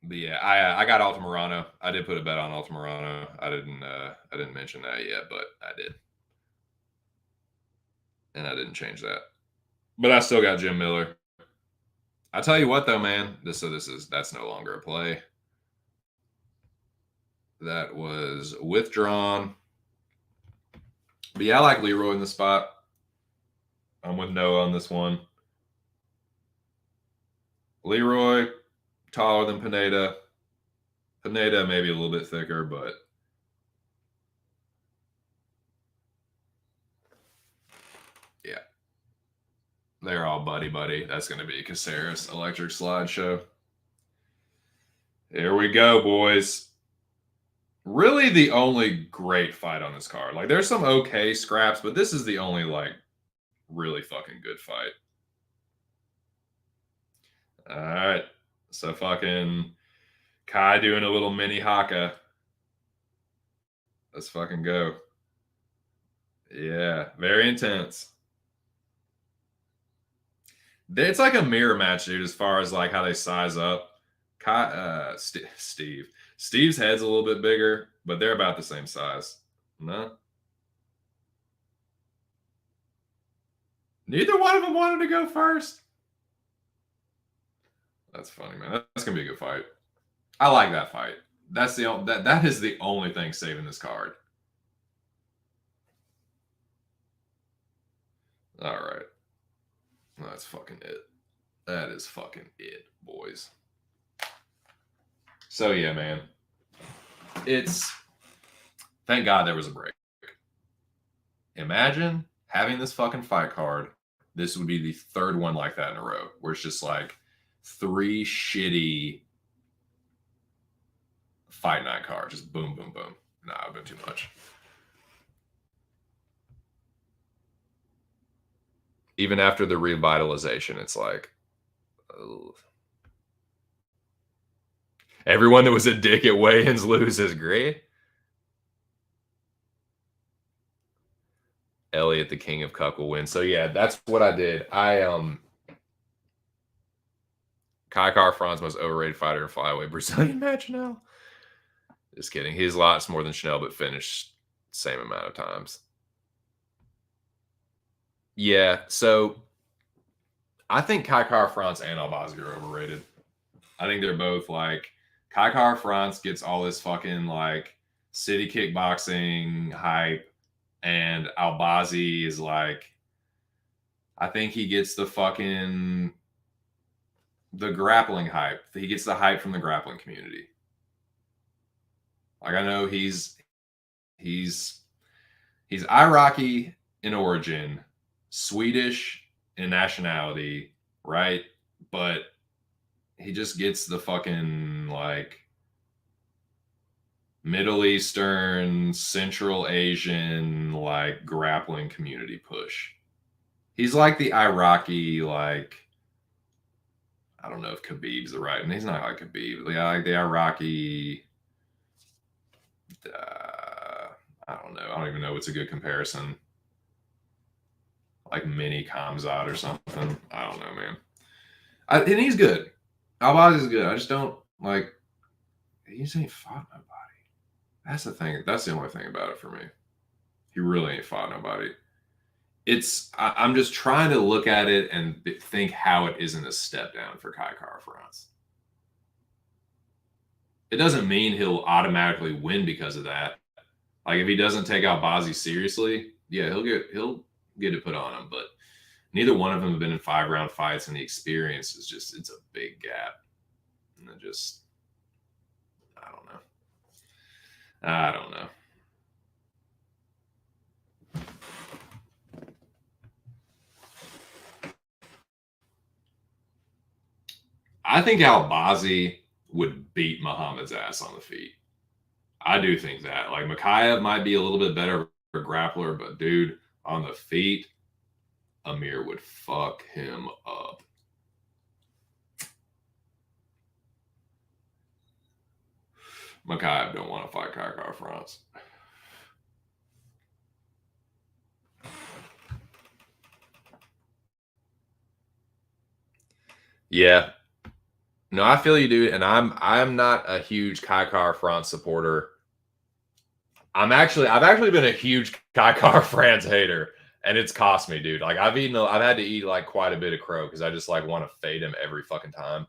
But yeah, I got Altamirano. I did put a bet on Altamirano. I didn't mention that yet, but I did, and I didn't change that. But I still got Jim Miller. I tell you what, though, man, that's no longer a play. That was withdrawn. But yeah, I like Leroy in the spot. I'm with Noah on this one. Leroy, taller than Pineda. Pineda maybe a little bit thicker, but yeah. They're all buddy. That's going to be Caceres Electric Slideshow. Here we go, boys. Really the only great fight on this card. Like, there's some okay scraps, but this is the only, like, really fucking good fight. All right. So fucking Kai doing a little mini haka. Let's fucking go. Yeah, very intense. It's like a mirror match, dude, as far as like how they size up. Steve. Steve's head's a little bit bigger, but they're about the same size. No. Neither one of them wanted to go first. That's funny, man. That's gonna be a good fight. I like that fight. That's the that is the only thing saving this card. All right. That's fucking it. That is fucking it, boys. So yeah, man. It's thank God there was a break. Imagine having this fucking fight card. This would be the third one like that in a row, where it's just like 3 shitty fight night cards. Just boom, boom, boom. Nah, I've been too much. Even after the revitalization, it's like, ugh. Everyone that was a dick at weigh-ins loses. Great. Elliot, the king of cuck, will win. So yeah, that's what I did. Kai Kara-Fran's most overrated fighter in flyweight Brazilian match now. Just kidding. He's lots more than Chanel, but finished same amount of times. Yeah, so I think Kai Kara-France and Albazi are overrated. I think they're both like Kai Kara-France gets all this fucking like city kickboxing hype, and Albazi is like, I think he gets the grappling hype. He gets the hype from the grappling community. Like, I know he's Iraqi in origin, Swedish in nationality, right? But he just gets the fucking like Middle Eastern, Central Asian, like grappling community push. He's like the Iraqi, like, I don't know if Khabib's the right, and he's not like Khabib. Like the Iraqi, I don't know. I don't even know what's a good comparison. Like mini Kamzat or something. I don't know, man. And he's good. Albazi's good. I just don't like. He just ain't fought nobody. That's the thing. That's the only thing about it for me. He really ain't fought nobody. I'm just trying to look at it and think how it isn't a step down for Kai Kara-France. It doesn't mean he'll automatically win because of that. Like, if he doesn't take Albazi seriously, yeah, he'll get it put on him. But neither one of them have been in 5-round fights, and the experience is just, it's a big gap. And it just, I don't know. I think Albazi would beat Muhammad's ass on the feet. I do think that. Like, Makayev might be a little bit better for a grappler, but dude, on the feet, Amir would fuck him up. Makayev don't want to fight Kai Kara-France. Yeah. No, I feel you, dude. And I'm not a huge Kai Kara-France supporter. I've actually been a huge Kai Kara-France hater, and it's cost me, dude. Like, I've had to eat like quite a bit of crow because I just like want to fade him every fucking time.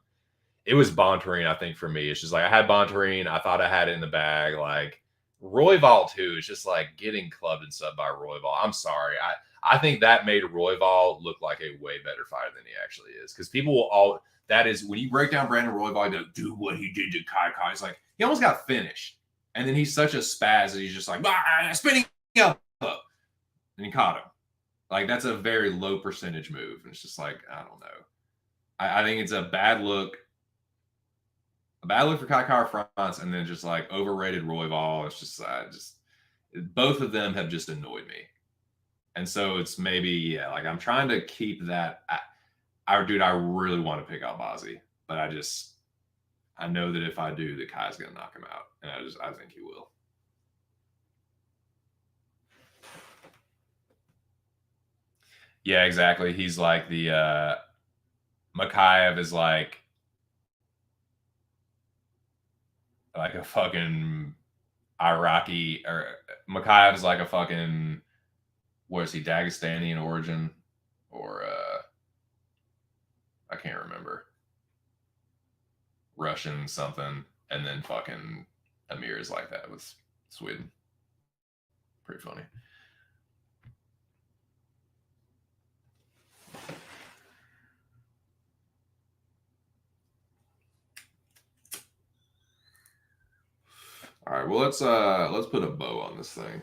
It was Bontarine, I think, for me. It's just like I had Bontarine. I thought I had it in the bag. Like, Royval too is just like getting clubbed and subbed by Royval. I'm sorry. I think that made Royval look like a way better fighter than he actually is. Because people will all that is when you break down Brandon Royval, you go, do what he did to Kai Kai. It's like he almost got finished. And then he's such a spaz that he's just like spinning elbow. And he caught him. Like that's a very low percentage move. And it's just like, I don't know. I think it's a bad look. A bad look for Kai Kai France, and then just like overrated Royval. It's just both of them have just annoyed me. And so it's maybe like I'm trying to keep that. I really want to pick out Bozzy, but I know that if I do, the Kai's gonna knock him out, and I think he will. Yeah, exactly. He's like the Makayev is like a fucking Iraqi, or Makayev is like a fucking, what is he, Dagestani in origin, or I can't remember, Russian something, and then fucking Amir is like that with Sweden. Pretty funny. All right, well let's put a bow on this thing.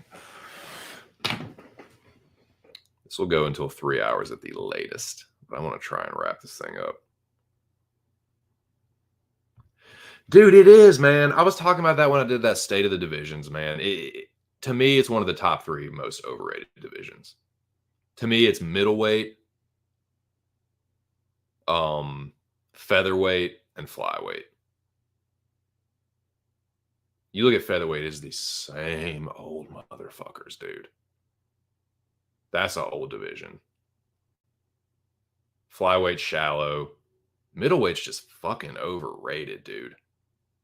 This will go until 3 hours at the latest, but I want to try and wrap this thing up. Dude, it is, man. I was talking about that when I did that State of the Divisions, man. To me, it's one of the top 3 most overrated divisions. To me, it's middleweight, featherweight, and flyweight. You look at featherweight, it's the same old motherfuckers, dude. That's an old division. Flyweight shallow. Middleweight's just fucking overrated, dude.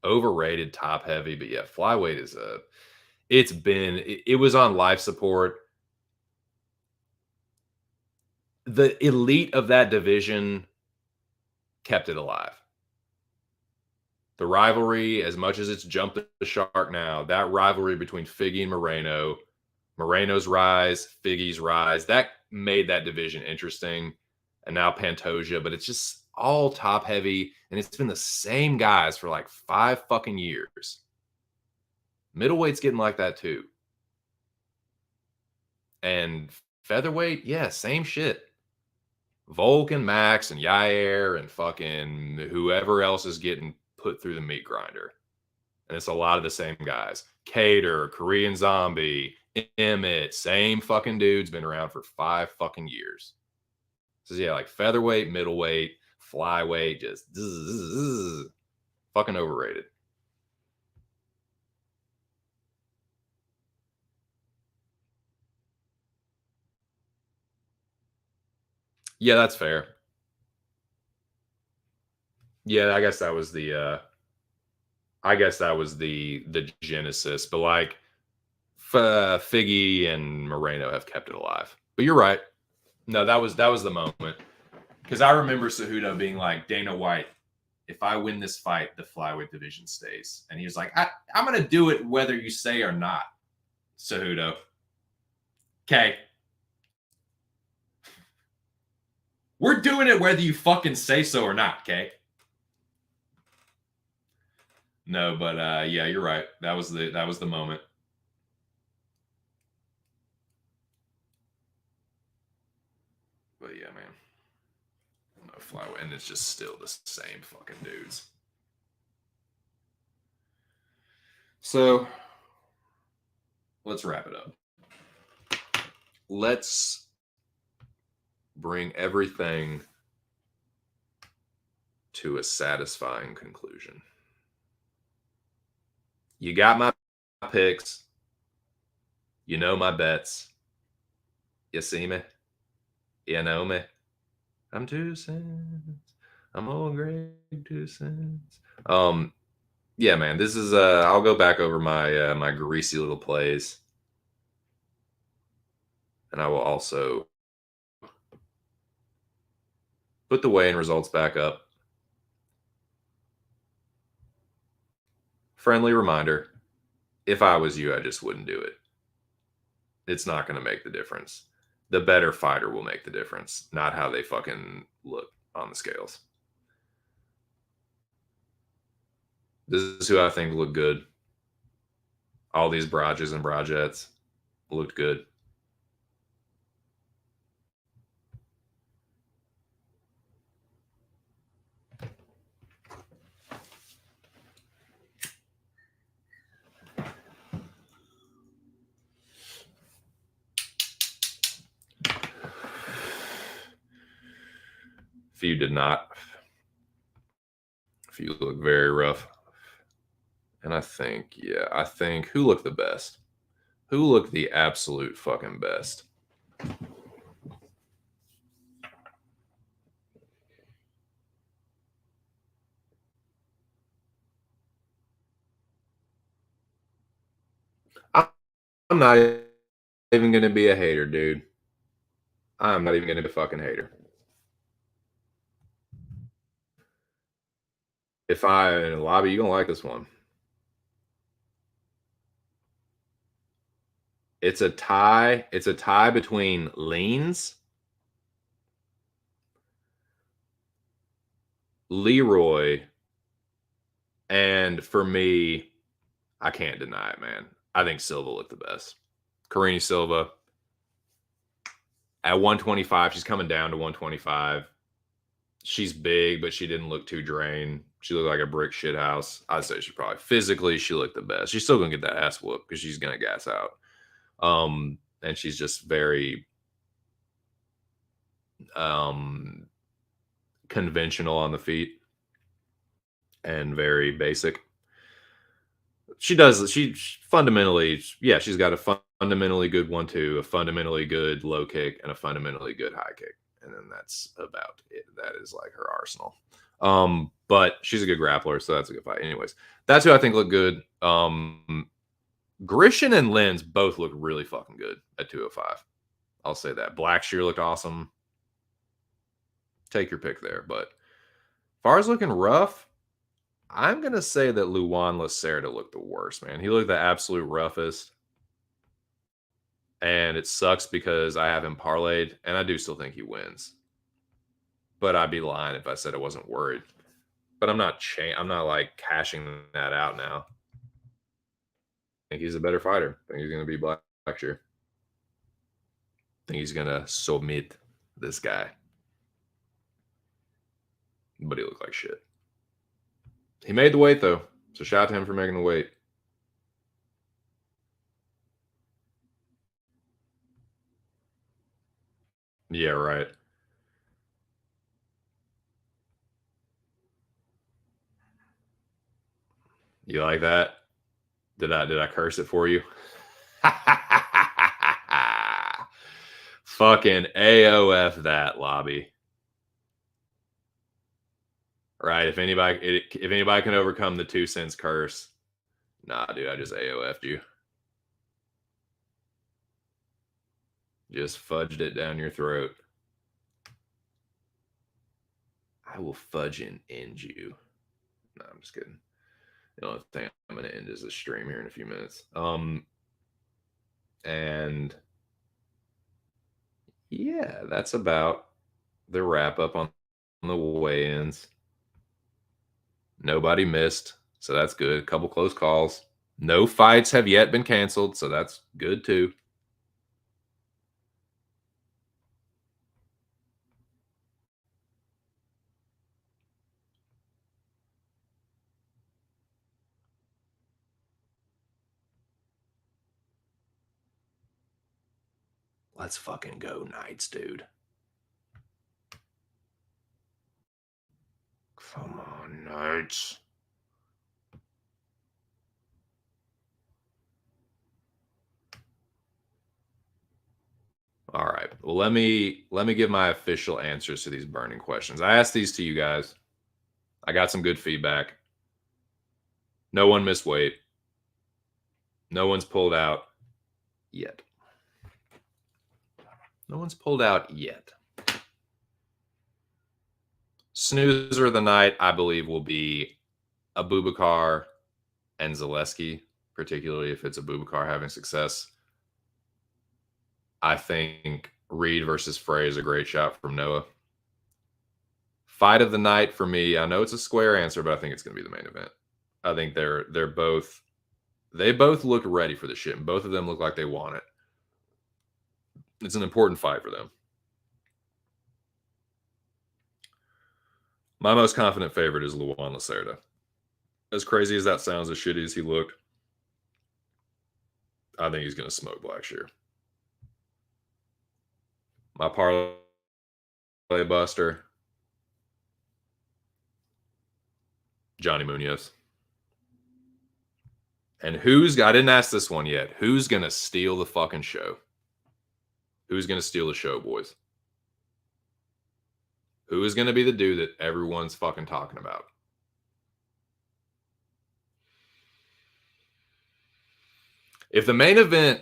Overrated, top heavy, but yeah, flyweight is it was on life support. The elite of that division kept it alive. The rivalry, as much as it's jumped the shark now, that rivalry between Figgy and Moreno's rise, Figgy's rise, that made that division interesting. And now Pantoja, but it's just all top heavy, and it's been the same guys for like 5 fucking years. Middleweight's getting like that too. And featherweight, yeah, same shit. Volk and Max and Yair and fucking whoever else is getting put through the meat grinder. And it's a lot of the same guys. Cater, Korean Zombie, Emmett, same fucking dudes, been around for 5 fucking years. So yeah, like featherweight, middleweight, flyweight, just fucking overrated. Yeah, that's fair. Yeah, I guess that was the genesis. But like Figgy and Moreno have kept it alive. But you're right. No, that was the moment. Because I remember Cejudo being like, Dana White, if I win this fight, the flyweight division stays. And he was like, I'm going to do it whether you say or not, Cejudo. Okay. We're doing it whether you fucking say so or not, okay? No, but yeah, you're right. That was the moment. But yeah, man. No flyweight, and it's just still the same fucking dudes. So let's wrap it up. Let's bring everything to a satisfying conclusion. You got my picks. You know my bets. You see me? You know me? I'm 2 cents. I'm old Greg 2 cents. Yeah, man. This is I'll go back over my my greasy little plays. And I will also put the weigh-in results back up. Friendly reminder, if I was you, I just wouldn't do it. It's not going to make the difference. The better fighter will make the difference, not how they fucking look on the scales. This is who I think looked good. All these Brages and Brajettes looked good. Few did not. Few look very rough. And I think who looked the best? Who looked the absolute fucking best? I'm not even going to be a hater, dude. I'm not even going to be a fucking hater. If I'm in a lobby, you're going to like this one. It's a tie. It's a tie between Leans, Leroy, and for me, I can't deny it, man. I think Silva looked the best. Karine Silva at 125. She's coming down to 125. She's big, but she didn't look too drained. She looked like a brick shit house. I'd say she probably physically she looked the best. She's still gonna get that ass whoop because she's gonna gas out. And she's just very conventional on the feet and very basic. She fundamentally, yeah, she's got a fundamentally good 1-2, a fundamentally good low kick, and a fundamentally good high kick. And then that's about it. That is like her arsenal. But she's a good grappler, so that's a good fight. Anyways, that's who I think looked good. Grishin and Lenz both look really fucking good at 205. I'll say that. Blackshear looked awesome. Take your pick there. But as far as looking rough, I'm going to say that Luan Lacerda looked the worst, man. He looked the absolute roughest. And it sucks because I have him parlayed, and I do still think he wins. But I'd be lying if I said I wasn't worried. But I'm not like cashing that out now. I think he's a better fighter. I think he's going to be Blackshear. I think he's going to submit this guy. But he looked like shit. He made the weight, though. So shout out to him for making the weight. Yeah, right. You like that? Did I curse it for you? Fucking AOF that, lobby. Right. If anybody can overcome the 2 cents curse, nah, dude, I just AOF'd you. Just fudged it down your throat. I will fudge and end you. No, I'm just kidding. The only thing I'm gonna end is the stream here in a few minutes. And yeah, that's about the wrap up on the weigh-ins. Nobody missed, so that's good. A couple close calls. No fights have yet been canceled, so that's good too. Let's fucking go, Knights, dude. Come on, Knights. All right. Well, let me give my official answers to these burning questions. I asked these to you guys. I got some good feedback. No one missed weight. No one's pulled out yet. No one's pulled out yet. Snoozer of the night, I believe, will be Abubakar and Zaleski, particularly if it's Abubakar having success. I think Reed versus Frey is a great shot from Noah. Fight of the night for me. I know it's a square answer, but I think it's going to be the main event. I think they both look ready for the shit, and both of them look like they want it. It's an important fight for them. My most confident favorite is Luan Lacerda. As crazy as that sounds, as shitty as he looked, I think he's going to smoke Blackshear. My parlay buster, Johnny Munoz. And I didn't ask this one yet. Who's going to steal the fucking show? Who's going to steal the show, boys? Who is going to be the dude that everyone's fucking talking about? If the main event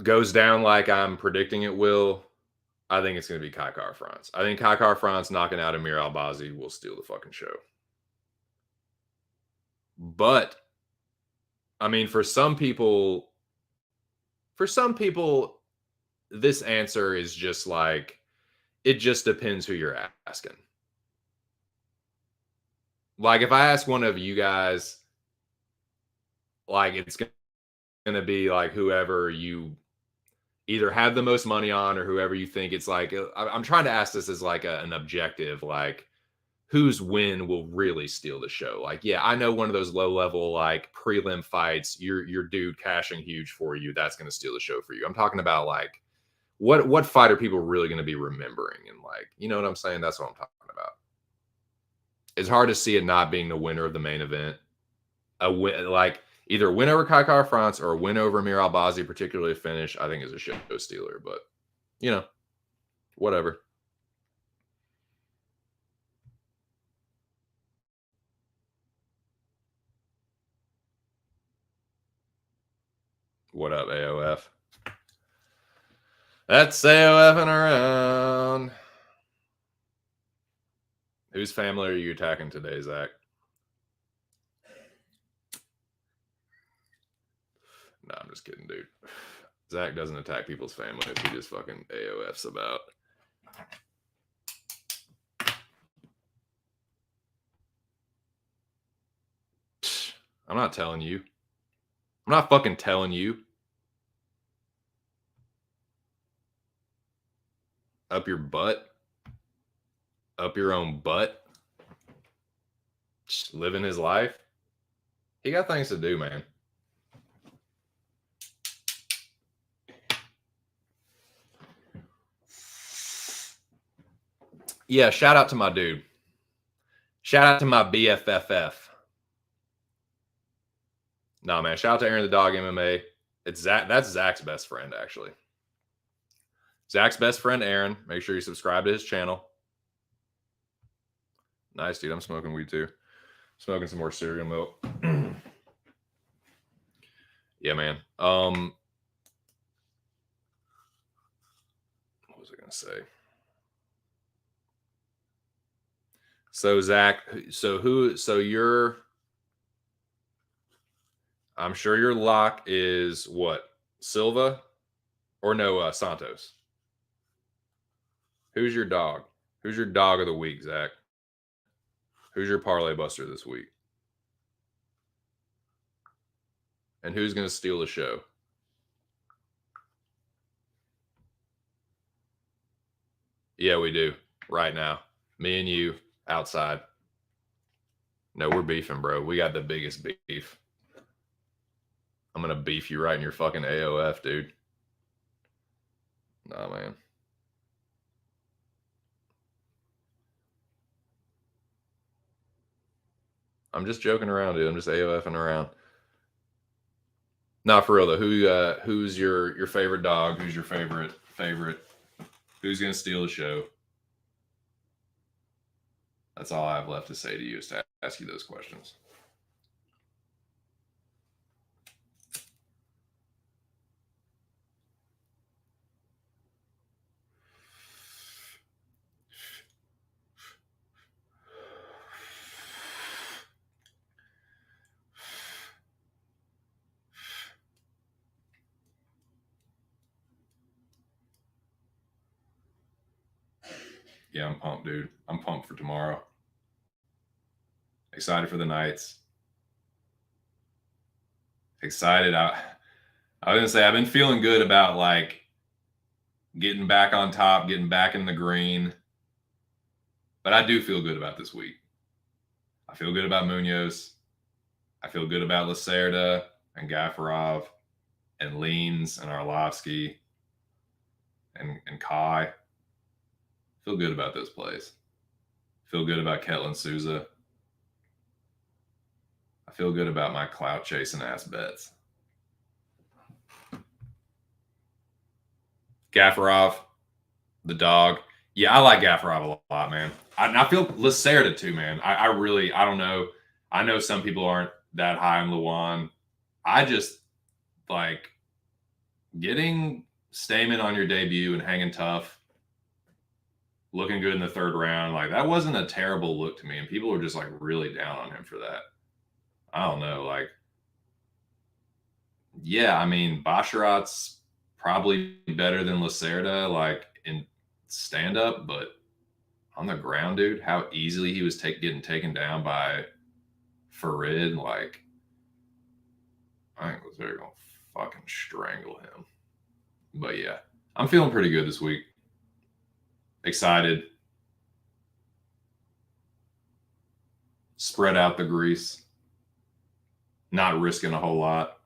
goes down like I'm predicting it will, I think it's going to be Kai Kara-France. I think Kai Kara-France knocking out Amir Albazi will steal the fucking show. But, I mean, for some people, this answer is just like, it just depends who you're asking. Like, if I ask one of you guys, like, it's going to be like whoever you either have the most money on or whoever you think. It's like, I'm trying to ask this as like an objective, like, whose win will really steal the show? Like, yeah, I know one of those low level, like, prelim fights, your dude cashing huge for you, that's going to steal the show for you. I'm talking about, like, what fight are people really going to be remembering? And, like, you know what I'm saying? That's what I'm talking about. It's hard to see it not being the winner of the main event. A win, like, either a win over Kai Kara-France or a win over Amir Albazi, particularly a finish, I think is a show stealer. But, you know, whatever. What up, AOF? That's AOFing around. Whose family are you attacking today, Zach? No, I'm just kidding, dude. Zach doesn't attack people's families. He just fucking AOFs about. I'm not telling you. I'm not fucking telling you. Up your butt. Up your own butt. Just living his life. He got things to do, man. Yeah, shout out to my dude. Shout out to my BFFF. Nah, man. Shout out to Aaron the Dog MMA. It's Zach. That's Zach's best friend, actually. Zach's best friend, Aaron. Make sure you subscribe to his channel. Nice, dude. I'm smoking weed, too. Smoking some more cereal milk. Yeah, man. What was I going to say? So, Zach, I'm sure your lock is what? Silva or no, Santos? Who's your dog? Who's your dog of the week, Zach? Who's your parlay buster this week? And who's going to steal the show? Yeah, we do. Right now. Me and you outside. No, we're beefing, bro. We got the biggest beef. I'm going to beef you right in your fucking AOF, dude. Nah, man. I'm just joking around, dude. I'm just AOFing around. Nah, for real though. Who's your favorite dog? Who's your favorite? Who's gonna steal the show? That's all I have left to say to you is to ask you those questions. Yeah, I'm pumped, dude. I'm pumped for tomorrow. Excited for the Knights. Excited. I was gonna say I've been feeling good about like getting back on top, getting back in the green. But I do feel good about this week. I feel good about Munoz. I feel good about Lacerda and Gafarov and Leans and Arlovsky and Kai. Feel good about those plays. Feel good about Ketlin Souza. I feel good about my clout chasing ass bets. Gafarov, the dog. Yeah, I like Gafarov a lot, man. I feel Lacerda too, man. I really, I don't know. I know some people aren't that high on Luan. I just like getting Stamen on your debut and hanging tough, looking good in the third round. Like that wasn't a terrible look to me, and people were just like really down on him for that. I don't know, like, yeah, I mean, Basharat's probably better than Lacerda, like in stand up, but on the ground, dude, how easily he was getting taken down by Farid, like, I think Lacerda gonna fucking strangle him. But yeah, I'm feeling pretty good this week. Excited. Spread out the grease. Not risking a whole lot.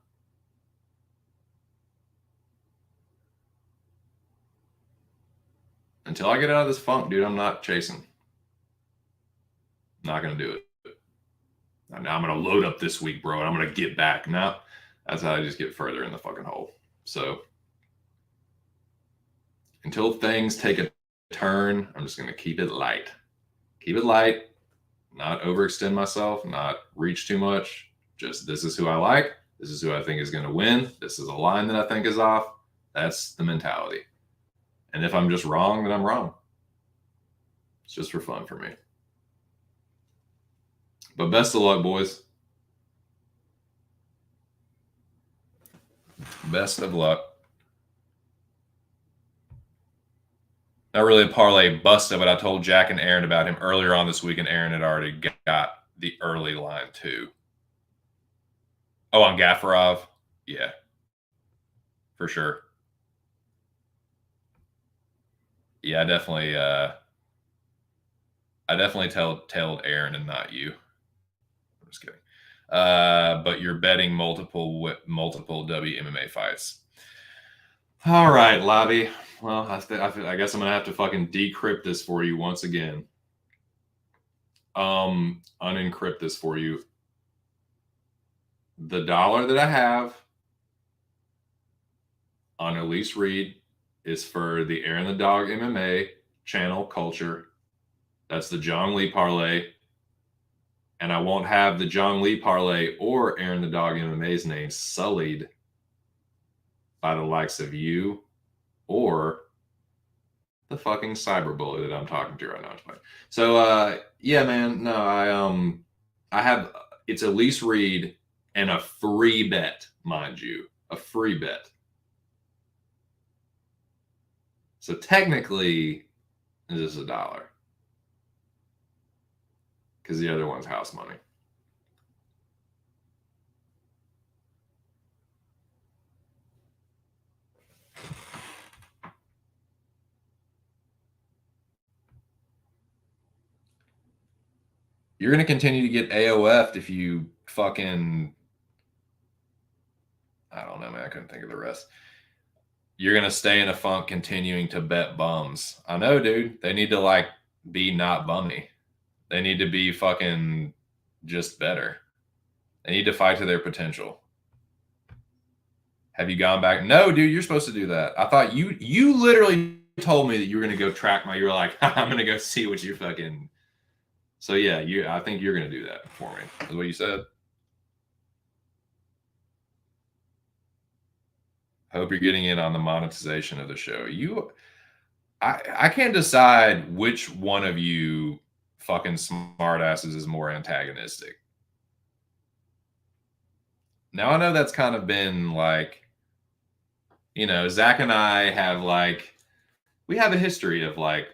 Until I get out of this funk, dude, I'm not chasing. Not going to do it. Now I'm going to load up this week, bro, and I'm going to get back. Now, that's how I just get further in the fucking hole. So until things take a turn, I'm just going to keep it light. Keep it light, not overextend myself, not reach too much. Just this is who I like. This is who I think is going to win. This is a line that I think is off. That's the mentality. And if I'm just wrong, then I'm wrong. It's just for fun for me. But best of luck, boys. Best of luck. Not really a parlay buster, but I told Jack and Aaron about him earlier on this week, and Aaron had already got the early line too. Oh, on Gafarov? Yeah. For sure. Yeah, I definitely told Aaron and not you. I'm just kidding. But you're betting multiple WMMA fights. All right, Lobby. Well, I guess I'm gonna have to fucking decrypt this for you once again. Unencrypt this for you. The dollar that I have on Elise Reed is for the Aaron the Dog MMA channel culture. That's the Jong Lee parlay. And I won't have the Jong Lee parlay or Aaron the Dog MMA's name sullied by the likes of you or the fucking cyberbully that I'm talking to right now. So yeah, man, no, I have it's Elise Reed and a free bet, mind you, a free bet. So technically, this is $1 because the other one's house money. You're going to continue to get AOF'd if you fucking, I don't know, man. I couldn't think of the rest. You're going to stay in a funk continuing to bet bums. I know, dude. They need to like be not bummy. They need to be fucking just better. They need to fight to their potential. Have you gone back? No, dude, you're supposed to do that. I thought you literally told me that you were going to go track you were like, I'm going to go see what you fucking. So yeah, I think you're going to do that for me. Is what you said. Hope you're getting in on the monetization of the show. I can't decide which one of you fucking smartasses is more antagonistic. Now I know that's kind of been like, Zach and I have like, we have a history of like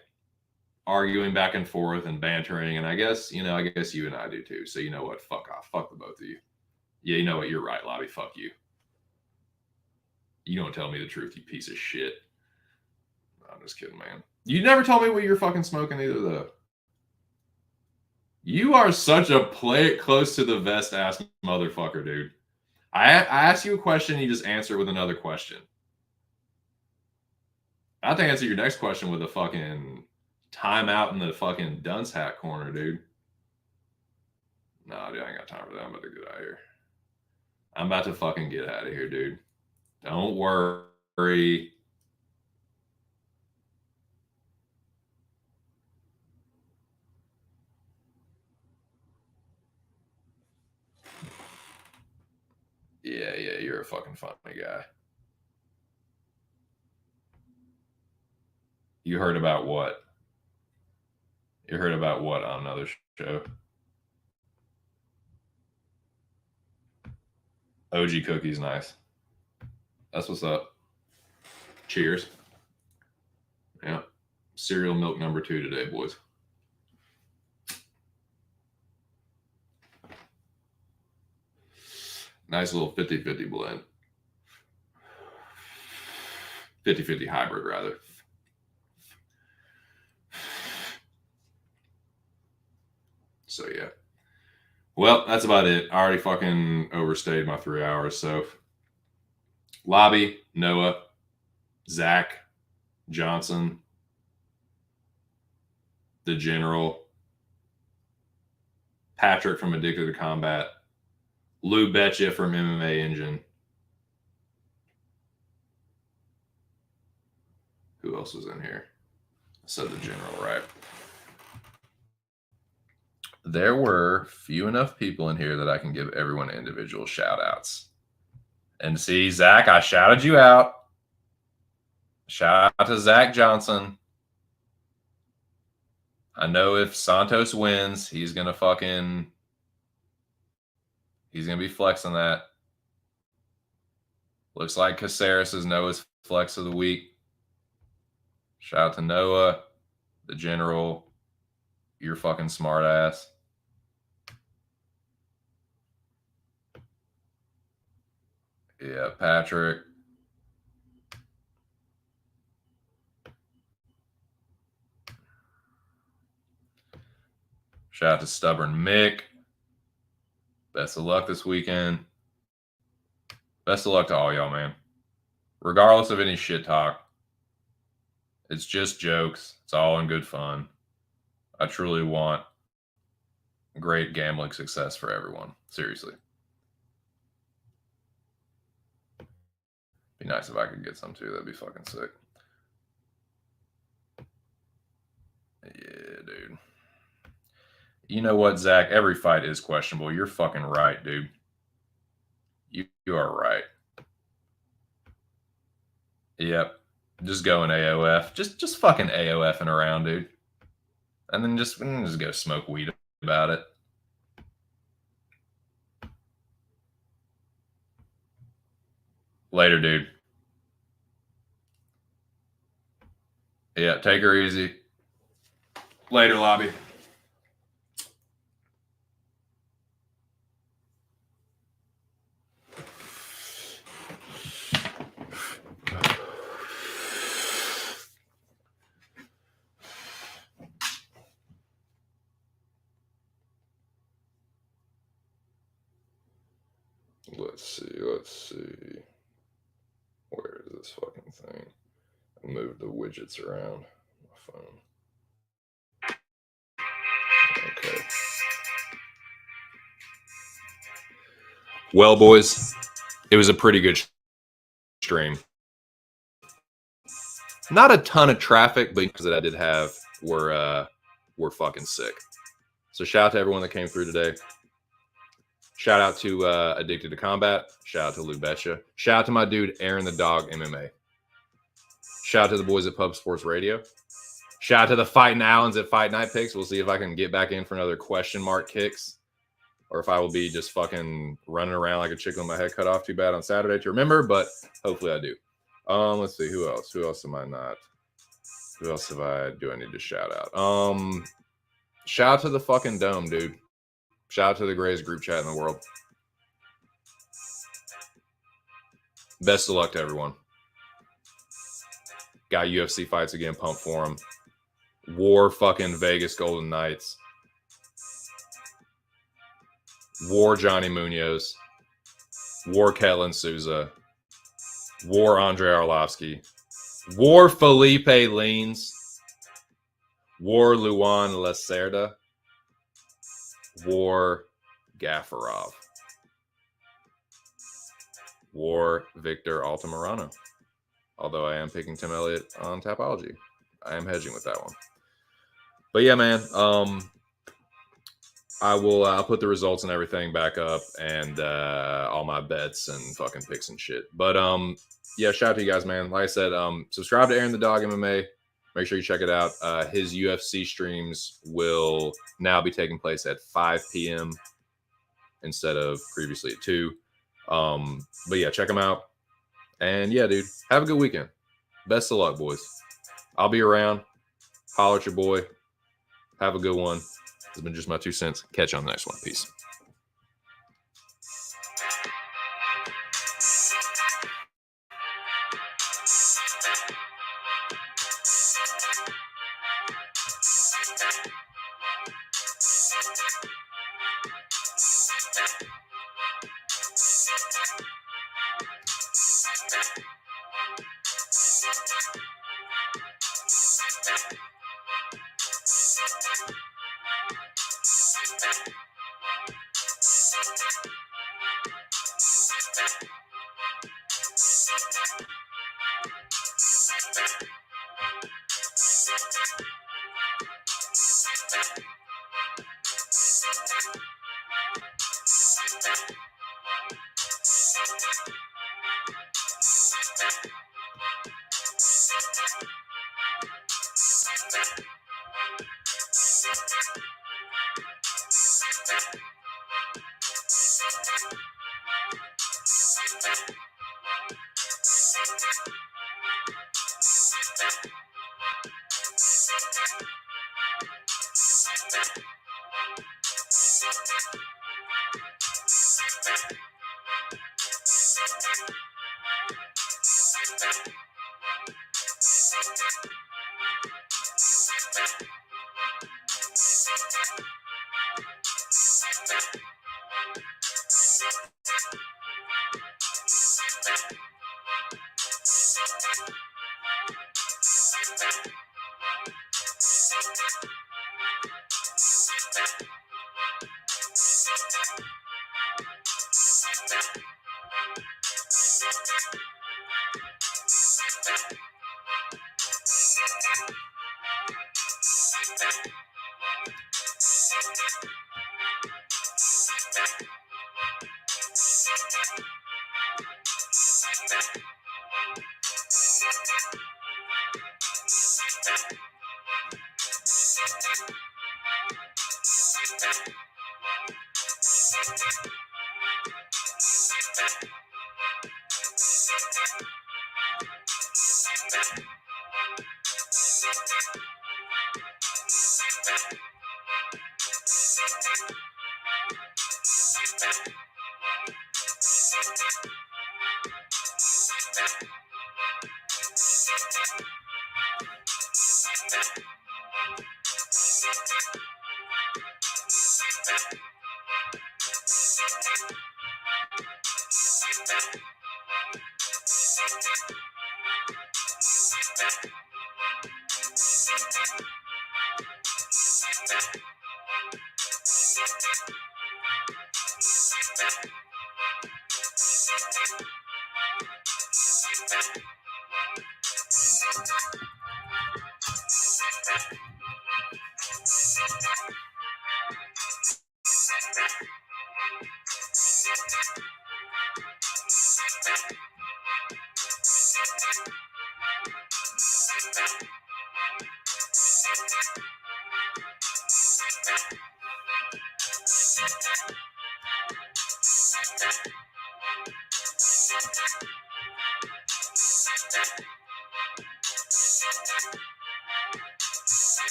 arguing back and forth and bantering, and I guess you and I do too. So you know what? Fuck off. Fuck the both of you. Yeah, you know what? You're right, Lobby. Fuck you. You don't tell me the truth, you piece of shit. No, I'm just kidding, man. You never told me what you're fucking smoking either, though. You are such a play it close to the vest ass motherfucker, dude. I ask you a question, you just answer it with another question. I have to answer your next question with a fucking timeout in the fucking dunce hat corner, dude. No, dude, I ain't got time for that. I'm about to get out of here. I'm about to fucking get out of here, dude. Don't worry. Yeah, you're a fucking funny guy. You heard about what? You heard about what on another show? OG cookies, nice. That's what's up. Cheers. Yeah. Cereal milk number 2 today, boys. Nice little 50-50 blend. 50-50 hybrid, rather. So, yeah. Well, that's about it. I already fucking overstayed my 3 hours. So, Lobby, Noah, Zach, Johnson, the General, Patrick from Addicted to Combat, Lou Betcha from MMA Engine. Who else was in here? I said the General, right? There were few enough people in here that I can give everyone individual shout outs. And see, Zach, I shouted you out. Shout out to Zach Johnson. I know if Santos wins, he's going to be flexing that. Looks like Caceres is Noah's flex of the week. Shout out to Noah, the General. You're fucking smart ass. Yeah, Patrick. Shout out to Stubborn Mick. Best of luck this weekend. Best of luck to all y'all, man. Regardless of any shit talk, it's just jokes. It's all in good fun. I truly want great gambling success for everyone. Seriously. Be nice if I could get some too. That'd be fucking sick. Yeah, dude. You know what, Zach? Every fight is questionable. You're fucking right, dude. You are right. Yep. Just going AOF. Just fucking AOFing around, dude. And then just go smoke weed about it. Later, dude. Yeah, take her easy. Later, Lobby. Let's see. Where is this fucking thing? I moved the widgets around my phone. Okay. Well, boys, it was a pretty good stream. Not a ton of traffic, but because that I did have were fucking sick. So shout out to everyone that came through today. Shout out to Addicted to Combat. Shout out to Lou Betcha. Shout out to my dude Aaron the Dog MMA. Shout out to the boys at Pub Sports Radio. Shout out to the Fighting Allens at Fight Night Picks. We'll see if I can get back in for another question mark kicks, or if I will be just fucking running around like a chicken with my head cut off too bad on Saturday to remember, but hopefully I do. Let's see, who else? Who else am I not? Who else do I need to shout out? Shout out to the fucking Dome, dude. Shout out to the greatest group chat in the world. Best of luck to everyone. Got UFC fights again, pumped for them. War fucking Vegas Golden Knights. War Johnny Munoz. War Ketlin Souza. War Andre Arlovsky. War Felipe Lins. War Luan Lacerda. War Gafarov. War Victor Altamirano. Although I am picking Tim Elliott on Tapology. I am hedging with that one. But yeah, man. I will I'll put the results and everything back up and all my bets and fucking picks and shit. But yeah, shout out to you guys, man. Like I said, subscribe to Aaron the Dog MMA. Make sure you check it out. His UFC streams will now be taking place at 5 p.m. instead of previously at 2. But yeah, check him out. And yeah, dude, have a good weekend. Best of luck, boys. I'll be around. Holler at your boy. Have a good one. It's been just my 2 cents. Catch you on the next one. Peace.